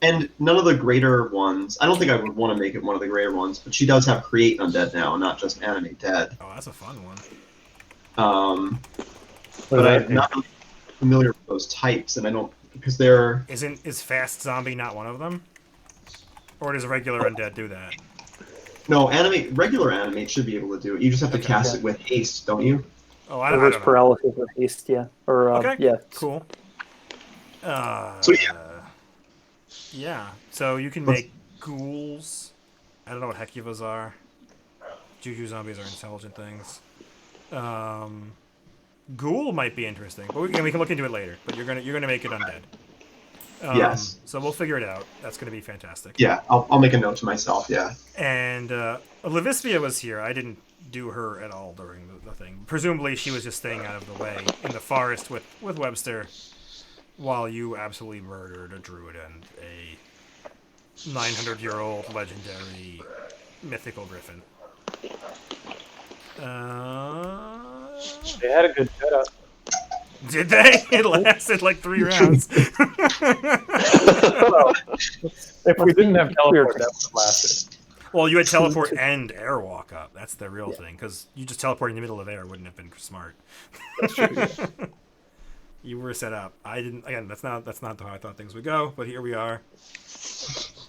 And none of the greater ones. I don't think I would want to make it one of the greater ones, but she does have create undead now, not just animate dead. Oh, that's a fun one. But I'm not really familiar with those types, and I don't because they're Is fast zombie not one of them? Or does regular undead do that? no regular animate should be able to do it. You just have to cast yeah. it with haste, don't you? Oh, I Reverse don't know. paralysis with haste, yeah. Or Okay. yeah. Cool. So yeah. Yeah. So you can make ghouls. I don't know what hecuvas are. Juju zombies are intelligent things. Ghoul might be interesting, but we can look into it later. But you're gonna make it undead. Yes. So we'll figure it out. That's gonna be fantastic. Yeah, I'll make a note to myself. Yeah. And Levispia was here. I didn't do her at all during the thing. Presumably, she was just staying out of the way in the forest with Webster, while you absolutely murdered a druid and a 900-year-old legendary mythical griffin. They had a good setup. Did they? It lasted like 3 rounds. Well, if we didn't have teleport, that would have lasted. Well, you had teleport and airwalk up. That's the real thing, because you just teleporting in the middle of air wouldn't have been smart. That's true. Yeah. You were set up. I didn't. Again, that's not how I thought things would go. But here we are.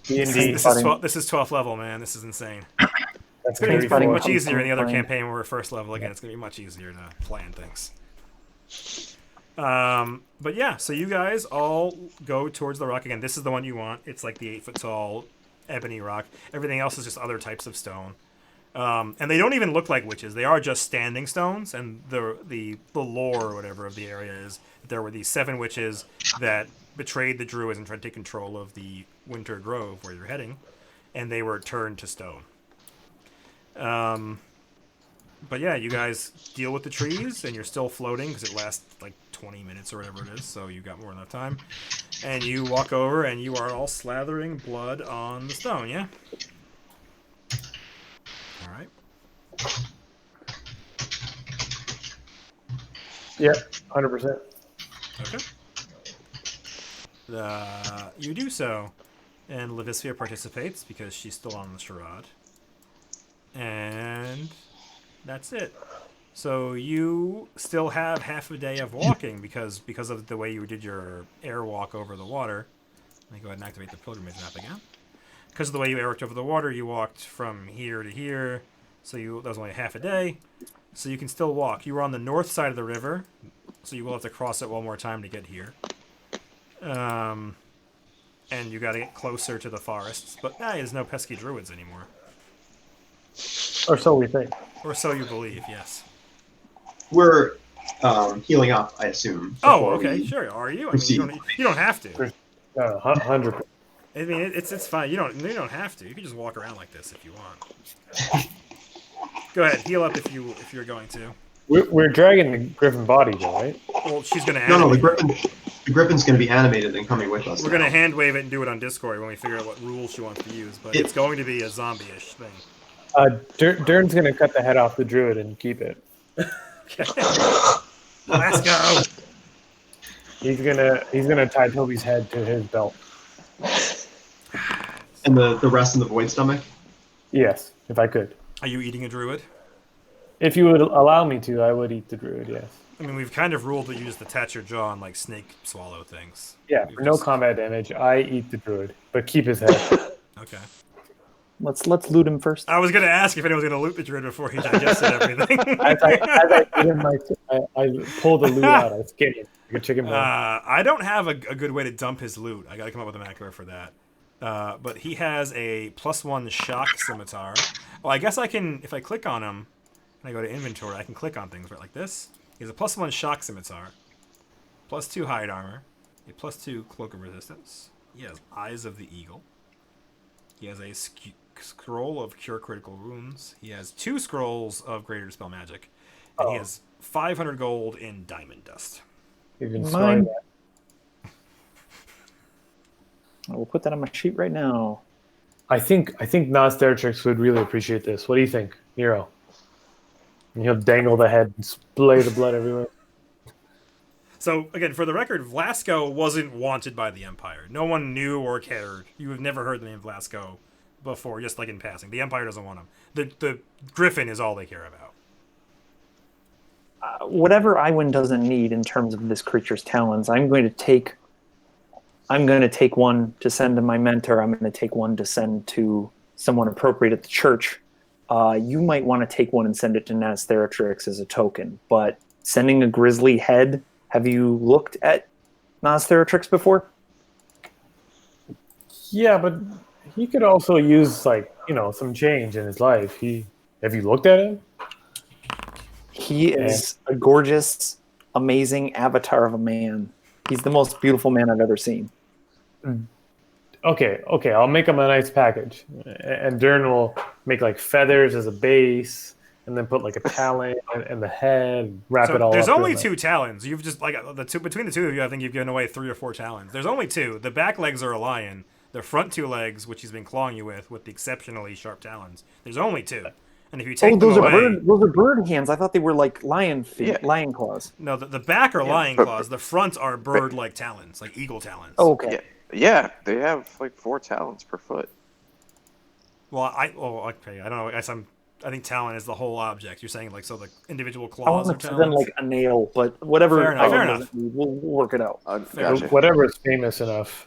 D&D. This is 12th level, man. This is insane. That's It's gonna be Fighting much easier in the other Plan. campaign where we're first level again. It's gonna be much easier to plan things. But yeah, so you guys all go towards the rock again. This is the one you want. It's like the 8-foot tall ebony rock. Everything else is just other types of stone. And they don't even look like witches. They are just standing stones. And the lore or whatever of the area is that there were these 7 witches that betrayed the druids and tried to take control of the Winter Grove where you're heading, and they were turned to stone. But yeah, you guys deal with the trees, and you're still floating because it lasts like 20 minutes or whatever it is, so you got more than enough time. And you walk over, and you are all slathering blood on the stone, yeah? All right. Yep, 100%. Okay. You do so, and Levisvia participates because she's still on the charade. And that's it. So you still have half a day of walking because of the way you did your air walk over the water. Let me go ahead and activate the pilgrimage map again. Because of the way you air walked over the water, you walked from here to here. So that was only half a day. So you can still walk. You were on the north side of the river, so you will have to cross it one more time to get here. And you got to get closer to the forests. But there's no pesky druids anymore. Or so we think. Or so you believe, yes. We're healing up, I assume. Oh, before okay, we sure. Are you? I mean, proceed. you don't have to. No, 100%. I mean, it's fine. You don't have to. You can just walk around like this if you want. Go ahead, heal up if you're going to. We're dragging the griffin body, though, right? Well, she's gonna. No, Animate the griffin's going to be animated and coming with us. We're gonna hand wave it and do it on Discord when we figure out what rules she wants to use. But it's going to be a zombie-ish thing. Dern's gonna cut the head off the druid and keep it. Okay. Let's go. He's gonna tie Toby's head to his belt. And the rest in the void stomach? Yes, if I could. Are you eating a druid? If you would allow me to, I would eat the druid. Yes. I mean, we've kind of ruled that you just attach your jaw and like snake swallow things. Yeah, We've for no just- combat damage, I eat the druid, but keep his head. Okay. Let's loot him first. I was gonna ask if anyone was gonna loot the druid before he digested everything. as I give him I pull the loot out. I skin him like a chicken bone. I don't have a good way to dump his loot. I gotta come up with a macro for that. But he has a +1 shock scimitar. Well, I guess I can, if I click on him, and I go to inventory, I can click on things right like this. He has a +1 shock scimitar, +2 hide armor, a +2 cloak of resistance. He has Eyes of the Eagle. He has a scroll of cure critical wounds. He has 2 scrolls of greater dispel magic, and he has 500 gold in diamond dust. You can Mine. store that. I will put that on my sheet right now. I think Nosteratrix would really appreciate this. What do you think, Nero? And he'll dangle the head and splay the blood everywhere. So, again, for the record, Vlasco wasn't wanted by the Empire. No one knew or cared. You have never heard the name Vlasco before, just like in passing. The Empire doesn't want him. The Griffin is all they care about. Whatever Iwin doesn't need in terms of this creature's talons, I'm going to take one to send to my mentor. I'm going to take one to send to someone appropriate at the church. You might want to take one and send it to Nosteratrix as a token, but sending a grizzly head, have you looked at Nosteratrix before? Yeah, but he could also use some change in his life. Have you looked at him? He is a gorgeous, amazing avatar of a man. He's the most beautiful man I've ever seen. Okay, I'll make him a nice package. And Dern will make like feathers as a base, and then put like a talon and the head, wrap it all There's up. only 2 talons. You've just, between the two of you, I think you've given away 3 or 4 talons. There's only 2. The back legs are a lion. The front 2 legs, which he's been clawing you with the exceptionally sharp talons, there's only 2. And if you take them those away... are bird hands. I thought they were like lion feet, Yeah. lion claws. No, the back are lion claws. The front are bird-like talons, like eagle talons. Oh, okay. Yeah, they have like 4 talons per foot. Well, okay. I don't know. I think talon is the whole object. You're saying like so the individual I claws are want to send them talons. like a nail, but whatever. Fair enough, Iwin fair doesn't need, we'll work it out. Gotcha. Whatever is famous enough.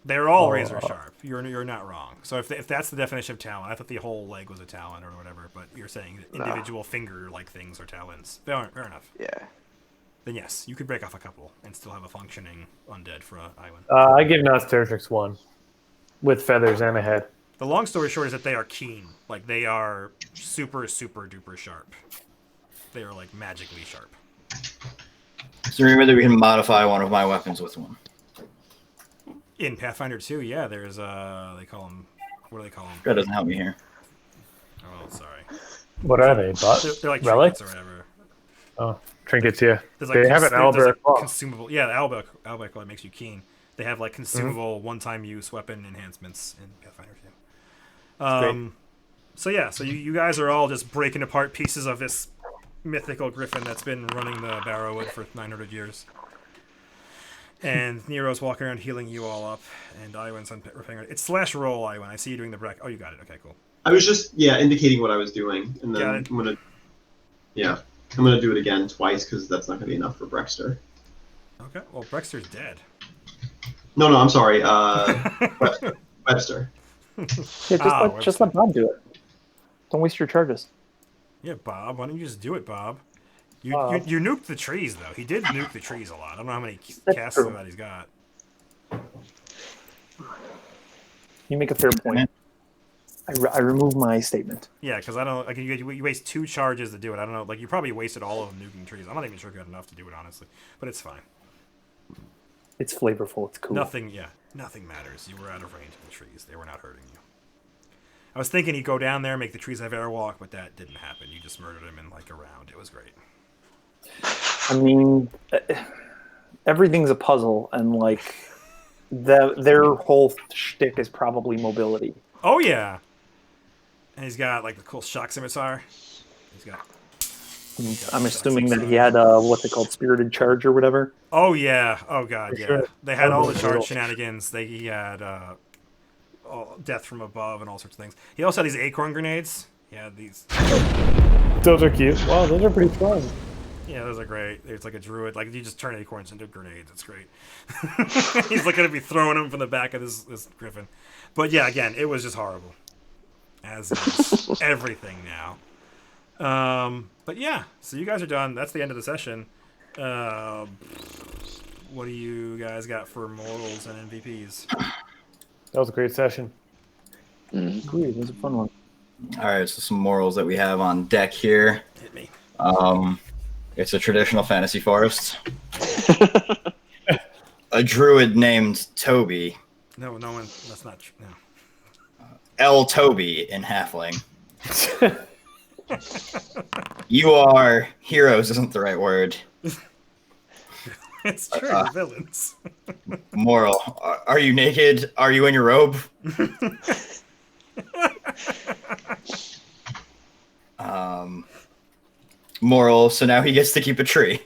They're all razor sharp. You're not wrong. So if that's the definition of talon, I thought the whole leg was a talon or whatever. But you're saying that individual finger-like things are talons. Fair enough. Yeah. Then yes, you could break off a couple and still have a functioning undead for Iwin. I give Nosteratrix one with feathers and a head. The long story short is that they are keen. Like they are super, super duper sharp. They are like magically sharp. So remember that we can modify one of my weapons with one. In Pathfinder 2, yeah, there's they call them. What do they call them? That doesn't help me here. Oh, sorry. What are they? They're like Relics? trinkets or whatever. Oh, trinkets, yeah. There's like They have an there's owlbear like claw. consumable. Yeah, the owlbear claw makes you keen. They have like consumable one-time use weapon enhancements in Pathfinder 2. Great. So yeah, so you guys are all just breaking apart pieces of this mythical griffin that's been running the Barrowwood for 900 years. And Nero's walking around healing you all up, and Iwan's repairing it. It's slash roll, Iwan. I see you doing the break. Oh, you got it. Okay, cool. I was just indicating what I was doing, and then Got it. I'm gonna do it again twice because that's not gonna be enough for Brexter. Okay, well, Brexter's dead. No, I'm sorry. Webster. Yeah, just let Bob do it. Don't waste your charges. Yeah, Bob. Why don't you just do it, Bob? You Bob. you nuked the trees though. He did nuke the trees a lot. I don't know how many That's casts true. of that he's got. You make a fair point. I remove my statement. Yeah, because I don't like you waste 2 charges to do it. I don't know. Like you probably wasted all of them nuking trees. I'm not even sure if you had enough to do it honestly, but it's fine. It's flavorful. It's cool. Nothing matters. You were out of range of the trees. They were not hurting you. I was thinking he'd go down there, make the trees have airwalk, but that didn't happen. You just murdered him in like a round. It was great. I mean, everything's a puzzle, and like their whole shtick is probably mobility. Oh yeah, and he's got like the cool shock scimitar. He's got. I'm assuming that he had what's it called, spirited charge or whatever. Oh yeah. Oh god. For Yeah. sure. They had all the Brutal. charge shenanigans. He had death from above and all sorts of things. He also had these acorn grenades. He had these. Those are cute. Wow, those are pretty fun. Yeah, those are great. There's like a druid. Like you just turn acorns into grenades. It's great. He's like gonna be throwing them from the back of this griffin. But yeah, again, it was just horrible. As is everything now. But yeah, so you guys are done. That's the end of the session. What do you guys got for mortals and MVPs? That was a great session. Agreed. It was a fun one. All right, so some morals that we have on deck here. Hit me. It's a traditional fantasy forest. A druid named Toby. No one. That's not true. No. L. Toby in Halfling. You are heroes isn't the right word. It's true. Villains. Moral. Are you naked? Are you in your robe? Moral. So now he gets to keep a tree.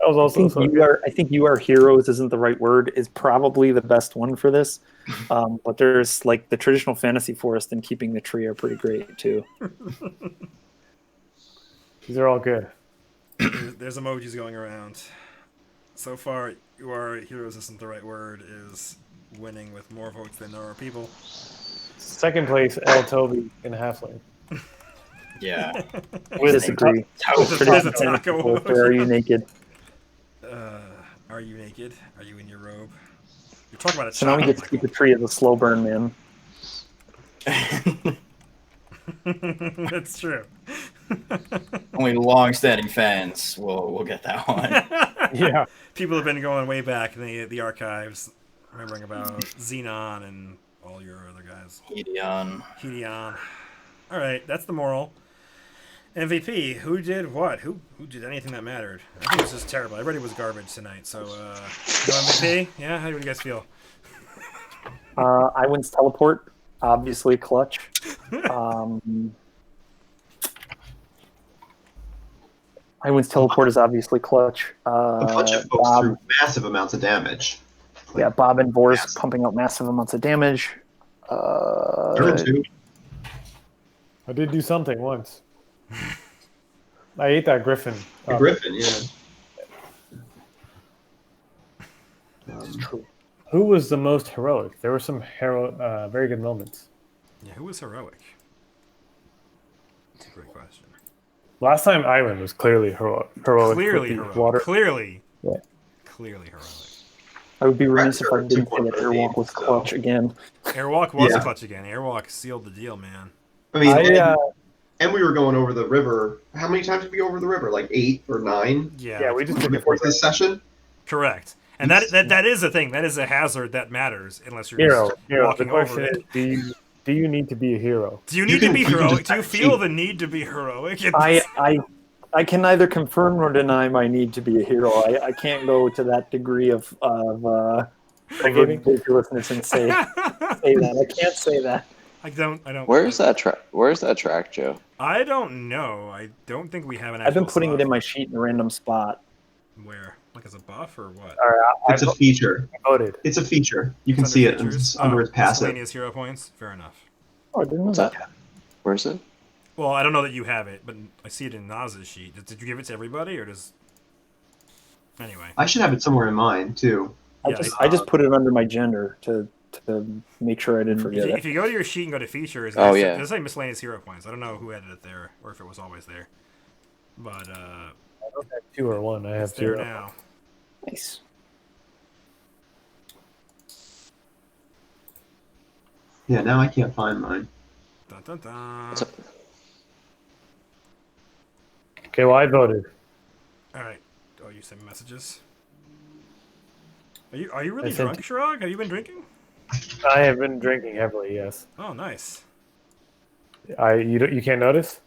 That was also so good. I think you are heroes isn't the right word is probably the best one for this. But there's like the traditional fantasy forest and keeping the tree are pretty great too. These are all good. There's emojis going around. So far, you are heroes isn't the right word is winning with more votes than there are people. Second place, L. Toby in Halfling. Yeah. Disagree. There's a Traditional taco fantasy forest, emoji. or are you naked? Are you naked? Are you in your robe? You're talking about a So now we child, get to keep the tree as a slow burn, man. Michael. That's true. Only long-standing fans will get that one. Yeah. People have been going way back in the archives, remembering about Xenon and all your other guys. Hedion. Hedion. All right, that's the moral. MVP. Who did what? Who did anything that mattered? I think it was just terrible. Everybody was garbage tonight. So, no MVP. Yeah. How do you guys feel? Iwan's teleport, obviously clutch. Iwan's teleport is obviously clutch. A bunch of folks Bob, threw massive amounts of damage. yeah, Bob and Vor's massive. pumping out massive amounts of damage. Turn two. I did do something once. I ate that griffin. A griffin, yeah. Who was the most heroic? There were some very good moments. Yeah. Who was heroic? That's a great question. Last time Iwan was clearly heroic. Heroic Clearly with the heroic. water. Clearly. Yeah. Clearly heroic. I would be remiss if I Brexter didn't took say one that for the Airwalk was team, so- clutch again. Airwalk was Yeah. clutch again. Airwalk sealed the deal, man. I mean, I, and we were going over the river. How many times did we go over the river? Like 8 or 9 yeah, we just took in the it course for of this session? Correct. And that is a thing. That is a hazard that matters unless you're Hero. just The walking over question it. is, do you do you need to be a hero? Do you need can- to be you can heroic? just Do you actually- feel the need to be heroic? I can neither confirm nor deny my need to be a hero. I can't go to that degree of Gaming? ridiculousness and say that. I can't say that. I don't. Where's that track? Where's that track, Joe? I don't know. I don't think we have an. I've been actual putting it slot in my for sheet in a random spot. Where, like as a buff or what? All right, It's a feature. I voted. It's a feature. You can It's see under it features? under its passive. Miscellaneous hero points. Fair enough. Oh, I didn't know What's that. that? Where's it? Well, I don't know that you have it, but I see it in Naz's sheet. Did you give it to everybody, or does? Anyway. I should have it somewhere in mine too. I just put it under my gender to make sure I didn't forget If it. you go to your sheet and go to features, Oh, there's yeah. there's like miscellaneous hero points. I don't know who added it there or if it was always there, but I don't have 2 or 1. I have it's there 0. now. Nice. Yeah, now I can't find mine. Dun, dun, dun. What's up? Okay, well, I voted. All right. Oh, you sent messages. Are you really I sent- drunk, Shirag? Have you been drinking? I have been drinking heavily. Yes. Oh, nice. You can't notice.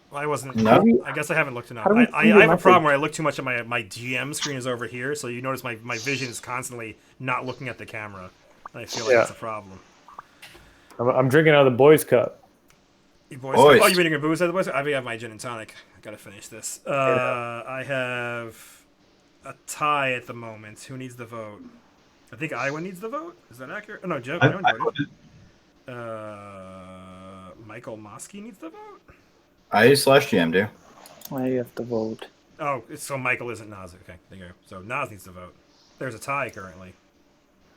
Well, I wasn't. No. I guess I haven't looked enough. How do we I see your have a message? problem where I look too much at my GM screen is over here, so you notice my vision is constantly not looking at the camera. And I feel like Yeah. that's a problem. I'm drinking out of the boys' cup. You boys, Boys. oh, you meeting your booze at the boys? I have my gin and tonic. I gotta finish this. I have a tie at the moment. Who needs the vote? I think Iwan needs the vote. Is that accurate? Oh no, Joe. I Iwan voted. voted. Michael Mosky needs the vote. I/GM do. I have to vote. Oh, so Michael isn't Nas. Okay, there you go. So Nas needs to vote. There's a tie currently.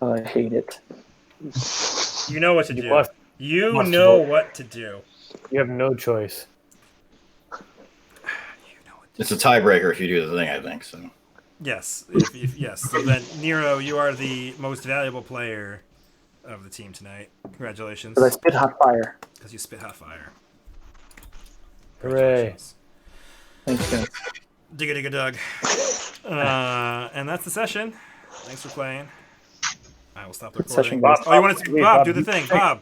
I hate it. You know what to You do. must- You must know vote. what to do. You have no choice. You know what to It's a tiebreaker if you do the thing, I think. So Yes. Yes. So then, Nero, you are the most valuable player of the team tonight. Congratulations. But I spit hot fire. Because you spit hot fire. Hooray. Congratulations. Thanks, guys. Digga digga Doug. And that's the session. Thanks for playing. I will stop the Good session, recording. guys. Oh, you want to Wait, Bob, Bob, do the you- thing. Bob.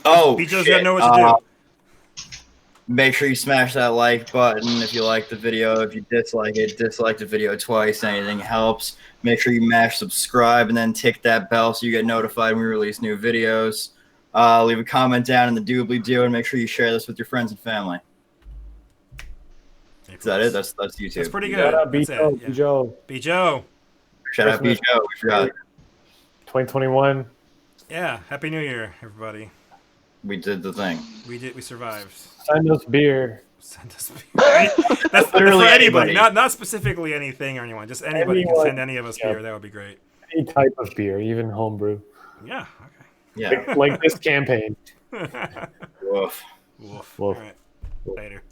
oh, Beatos, you shit. know what to do. Make sure you smash that like button if you like the video. If you dislike it, dislike the video twice. Anything helps. Make sure you mash subscribe and then tick that bell so you get notified when we release new videos. Leave a comment down in the doobly-doo and make sure you share this with your friends and family. Is that it? That's YouTube. That's pretty good. Shout out That's B-Joe. it, yeah. B-Joe. B. Joe. Shout out Christmas. B-Joe. We forgot. 2021. Yeah. Happy New Year, everybody. We did the thing. We survived. Send us beer. Send us beer. That's Literally for anybody, anybody. not specifically anything or anyone. Just anybody can Anyone. send any of us Yeah. beer. That would be great. Any type of beer, even homebrew. Yeah. Yeah. Like this campaign. Okay. Woof. Wolf. Wolf. All right. Later.